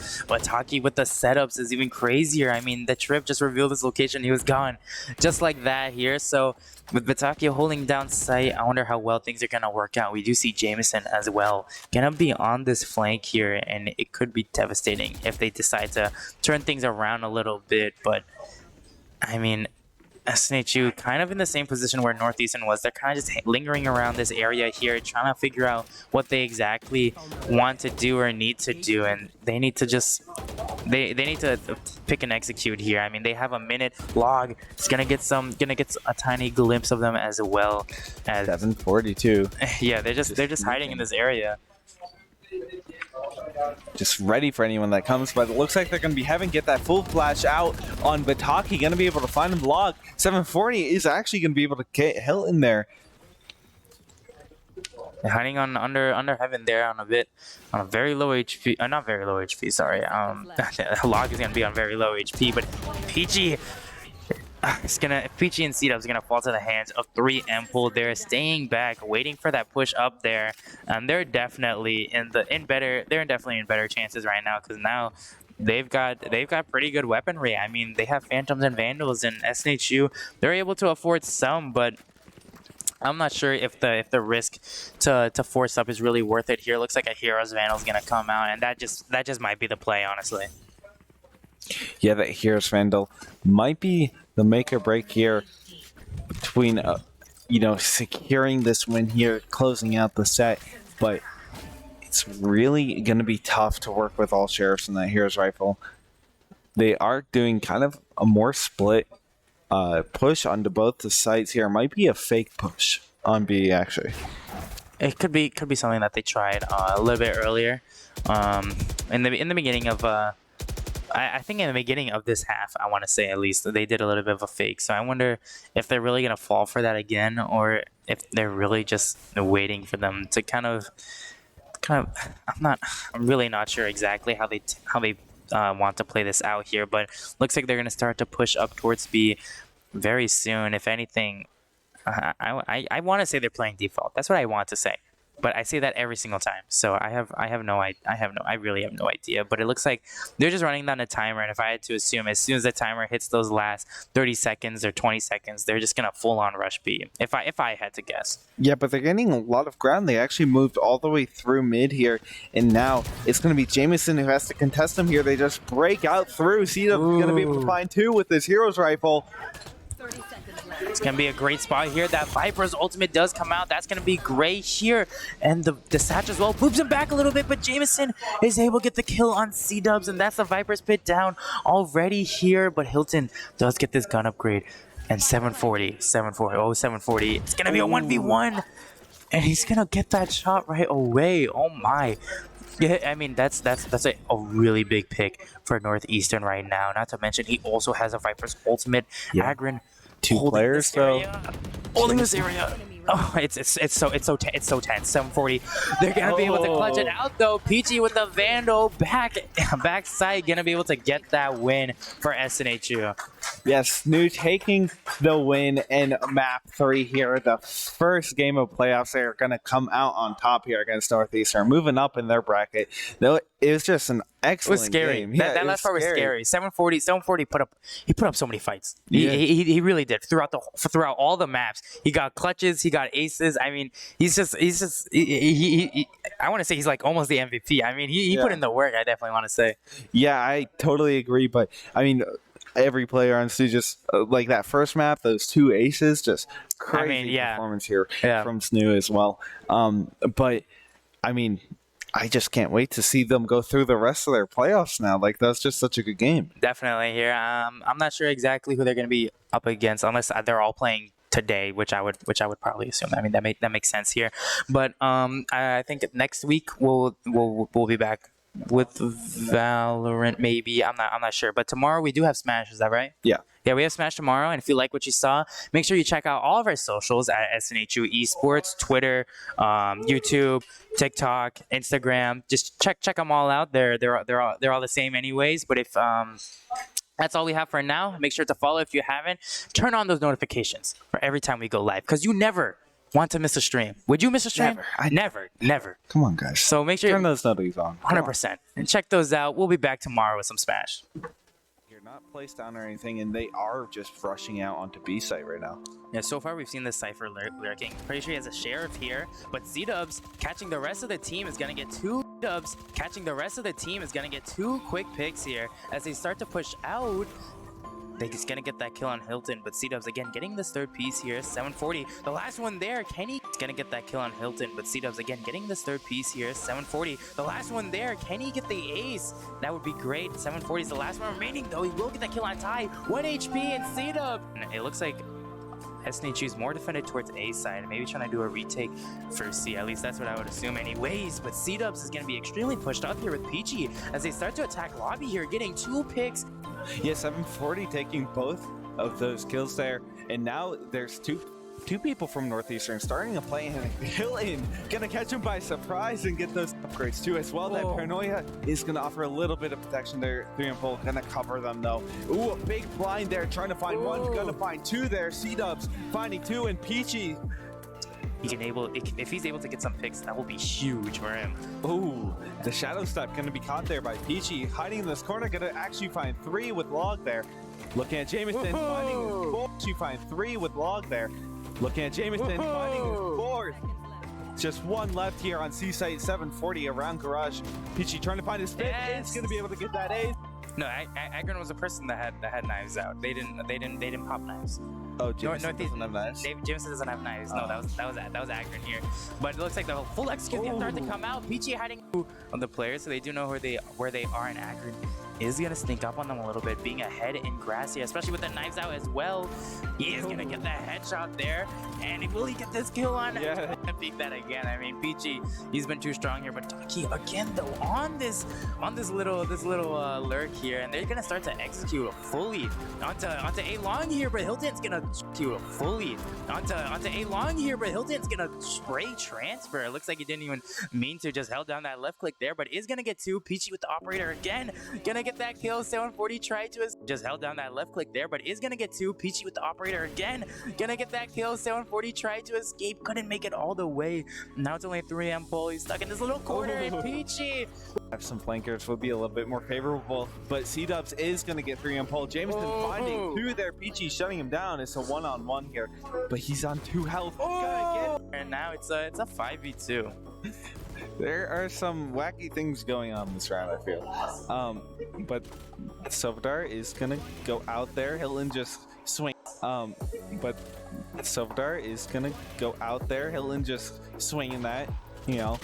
Taki with the setups is even crazier. I mean, the trip just revealed his location. He was gone, just like that here. So with Bataki holding down site, I wonder how well things are gonna work out. We do see Jameson as well gonna be on this flank here, and it could be devastating if they decide to turn things around a little bit. But I mean, SNHU kind of in the same position where Northeastern was. They're kind of just lingering around this area here, trying to figure out what they exactly want to do or need to do, and they need to just they need to pick and execute here. I mean, they have a minute. Log is gonna get a tiny glimpse of them as well. As 742. Yeah, they're just hiding in this area. Just ready for anyone that comes, but it looks like they're going to be having get that full flash out on Bataki. Going to be able to find him. Log 740 is actually going to be able to get Hilton there. They're hiding on under heaven there on a very low HP. Not very low HP. Sorry. Log is going to be on very low HP, but Peachy. Peachy and C-Dubs gonna fall to the hands of 3M Pool. They're staying back, waiting for that push up there, and they're definitely in better chances right now, because now they've got pretty good weaponry. I mean, they have Phantoms and Vandals, and SNHU, they're able to afford some, but I'm not sure if the risk to force up is really worth it here. Looks like a Heroes Vandal is gonna come out, and that just might be the play, honestly. Yeah, that Heroes Vandal might be the make or break here between, securing this win here, closing out the set. But it's really going to be tough to work with all sheriffs in that Heroes Rifle. They are doing kind of a more split push onto both the sites here. It might be a fake push on B, actually. It could be something that they tried a little bit earlier, in the beginning of. I think in the beginning of this half, I want to say at least, they did a little bit of a fake. So I wonder if they're really going to fall for that again, or if they're really just waiting for them to kind of. I'm really not sure exactly how they want to play this out here, but looks like they're going to start to push up towards B very soon. If anything, I want to say they're playing default. That's what I want to say. But I say that every single time, so I really have no idea. But it looks like they're just running down a timer, and if I had to assume, as soon as the timer hits those last 30 seconds or 20 seconds, they're just gonna full on rush B. If I had to guess. Yeah, but they're gaining a lot of ground. They actually moved all the way through mid here, and now it's gonna be Jameson who has to contest them here. They just break out through. Cedar gonna be able to find two with his Heroes Rifle. It's going to be a great spot here. That Viper's ultimate does come out. That's going to be great here. And the Satch as well boops him back a little bit, but Jameson is able to get the kill on C-Dubs, and that's the Viper's pit down already here. But Hilton does get this gun upgrade. And 740. It's going to be a 1v1. And he's going to get that shot right away. Oh my. Yeah, I mean, that's a really big pick for Northeastern right now. Not to mention, he also has a Viper's ultimate. Yeah. Agron Two players, though. Holding this area. Oh, it's so tense. 740. They're gonna be able to clutch it out though. Peachy with the Vandal backside, gonna be able to get that win for SNHU. Yes, SNHU taking the win in map 3 here. The first game of playoffs, they are gonna come out on top here against Northeastern, moving up in their bracket. Though it was just an excellent It was scary. game. That last part was scary. 740 put up so many fights. He really did throughout all the maps. He got clutches, he got aces. I mean, he's just I want to say he's like almost the MVP. I mean, he put in the work. I definitely want to say. Yeah, I totally agree. But I mean, every player on SNHU just like that first map, those two aces, just crazy performance here from SNHU as well. But I mean, I just can't wait to see them go through the rest of their playoffs now. Like, that's just such a good game. Definitely here. I'm not sure exactly who they're going to be up against, unless they're all playing today, which I would probably assume. I mean, that makes sense here. But I think next week we'll be back with Valorant, maybe. I'm not sure. But tomorrow we do have Smash. Is that right? Yeah. Yeah, we have Smash tomorrow, and if you like what you saw, make sure you check out all of our socials at SNHU Esports, Twitter, YouTube, TikTok, Instagram. Just check them all out. They're all the same anyways. But if that's all we have for now, make sure to follow if you haven't. Turn on those notifications for every time we go live, because you never want to miss a stream. Would you miss a stream? Never. Come on, guys. So make sure turn those notifications on. 100%, and check those out. We'll be back tomorrow with some Smash. Not placed down or anything, and they are just rushing out onto B site right now. Yeah, so far we've seen this Cypher lurking. Pretty sure he has a sheriff here, but C-Dubs catching the rest of the team is going to get two quick picks here as they start to push out. They're just going to get that kill on Hilton, but C-Dubs again getting this third piece here. 740, the last one there. Kenny is going to get that kill on Hilton, but C-Dubs again getting this third piece here. 740, the last one there. Can he get the ace? That would be great. 740 is the last one remaining, though. He will get that kill on Ty. 1 HP and C-Dubs. It looks like SNHU is more defended towards A side, maybe trying to do a retake for C. At least that's what I would assume anyways. But C-Dubs is going to be extremely pushed up here with Peachy as they start to attack lobby here, getting 2 picks. Yeah, 740 taking both of those kills there, and now there's two people from Northeastern starting to play, and Hilton gonna catch him by surprise and get those upgrades too as well. Whoa. That Paranoia is gonna offer a little bit of protection there. 3 and 4 gonna cover them though. Ooh, a big blind there, trying to find one, gonna find 2 there. C-Dubs finding 2, and Peachy. If he's able to get some picks, that will be huge for him. Ooh, the shadow step gonna be caught there by Peachy, hiding in this corner, gonna actually find 3 with Log there. Looking at Jameson, finding 4, she find 3 with Log there. Looking at Jameson, finding his fourth. Just one left here on C-Site, 740 around Garage. Peachy trying to find his fifth. Yes. Is going to be able to get that ace. No, Agron was a person that had knives out. They didn't pop knives. Oh, Jameson doesn't have knives. Jameson doesn't have knives. No, that was Agron here. But it looks like the full execute the start to come out. Peachy hiding on the players, so they do know where they are. And Agron is gonna sneak up on them a little bit, being ahead in grass here, especially with the knives out as well. He is gonna get that headshot there, and will he get this kill on? Yeah. Peek that again. I mean, Peachy, he's been too strong here, but Taki again though on this little lurk here, and they're gonna start to execute fully onto A long here, but Hilton's gonna execute fully onto A long here, but Hilton's gonna spray transfer. It looks like he didn't even mean to, just held down that left click there, but is gonna get two. Peachy with the operator again, gonna get that kill. 740 tried to just held down that left click there, but is gonna get two. Peachy with the operator again, gonna get that kill. 740 tried to escape, couldn't make it all the way. Now it's only a 3M pull. He's stuck in this little corner, and Peachy Have some flankers would be a little bit more favorable, but C-Dubs is going to get 3M pull. Jameson finding two there. Peachy shutting him down. It's a one-on-one here, but he's on 2 health. and now it's a 5v2. There are some wacky things going on this round, I feel. But Silvadar is gonna go out there. Hilton just swing. But Silvadar is gonna go out there. Hilton just swinging that, you know.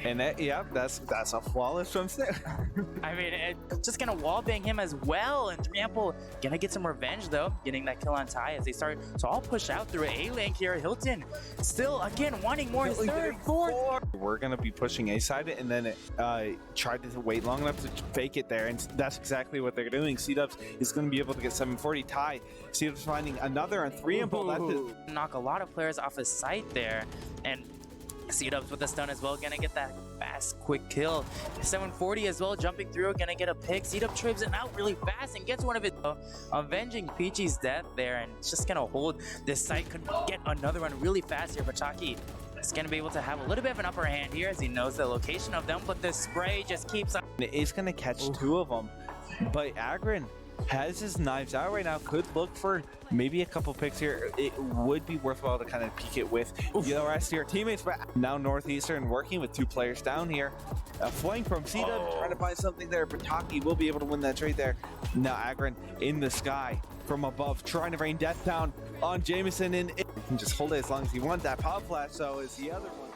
And that, yeah, that's a flawless jump snare. I mean, just gonna wallbang him as well, and 3M gonna get some revenge though, getting that kill on Ty as they start. So I'll push out through A lane here. Hilton still again wanting more. His third, fourth. We're gonna be pushing A side, and then tried to wait long enough to fake it there, and that's exactly what they're doing. C-Dubs is gonna be able to get 740. Ty, C-Dubs finding another on 3M. That's knock a lot of players off his sight there, and C-Dubs with the stun as well, gonna get that fast, quick kill. 740 as well, jumping through, gonna get a pick. C-Dubs trips it out really fast and gets one of it, avenging Peachy's death there, and it's just gonna hold this site. Could get another one really fast here, but Taki is gonna be able to have a little bit of an upper hand here as he knows the location of them, but the spray just keeps on. It's gonna catch two of them, but Agron has his knives out right now. Could look for maybe a couple picks here. It would be worthwhile to kind of peek it with the rest of your teammates, but now Northeastern working with 2 players down here. A flank from C-Dub trying to find something there, but Taki will be able to win that trade there. Now Agron in the sky from above, trying to rain death down on Jameson, and it can just hold it as long as he wants. That pop flash, though, is the other one.